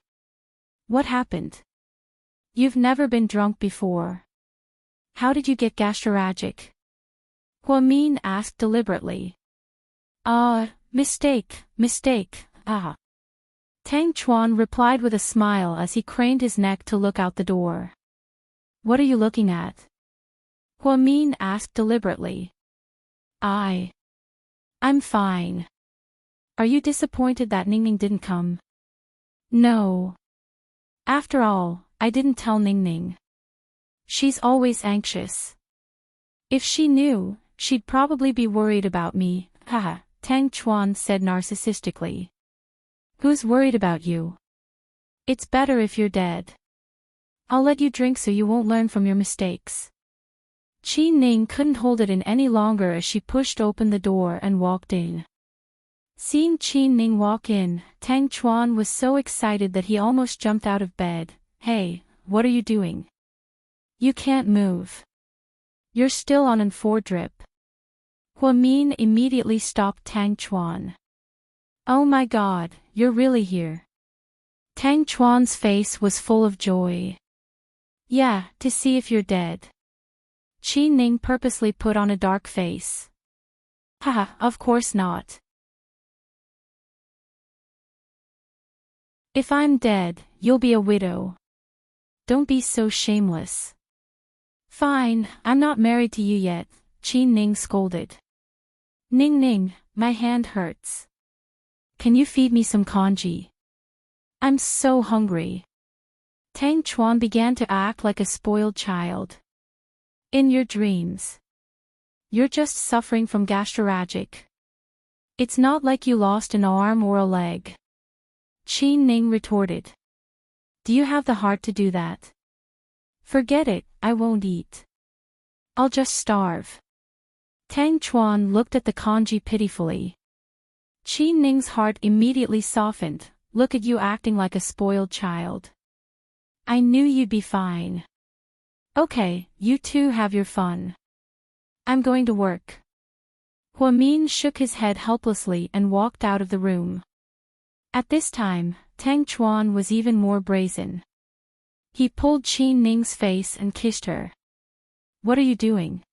What happened? You've never been drunk before. How did you get gastragic? Huamin asked deliberately. Mistake. Tang Chuan replied with a smile as he craned his neck to look out the door. What are you looking at? Huamin asked deliberately. I'm fine. Are you disappointed that Ningning didn't come? No. After all, I didn't tell Ningning. She's always anxious. If she knew, she'd probably be worried about me, haha, Tang Chuan said narcissistically. Who's worried about you? It's better if you're dead. I'll let you drink so you won't learn from your mistakes. Qin Ning couldn't hold it in any longer as she pushed open the door and walked in. Seeing Qin Ning walk in, Tang Chuan was so excited that he almost jumped out of bed. Hey, what are you doing? You can't move. You're still on an 4 drip. Huamin immediately stopped Tang Chuan. Oh my god, you're really here. Tang Chuan's face was full of joy. Yeah, to see if you're dead. Qin Ning purposely put on a dark face. Haha, of course not. If I'm dead, you'll be a widow. Don't be so shameless. Fine, I'm not married to you yet, Qin Ning scolded. Ning, my hand hurts. Can you feed me some congee? I'm so hungry. Tang Chuan began to act like a spoiled child. In your dreams. You're just suffering from gastragic. It's not like you lost an arm or a leg. Qin Ning retorted. Do you have the heart to do that? Forget it, I won't eat. I'll just starve. Tang Chuan looked at the congee pitifully. Qin Ning's heart immediately softened. Look at you acting like a spoiled child. I knew you'd be fine. Okay, you two have your fun. I'm going to work. Huamin shook his head helplessly and walked out of the room. At this time, Tang Chuan was even more brazen. He pulled Qin Ning's face and kissed her. What are you doing?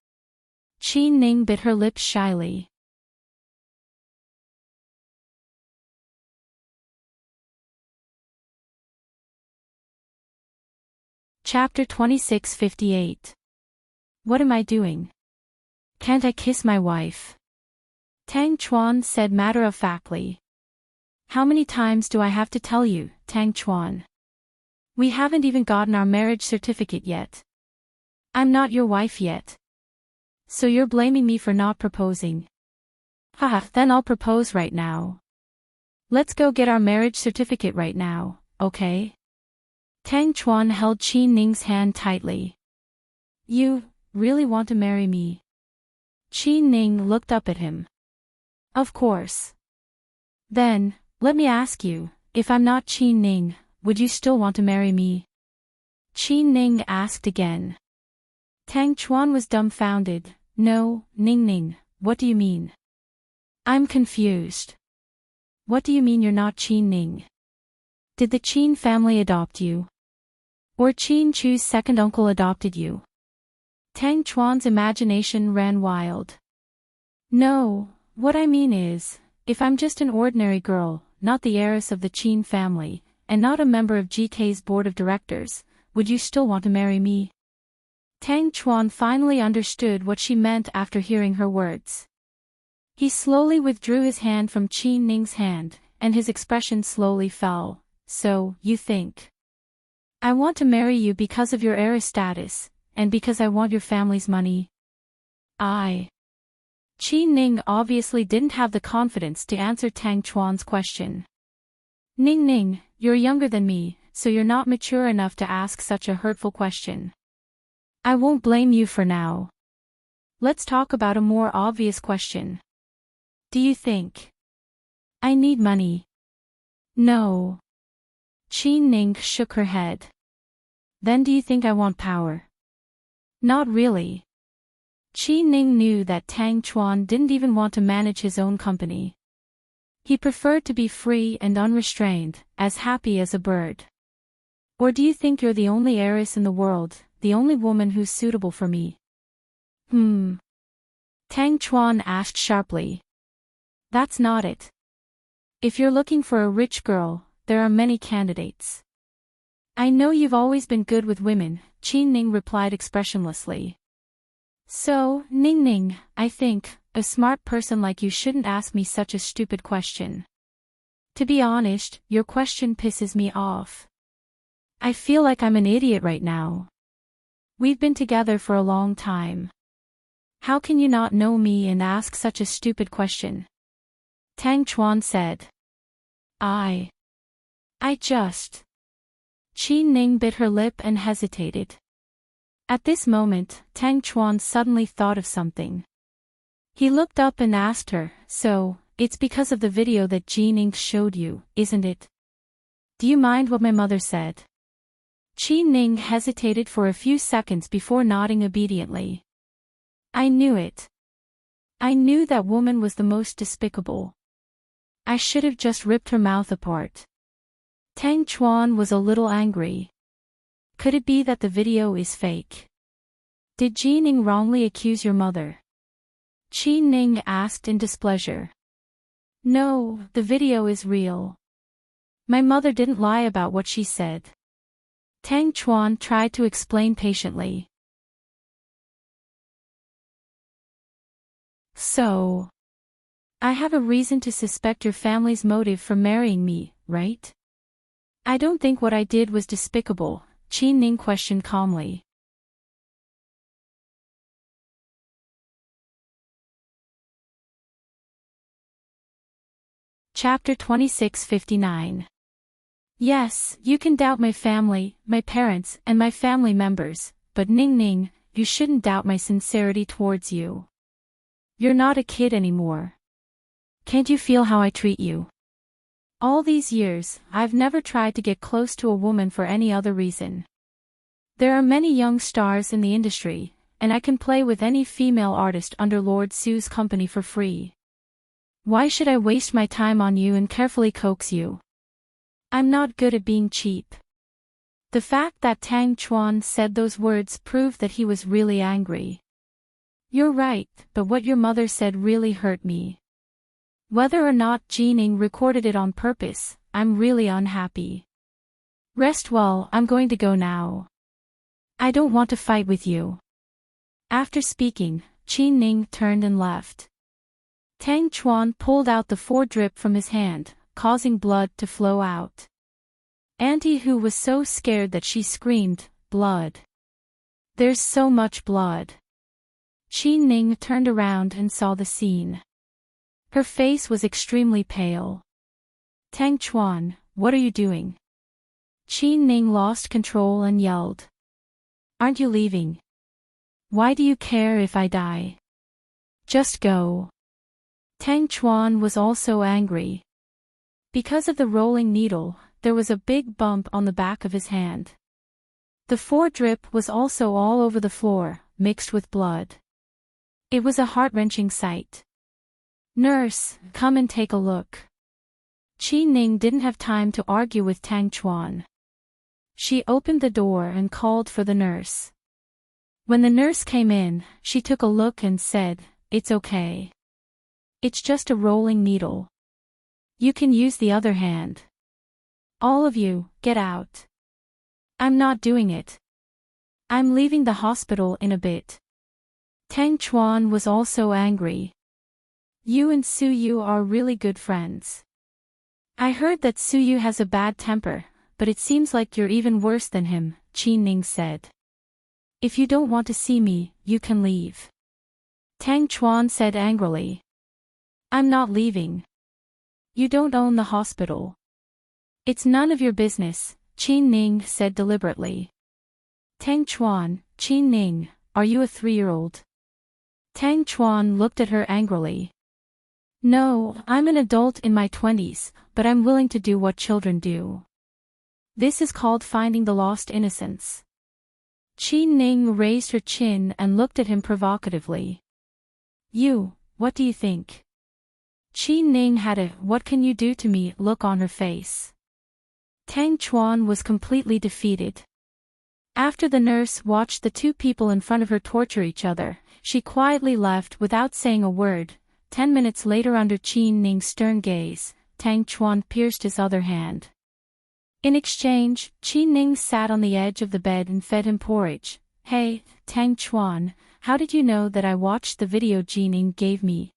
Qin Ning bit her lips shyly. Chapter 2658. What am I doing? Can't I kiss my wife? Tang Chuan said matter-of-factly. How many times do I have to tell you, Tang Chuan? We haven't even gotten our marriage certificate yet. I'm not your wife yet. So you're blaming me for not proposing. Haha, then I'll propose right now. Let's go get our marriage certificate right now, okay? Tang Chuan held Qin Ning's hand tightly. You really want to marry me? Qin Ning looked up at him. Of course. Then, let me ask you, if I'm not Qin Ning, would you still want to marry me? Qin Ning asked again. Tang Chuan was dumbfounded. No, Ning, what do you mean? I'm confused. What do you mean you're not Qin Ning? Did the Qin family adopt you? Or Qin Chu's second uncle adopted you? Tang Chuan's imagination ran wild. No, what I mean is, if I'm just an ordinary girl, not the heiress of the Qin family, and not a member of GK's board of directors, would you still want to marry me? Tang Chuan finally understood what she meant after hearing her words. He slowly withdrew his hand from Qi Ning's hand, and his expression slowly fell. So, you think? I want to marry you because of your heiress status, and because I want your family's money? Qi Ning obviously didn't have the confidence to answer Tang Chuan's question. Ning, you're younger than me, so you're not mature enough to ask such a hurtful question. I won't blame you for now. Let's talk about a more obvious question. Do you think I need money? No. Qi Ning shook her head. Then do you think I want power? Not really. Qi Ning knew that Tang Chuan didn't even want to manage his own company. He preferred to be free and unrestrained, as happy as a bird. Or do you think you're the only heiress in the world, the only woman who's suitable for me? Tang Chuan asked sharply. That's not it. If you're looking for a rich girl, there are many candidates. I know you've always been good with women, Qi Ning replied expressionlessly. So, Ning, I think, a smart person like you shouldn't ask me such a stupid question. To be honest, your question pisses me off. I feel like I'm an idiot right now. We've been together for a long time. How can you not know me and ask such a stupid question? Tang Chuan said. I just. Qi Ning bit her lip and hesitated. At this moment, Tang Chuan suddenly thought of something. He looked up and asked her, so, it's because of the video that Qi Ning showed you, isn't it? Do you mind what my mother said? Qi Ning hesitated for a few seconds before nodding obediently. I knew it. I knew that woman was the most despicable. I should have just ripped her mouth apart. Tang Chuan was a little angry. Could it be that the video is fake? Did Qi Ning wrongly accuse your mother? Qi Ning asked in displeasure. No, the video is real. My mother didn't lie about what she said. Tang Chuan tried to explain patiently. So, I have a reason to suspect your family's motive for marrying me, right? I don't think what I did was despicable, Qi Ning questioned calmly. Chapter 26:59. Yes, you can doubt my family, my parents, and my family members, but Ning, you shouldn't doubt my sincerity towards you. You're not a kid anymore. Can't you feel how I treat you? All these years, I've never tried to get close to a woman for any other reason. There are many young stars in the industry, and I can play with any female artist under Lord Su's company for free. Why should I waste my time on you and carefully coax you? I'm not good at being cheap. The fact that Tang Chuan said those words proved that he was really angry. You're right, but what your mother said really hurt me. Whether or not Qi Ning recorded it on purpose, I'm really unhappy. Rest well, I'm going to go now. I don't want to fight with you. After speaking, Qi Ning turned and left. Tang Chuan pulled out the 4-drip from his hand, causing blood to flow out. Auntie Hu was so scared that she screamed, blood. There's so much blood. Qi Ning turned around and saw the scene. Her face was extremely pale. Tang Chuan, what are you doing? Qi Ning lost control and yelled. Aren't you leaving? Why do you care if I die? Just go. Tang Chuan was also angry. Because of the rolling needle, there was a big bump on the back of his hand. The 4-drip was also all over the floor, mixed with blood. It was a heart-wrenching sight. Nurse, come and take a look. Qi Ning didn't have time to argue with Tang Chuan. She opened the door and called for the nurse. When the nurse came in, she took a look and said, "It's okay. It's just a rolling needle. You can use the other hand. All of you, get out." I'm not doing it. I'm leaving the hospital in a bit. Tang Chuan was also angry. You and Su Yu are really good friends. I heard that Su Yu has a bad temper, but it seems like you're even worse than him, Qi Ning said. If you don't want to see me, you can leave. Tang Chuan said angrily. I'm not leaving. You don't own the hospital. It's none of your business, Qi Ning said deliberately. Tang Chuan, Qi Ning, are you a 3-year-old? Tang Chuan looked at her angrily. No, I'm an adult in my 20s, but I'm willing to do what children do. This is called finding the lost innocence. Qi Ning raised her chin and looked at him provocatively. You, what do you think? Qi Ning had a "what can you do to me" look on her face. Tang Chuan was completely defeated. After the nurse watched the two people in front of her torture each other, she quietly left without saying a word. 10 minutes later, under Qi Ning's stern gaze, Tang Chuan pierced his other hand. In exchange, Qi Ning sat on the edge of the bed and fed him porridge. Hey, Tang Chuan, how did you know that I watched the video Qi Ning gave me?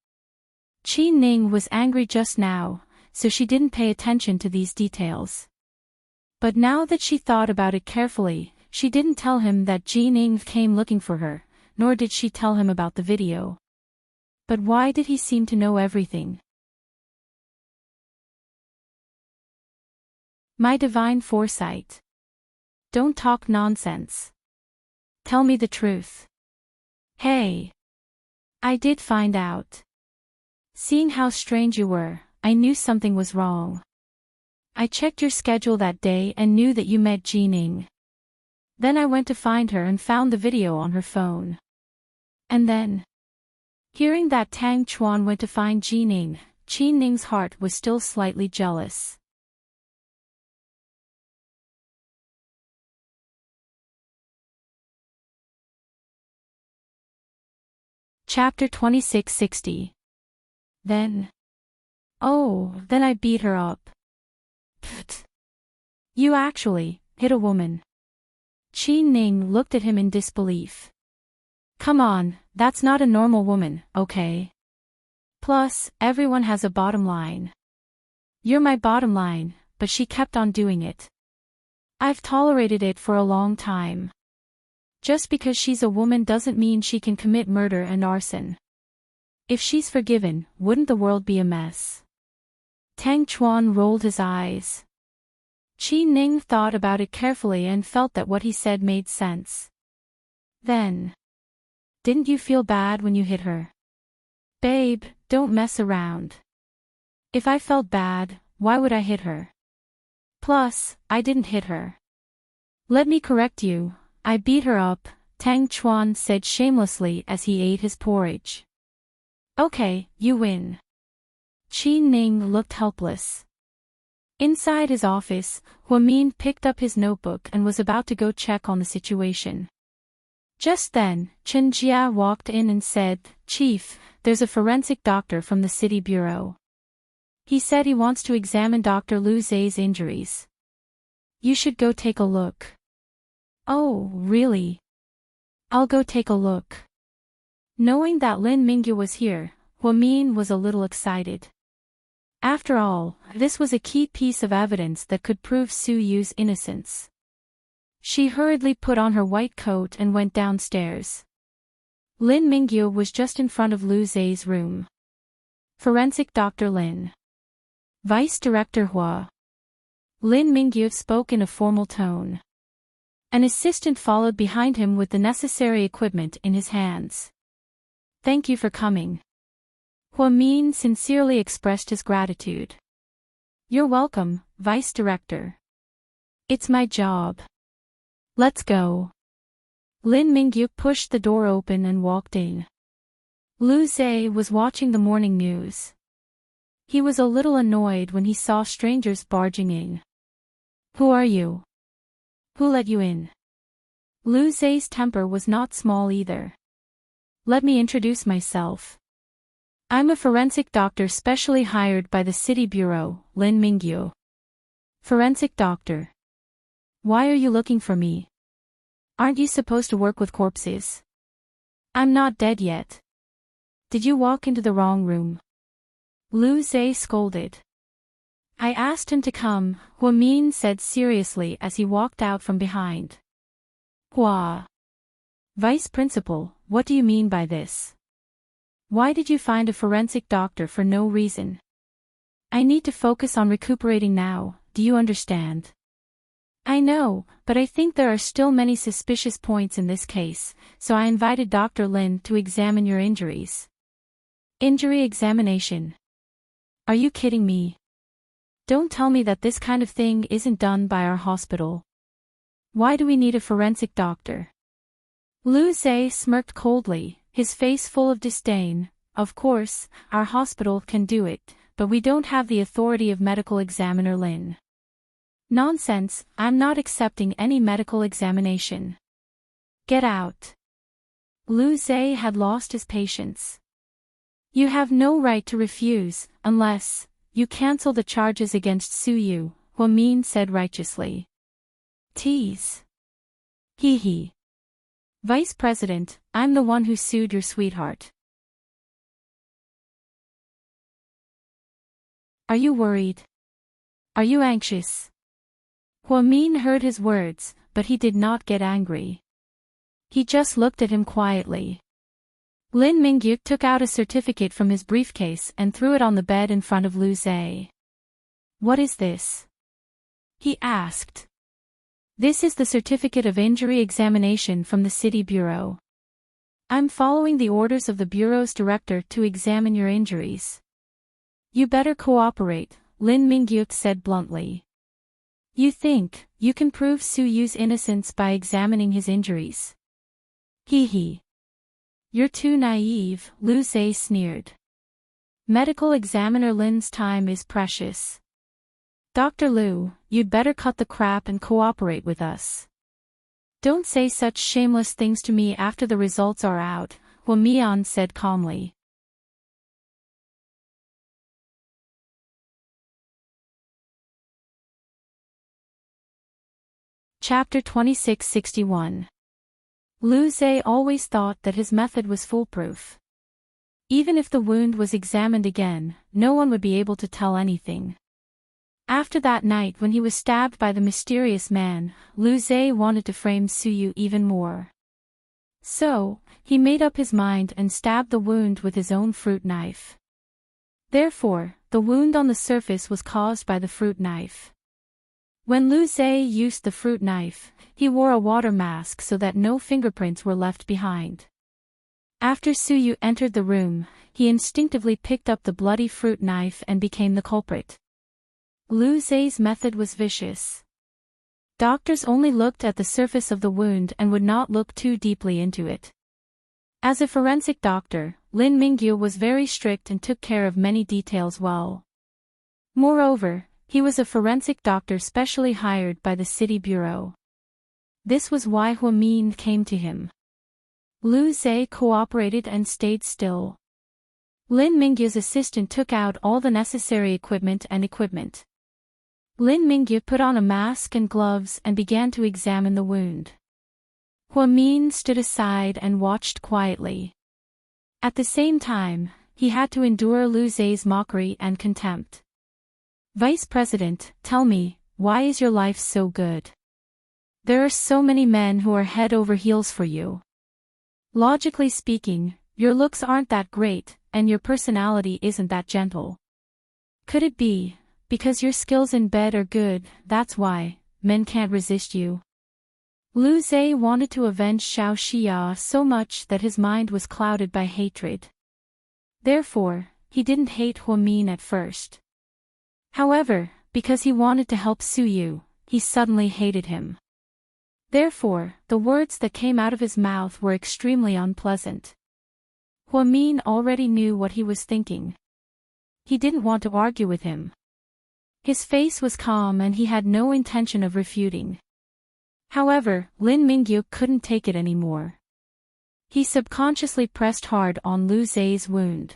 Qi Ning was angry just now, so she didn't pay attention to these details. But now that she thought about it carefully, she didn't tell him that Qi Ning came looking for her, nor did she tell him about the video. But why did he seem to know everything? My divine foresight. Don't talk nonsense. Tell me the truth. Hey. I did find out. Seeing how strange you were, I knew something was wrong. I checked your schedule that day and knew that you met Qi Ning. Then I went to find her and found the video on her phone. And then, hearing that Tang Chuan went to find Qi Ning's heart was still slightly jealous. Chapter 2660. Then. Oh, then I beat her up. Pfft. You actually hit a woman. Qi Ning looked at him in disbelief. Come on, that's not a normal woman, okay? Plus, everyone has a bottom line. You're my bottom line, but she kept on doing it. I've tolerated it for a long time. Just because she's a woman doesn't mean she can commit murder and arson. If she's forgiven, wouldn't the world be a mess? Tang Chuan rolled his eyes. Qi Ning thought about it carefully and felt that what he said made sense. Then. Didn't you feel bad when you hit her? Babe, don't mess around. If I felt bad, why would I hit her? Plus, I didn't hit her. Let me correct you, I beat her up, Tang Chuan said shamelessly as he ate his porridge. Okay, you win. Qi Ning looked helpless. Inside his office, Huamin picked up his notebook and was about to go check on the situation. Just then, Chen Jia walked in and said, Chief, there's a forensic doctor from the city bureau. He said he wants to examine Dr. Lu Zai's injuries. You should go take a look. Oh, really? I'll go take a look. Knowing that Lin Mingyu was here, Huamin was a little excited. After all, this was a key piece of evidence that could prove Su Yu's innocence. She hurriedly put on her white coat and went downstairs. Lin Mingyu was just in front of Lu Zai's room. Forensic Dr. Lin. Vice Director Hua. Lin Mingyu spoke in a formal tone. An assistant followed behind him with the necessary equipment in his hands. Thank you for coming. Huamin sincerely expressed his gratitude. You're welcome, Vice Director. It's my job. Let's go. Lin Mingyu pushed the door open and walked in. Lu Zai was watching the morning news. He was a little annoyed when he saw strangers barging in. Who are you? Who let you in? Lu Zai's temper was not small either. Let me introduce myself. I'm a forensic doctor specially hired by the city bureau, Lin Mingyu. Forensic doctor. Why are you looking for me? Aren't you supposed to work with corpses? I'm not dead yet. Did you walk into the wrong room? Lu Zhe scolded. I asked him to come, Huamin said seriously as he walked out from behind. Hua. Vice Principal, what do you mean by this? Why did you find a forensic doctor for no reason? I need to focus on recuperating now, do you understand? I know, but I think there are still many suspicious points in this case, so I invited Dr. Lin to examine your injuries. Injury examination. Are you kidding me? Don't tell me that this kind of thing isn't done by our hospital. Why do we need a forensic doctor? Lu Zhe smirked coldly, his face full of disdain. Of course, our hospital can do it, but we don't have the authority of medical examiner Lin. Nonsense, I'm not accepting any medical examination. Get out. Lu Zhe had lost his patience. You have no right to refuse, unless you cancel the charges against Su Yu, Huamin said righteously. Tease. Hee hee. Vice President, I'm the one who sued your sweetheart. Are you worried? Are you anxious? Huamin heard his words, but he did not get angry. He just looked at him quietly. Lin Mingyu took out a certificate from his briefcase and threw it on the bed in front of Lu Zhe. What is this? He asked. This is the certificate of injury examination from the city bureau. I'm following the orders of the bureau's director to examine your injuries. You better cooperate, Lin Mingyu said bluntly. You think you can prove Su Yu's innocence by examining his injuries? Hee hee. You're too naive, Lu Zhe sneered. Medical examiner Lin's time is precious. Dr. Lu, you'd better cut the crap and cooperate with us. Don't say such shameless things to me after the results are out, Huamian said calmly. Chapter 2661. Lu Zhe always thought that his method was foolproof. Even if the wound was examined again, no one would be able to tell anything. After that night when he was stabbed by the mysterious man, Lu Zhe wanted to frame Su Yu even more. So, he made up his mind and stabbed the wound with his own fruit knife. Therefore, the wound on the surface was caused by the fruit knife. When Lu Zhe used the fruit knife, he wore a water mask so that no fingerprints were left behind. After Su Yu entered the room, he instinctively picked up the bloody fruit knife and became the culprit. Lu Zhe's method was vicious. Doctors only looked at the surface of the wound and would not look too deeply into it. As a forensic doctor, Lin Mingyu was very strict and took care of many details well. Moreover, he was a forensic doctor specially hired by the city bureau. This was why Huamin came to him. Lu Zhe cooperated and stayed still. Lin Mingyu's assistant took out all the necessary equipment. Lin Mingyu put on a mask and gloves and began to examine the wound. Huamin stood aside and watched quietly. At the same time, he had to endure Lu Zhe's mockery and contempt. Vice President, tell me, why is your life so good? There are so many men who are head over heels for you. Logically speaking, your looks aren't that great, and your personality isn't that gentle. Could it be, because your skills in bed are good, that's why men can't resist you? Lu Zhe wanted to avenge Xiao Xia so much that his mind was clouded by hatred. Therefore, he didn't hate Huamin at first. However, because he wanted to help Su Yu, he suddenly hated him. Therefore, the words that came out of his mouth were extremely unpleasant. Huamin already knew what he was thinking. He didn't want to argue with him. His face was calm and he had no intention of refuting. However, Lin Mingyu couldn't take it anymore. He subconsciously pressed hard on Lu Zhe's wound.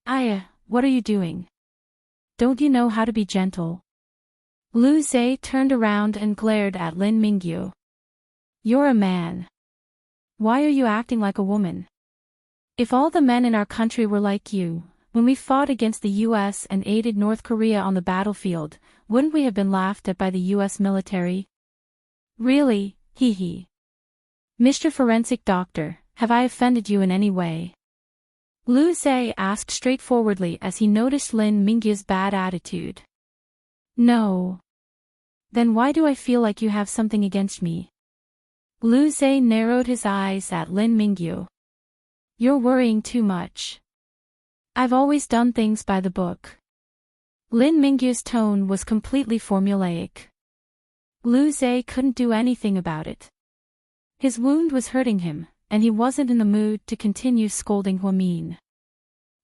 Aya, what are you doing? Don't you know how to be gentle? Lu Zhe turned around and glared at Lin Mingyu. You're a man. Why are you acting like a woman? If all the men in our country were like you, when we fought against the US and aided North Korea on the battlefield, wouldn't we have been laughed at by the US military? Really, hee hee. Mr. Forensic Doctor, have I offended you in any way? Lu Zhe asked straightforwardly as he noticed Lin Mingyu's bad attitude. No. Then why do I feel like you have something against me? Lu Zhe narrowed his eyes at Lin Mingyu. You're worrying too much. I've always done things by the book. Lin Mingyu's tone was completely formulaic. Lu Zhe couldn't do anything about it. His wound was hurting him, and he wasn't in the mood to continue scolding Huamin.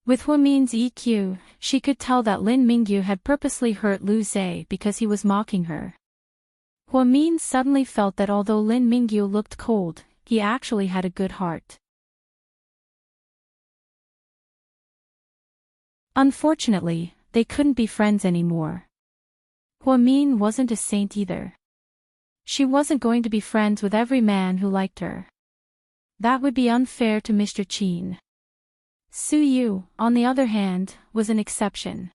With Huamin's EQ, she could tell that Lin Mingyu had purposely hurt Lu Zhe because he was mocking her. Huamin suddenly felt that although Lin Mingyu looked cold, he actually had a good heart. Unfortunately, they couldn't be friends anymore. Huamin wasn't a saint either. She wasn't going to be friends with every man who liked her. That would be unfair to Mr. Qin. Su Yu, on the other hand, was an exception.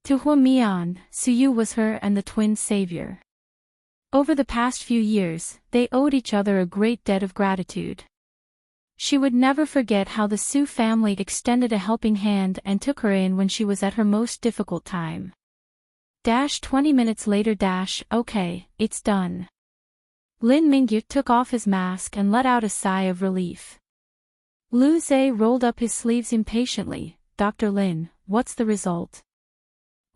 To Huamian, Su Yu was her and the twins' savior. Over the past few years, they owed each other a great debt of gratitude. She would never forget how the Su family extended a helping hand and took her in when she was at her most difficult time. 20 minutes later. Okay, it's done. Lin Mingyu took off his mask and let out a sigh of relief. Lu Zhe rolled up his sleeves impatiently. Dr. Lin, what's the result?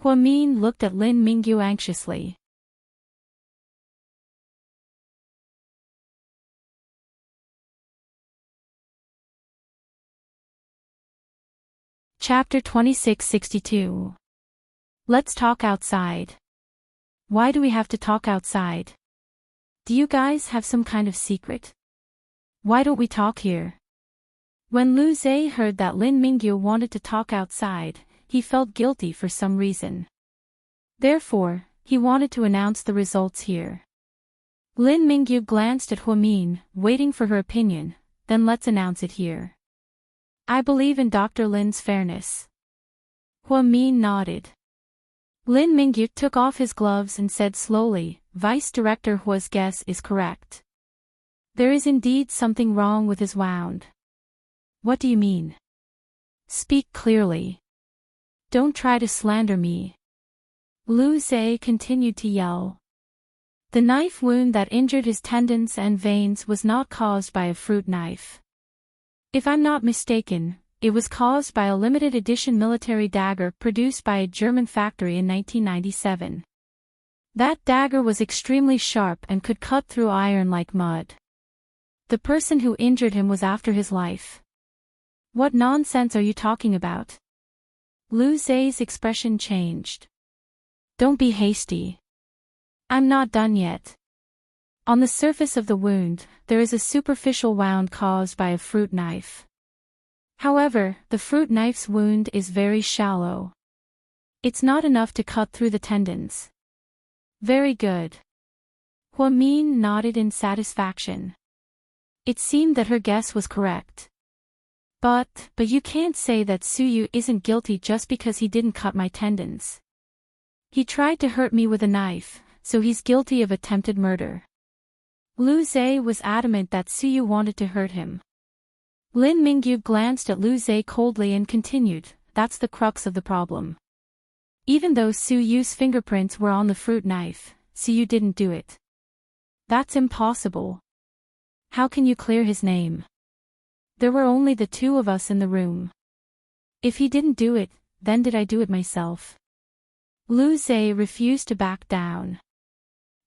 Huamin looked at Lin Mingyu anxiously. Chapter 2662. Let's talk outside. Why do we have to talk outside? Do you guys have some kind of secret? Why don't we talk here? When Lu Zhe heard that Lin Mingyu wanted to talk outside, he felt guilty for some reason. Therefore, he wanted to announce the results here. Lin Mingyu glanced at Huamin, waiting for her opinion. Then let's announce it here. I believe in Dr. Lin's fairness. Huamin nodded. Lin Mingyu took off his gloves and said slowly, Vice Director Hua's guess is correct. There is indeed something wrong with his wound. What do you mean? Speak clearly. Don't try to slander me. Lu Zhe continued to yell. The knife wound that injured his tendons and veins was not caused by a fruit knife. If I'm not mistaken, it was caused by a limited edition military dagger produced by a German factory in 1997. That dagger was extremely sharp and could cut through iron like mud. The person who injured him was after his life. What nonsense are you talking about? Lu Zhe's expression changed. Don't be hasty. I'm not done yet. On the surface of the wound, there is a superficial wound caused by a fruit knife. However, the fruit knife's wound is very shallow. It's not enough to cut through the tendons. Very good. Huamin nodded in satisfaction. It seemed that her guess was correct. But you can't say that Su Yu isn't guilty just because he didn't cut my tendons. He tried to hurt me with a knife, so he's guilty of attempted murder. Lu Zhe was adamant that Su Yu wanted to hurt him. Lin Mingyu glanced at Lu Zhe coldly and continued, that's the crux of the problem. Even though Su Yu's fingerprints were on the fruit knife, Su Yu didn't do it. That's impossible. How can you clear his name? There were only the two of us in the room. If he didn't do it, then did I do it myself? Lu Zhe refused to back down.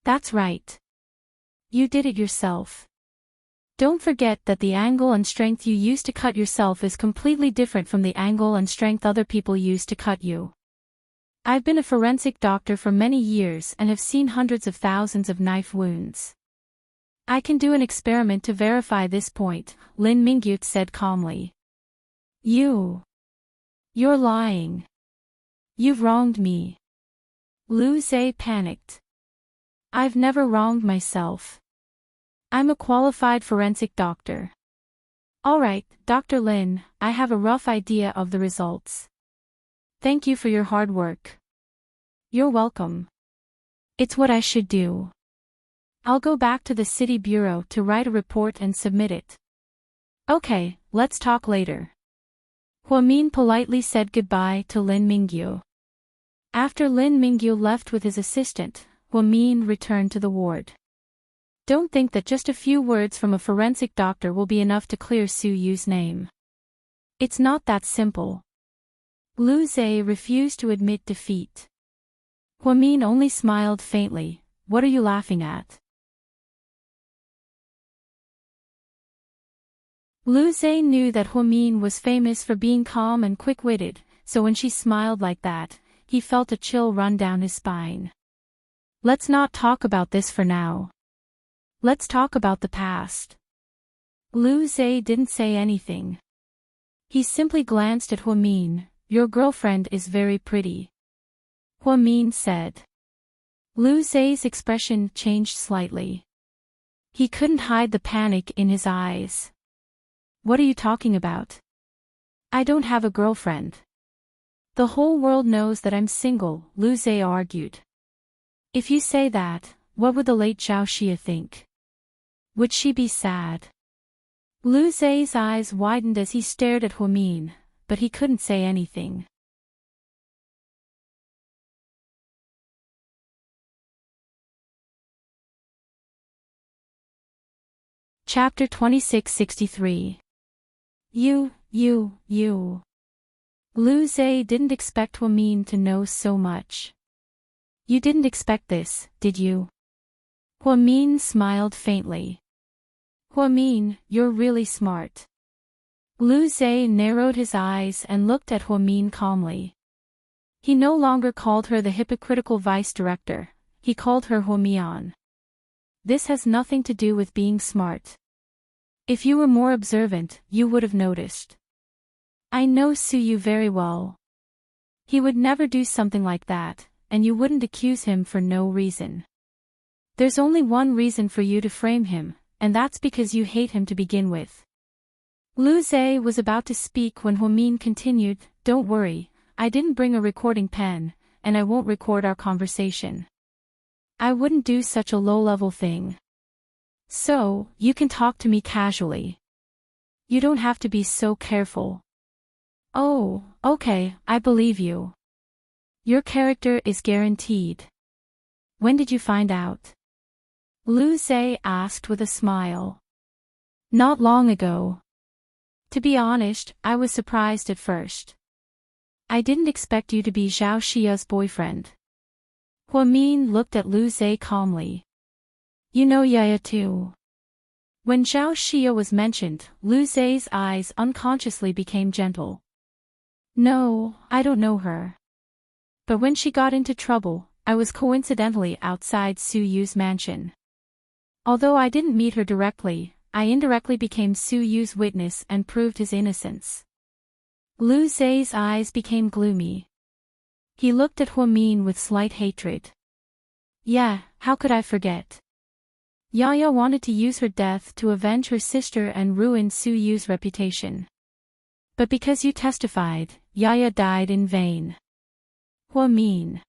That's right. You did it yourself. Don't forget that the angle and strength you use to cut yourself is completely different from the angle and strength other people use to cut you. I've been a forensic doctor for many years and have seen hundreds of thousands of knife wounds. I can do an experiment to verify this point, Lin Mingyu said calmly. You're lying. You've wronged me. Lu Zhe panicked. I've never wronged myself. I'm a qualified forensic doctor. Alright, Dr. Lin, I have a rough idea of the results. Thank you for your hard work. You're welcome. It's what I should do. I'll go back to the city bureau to write a report and submit it. Okay, let's talk later. Huamin politely said goodbye to Lin Mingyu. After Lin Mingyu left with his assistant, Huamin returned to the ward. Don't think that just a few words from a forensic doctor will be enough to clear Su Yu's name. It's not that simple. Lu Zhe refused to admit defeat. Huamin only smiled faintly. What are you laughing at? Lu Zhe knew that Huamin was famous for being calm and quick-witted, so when she smiled like that, he felt a chill run down his spine. Let's not talk about this for now. Let's talk about the past. Lu Zhe didn't say anything. He simply glanced at Huamin. Your girlfriend is very pretty. Huamin said. Lu Zhe's expression changed slightly. He couldn't hide the panic in his eyes. What are you talking about? I don't have a girlfriend. The whole world knows that I'm single, Lu Zhe argued. If you say that, what would the late Zhao Xia think? Would she be sad? Lu Zhe's eyes widened as he stared at Huamin, but he couldn't say anything. Chapter 2663. You. Lu Zhe didn't expect Huamin to know so much. You didn't expect this, did you? Huamin smiled faintly. Huamin, you're really smart. Lu Zhe narrowed his eyes and looked at Huamin calmly. He no longer called her the hypocritical vice director, he called her Huamian. This has nothing to do with being smart. If you were more observant, you would have noticed. I know Su Yu very well. He would never do something like that, and you wouldn't accuse him for no reason. There's only one reason for you to frame him, and that's because you hate him to begin with. Lu Zhe was about to speak when Huamin continued, Don't worry, I didn't bring a recording pen, and I won't record our conversation. I wouldn't do such a low-level thing. So, you can talk to me casually. You don't have to be so careful. Oh, okay, I believe you. Your character is guaranteed. When did you find out? Lu Zhe asked with a smile. Not long ago. To be honest, I was surprised at first. I didn't expect you to be Zhao Xia's boyfriend. Huamin looked at Lu Zhe calmly. You know Yaya too. When Zhao Xia was mentioned, Lu Zhe's eyes unconsciously became gentle. No, I don't know her. But when she got into trouble, I was coincidentally outside Su Yu's mansion. Although I didn't meet her directly, I indirectly became Su Yu's witness and proved his innocence. Lu Zhe's eyes became gloomy. He looked at Huamin with slight hatred. Yeah, how could I forget? Yaya wanted to use her death to avenge her sister and ruin Su Yu's reputation. But because you testified, Yaya died in vain. Huamin.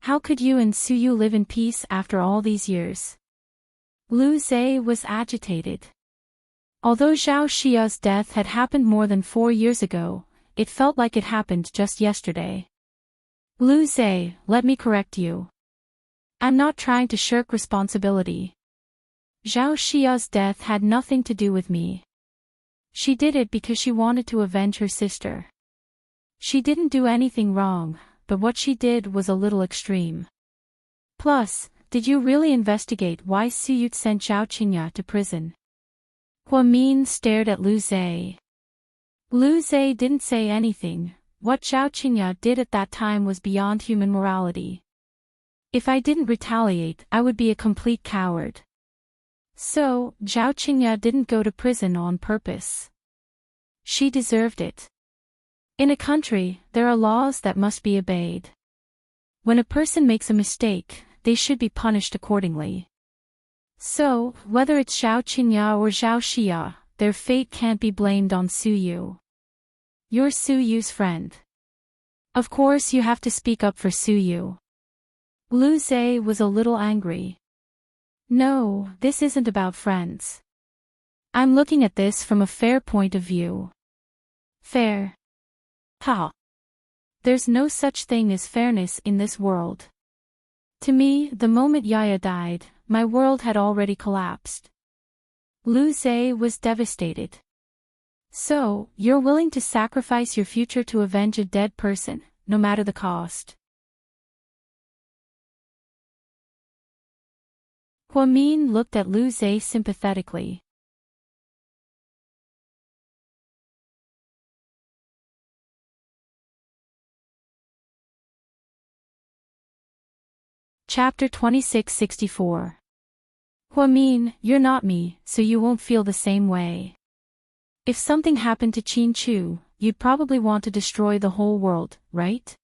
How could you and Su Yu live in peace after all these years? Lu Zhe was agitated. Although Zhao Xia's death had happened more than 4 years ago, it felt like it happened just yesterday. Lu Zhe, let me correct you. I'm not trying to shirk responsibility. Zhao Xia's death had nothing to do with me. She did it because she wanted to avenge her sister. She didn't do anything wrong, but what she did was a little extreme. Plus, did you really investigate why Su Yu sent Zhao Qingya to prison? Huamin stared at Lu Zhe. Lu Zhe didn't say anything. What Zhao Qingya did at that time was beyond human morality. If I didn't retaliate, I would be a complete coward. So, Zhao Qingya didn't go to prison on purpose. She deserved it. In a country, there are laws that must be obeyed. When a person makes a mistake, they should be punished accordingly. So, whether it's Zhao Qingya or Zhao Xia, their fate can't be blamed on Su Yu. You're Su Yu's friend. Of course you have to speak up for Su Yu. Lu Zhe was a little angry. No, this isn't about friends. I'm looking at this from a fair point of view. Fair? Ha! There's no such thing as fairness in this world. To me, the moment Yaya died, my world had already collapsed. Lu Zhe was devastated. So, you're willing to sacrifice your future to avenge a dead person, no matter the cost. Huamin looked at Lu Zhe sympathetically. Chapter 2664. Huamin, you're not me, so you won't feel the same way. If something happened to Qin Chu, you'd probably want to destroy the whole world, right?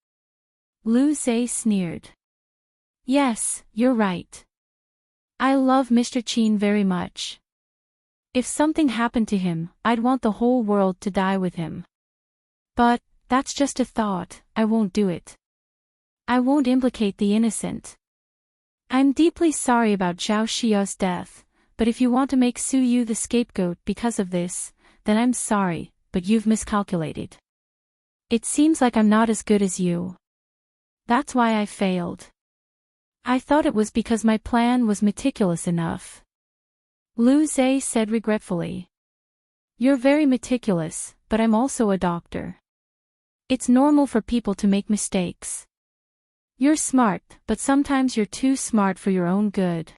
Lu Zhe sneered. Yes, you're right. I love Mr. Qin very much. If something happened to him, I'd want the whole world to die with him. But, that's just a thought, I won't do it. I won't implicate the innocent. I'm deeply sorry about Zhao Xia's death, but if you want to make Su Yu the scapegoat because of this, then I'm sorry, but you've miscalculated. It seems like I'm not as good as you. That's why I failed. I thought it was because my plan was meticulous enough. Lu Zhe said regretfully. You're very meticulous, but I'm also a doctor. It's normal for people to make mistakes. You're smart, but sometimes you're too smart for your own good.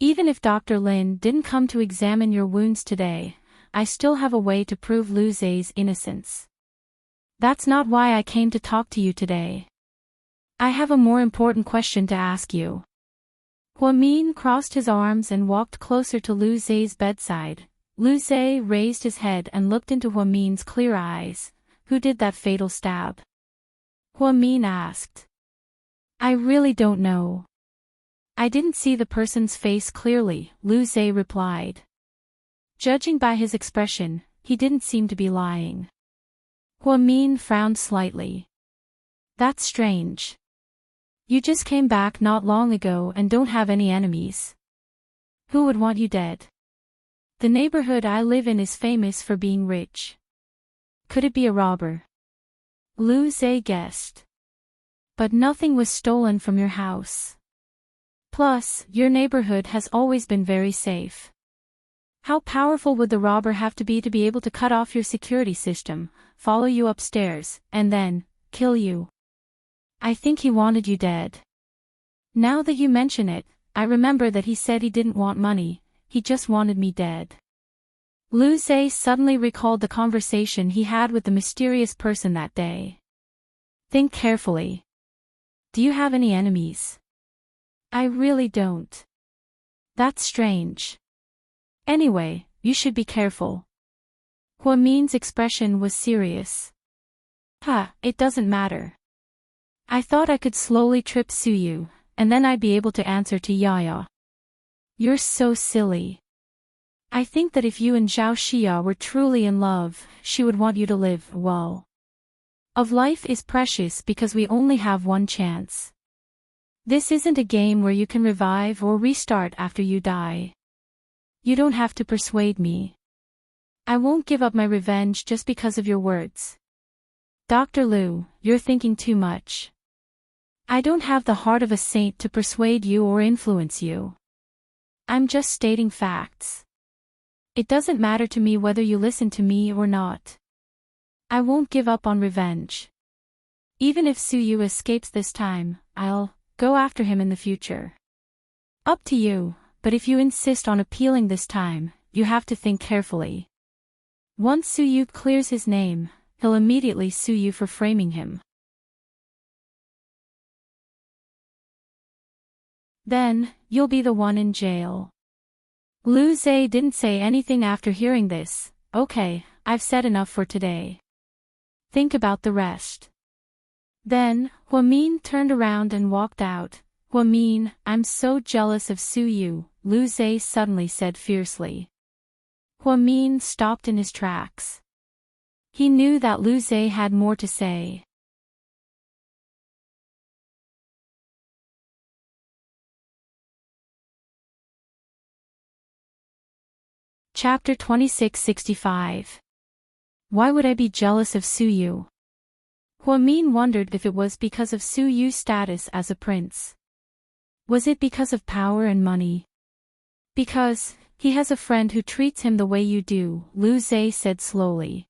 Even if Dr. Lin didn't come to examine your wounds today, I still have a way to prove Lu Zhe's innocence. That's not why I came to talk to you today. I have a more important question to ask you. Huamin crossed his arms and walked closer to Lu Zhe's bedside. Lu Zhe raised his head and looked into Huamin's clear eyes. Who did that fatal stab? Huamin asked. I really don't know. I didn't see the person's face clearly, Lu Zhe replied. Judging by his expression, he didn't seem to be lying. Huamin frowned slightly. That's strange. You just came back not long ago and don't have any enemies. Who would want you dead? The neighborhood I live in is famous for being rich. Could it be a robber? Lu Zhe guessed. But nothing was stolen from your house. Plus, your neighborhood has always been very safe. How powerful would the robber have to be able to cut off your security system, follow you upstairs, and then kill you? I think he wanted you dead. Now that you mention it, I remember that he said he didn't want money, he just wanted me dead. Lu Zhe suddenly recalled the conversation he had with the mysterious person that day. Think carefully. Do you have any enemies? I really don't. That's strange. Anyway, you should be careful. Huamin's expression was serious. It doesn't matter. I thought I could slowly trip Su Yu, and then I'd be able to answer to Yaya. You're so silly. I think that if you and Zhao Xia were truly in love, she would want you to live well. Of life is precious because we only have one chance. This isn't a game where you can revive or restart after you die. You don't have to persuade me. I won't give up my revenge just because of your words. Dr. Lu, you're thinking too much. I don't have the heart of a saint to persuade you or influence you. I'm just stating facts. It doesn't matter to me whether you listen to me or not. I won't give up on revenge. Even if Su Yu escapes this time, I'll go after him in the future. Up to you, but if you insist on appealing this time, you have to think carefully. Once Su Yu clears his name, he'll immediately sue you for framing him. Then, you'll be the one in jail. Lu Zhe didn't say anything after hearing this. Okay, I've said enough for today. Think about the rest. Then, Huamin turned around and walked out. Huamin, I'm so jealous of Su Yu, Lu Zhe suddenly said fiercely. Huamin stopped in his tracks. He knew that Lu Zhe had more to say. Chapter 2665. Why would I be jealous of Su Yu? Huamin wondered if it was because of Su Yu's status as a prince. Was it because of power and money? Because he has a friend who treats him the way you do, Lu Zhe said slowly.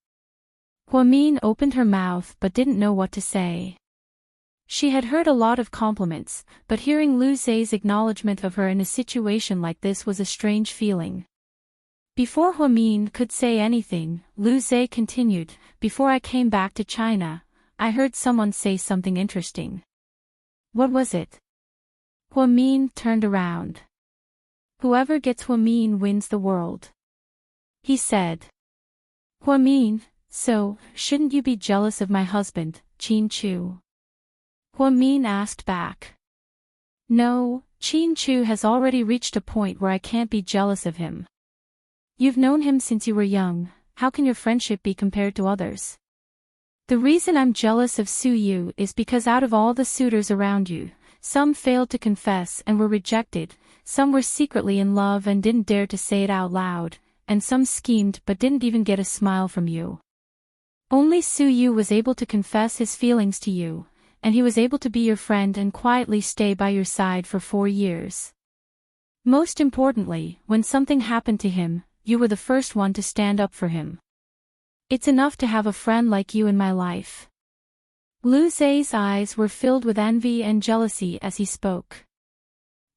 Huamin opened her mouth but didn't know what to say. She had heard a lot of compliments, but hearing Lu Zhe's acknowledgement of her in a situation like this was a strange feeling. Before Huamin could say anything, Lu Zhe continued, "Before I came back to China, I heard someone say something interesting." "What was it?" Huamin turned around. "Whoever gets Huamin wins the world," he said. Huamin, so, shouldn't you be jealous of my husband, Qin Chu? Huamin asked back. No, Qin Chu has already reached a point where I can't be jealous of him. You've known him since you were young, how can your friendship be compared to others? The reason I'm jealous of Su Yu is because out of all the suitors around you, some failed to confess and were rejected, some were secretly in love and didn't dare to say it out loud, and some schemed but didn't even get a smile from you. Only Su Yu was able to confess his feelings to you, and he was able to be your friend and quietly stay by your side for 4 years. Most importantly, when something happened to him, you were the first one to stand up for him. It's enough to have a friend like you in my life. Lu Zhe's eyes were filled with envy and jealousy as he spoke.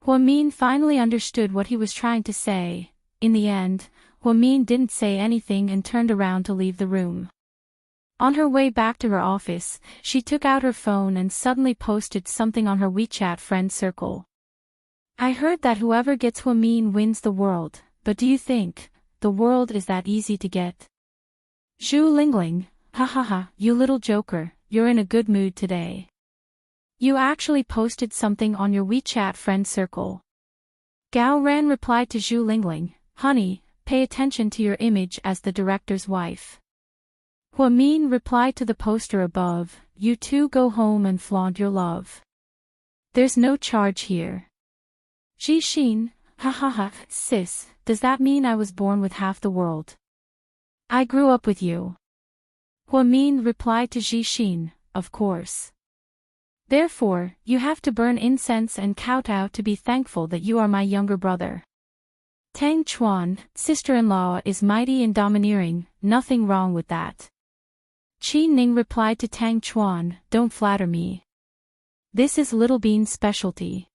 Huamin finally understood what he was trying to say. In the end, Huamin didn't say anything and turned around to leave the room. On her way back to her office, she took out her phone and suddenly posted something on her WeChat friend circle. I heard that whoever gets Huamin wins the world, but do you think the world is that easy to get? Zhu Lingling, hahaha, you little joker, you're in a good mood today. You actually posted something on your WeChat friend circle. Gao Ran replied to Zhu Lingling, honey, pay attention to your image as the director's wife. Huamin replied to the poster above, you two go home and flaunt your love. There's no charge here. Jixin, hahaha, sis, does that mean I was born with half the world? I grew up with you. Huamin replied to Jixin, of course. Therefore, you have to burn incense and kowtow to be thankful that you are my younger brother. Tang Chuan, sister-in-law, is mighty and domineering, nothing wrong with that. Qi Ning replied to Tang Chuan, don't flatter me. This is Little Bean's specialty.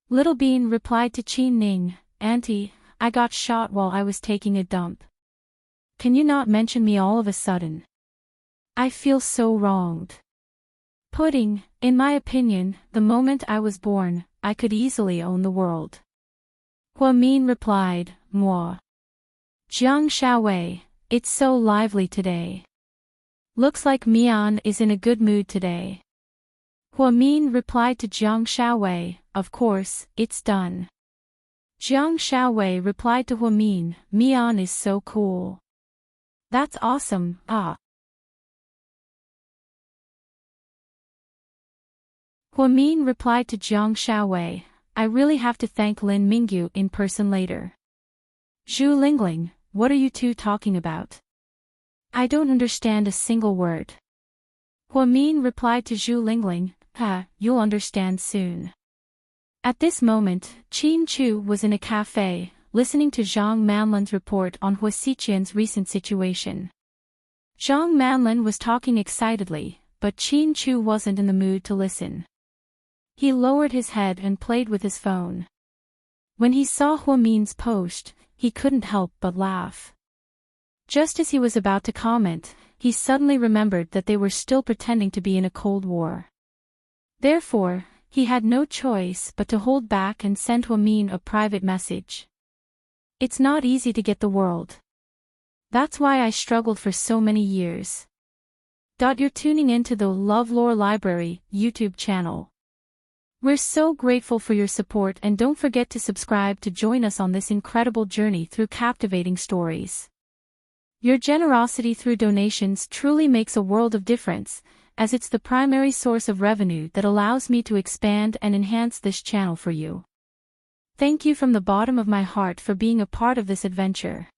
Little Bean replied to Qi Ning, Auntie, I got shot while I was taking a dump. Can you not mention me all of a sudden? I feel so wronged. Pudding, in my opinion, the moment I was born, I could easily own the world. Huamin replied, moi. Jiang Xiaowei, it's so lively today. Looks like Mian is in a good mood today. Huamin replied to Jiang Xiaowei, of course, it's done. Jiang Xiaowei replied to Huamin, Mian is so cool. That's awesome, ah. Huamin replied to Jiang Xiaowei, I really have to thank Lin Mingyu in person later. Zhu Lingling, what are you two talking about? I don't understand a single word. Huamin replied to Zhu Lingling, you'll understand soon. At this moment, Qin Chu was in a cafe, listening to Zhang Manlin's report on Hua Xiqian's recent situation. Zhang Manlin was talking excitedly, but Qin Chu wasn't in the mood to listen. He lowered his head and played with his phone. When he saw Huamin's post, he couldn't help but laugh. Just as he was about to comment, he suddenly remembered that they were still pretending to be in a Cold War. Therefore, he had no choice but to hold back and send Huamin a private message. It's not easy to get the world. That's why I struggled for so many years. You're tuning into the LoveLore Library YouTube channel. We're so grateful for your support, and don't forget to subscribe to join us on this incredible journey through captivating stories. Your generosity through donations truly makes a world of difference, as it's the primary source of revenue that allows me to expand and enhance this channel for you. Thank you from the bottom of my heart for being a part of this adventure.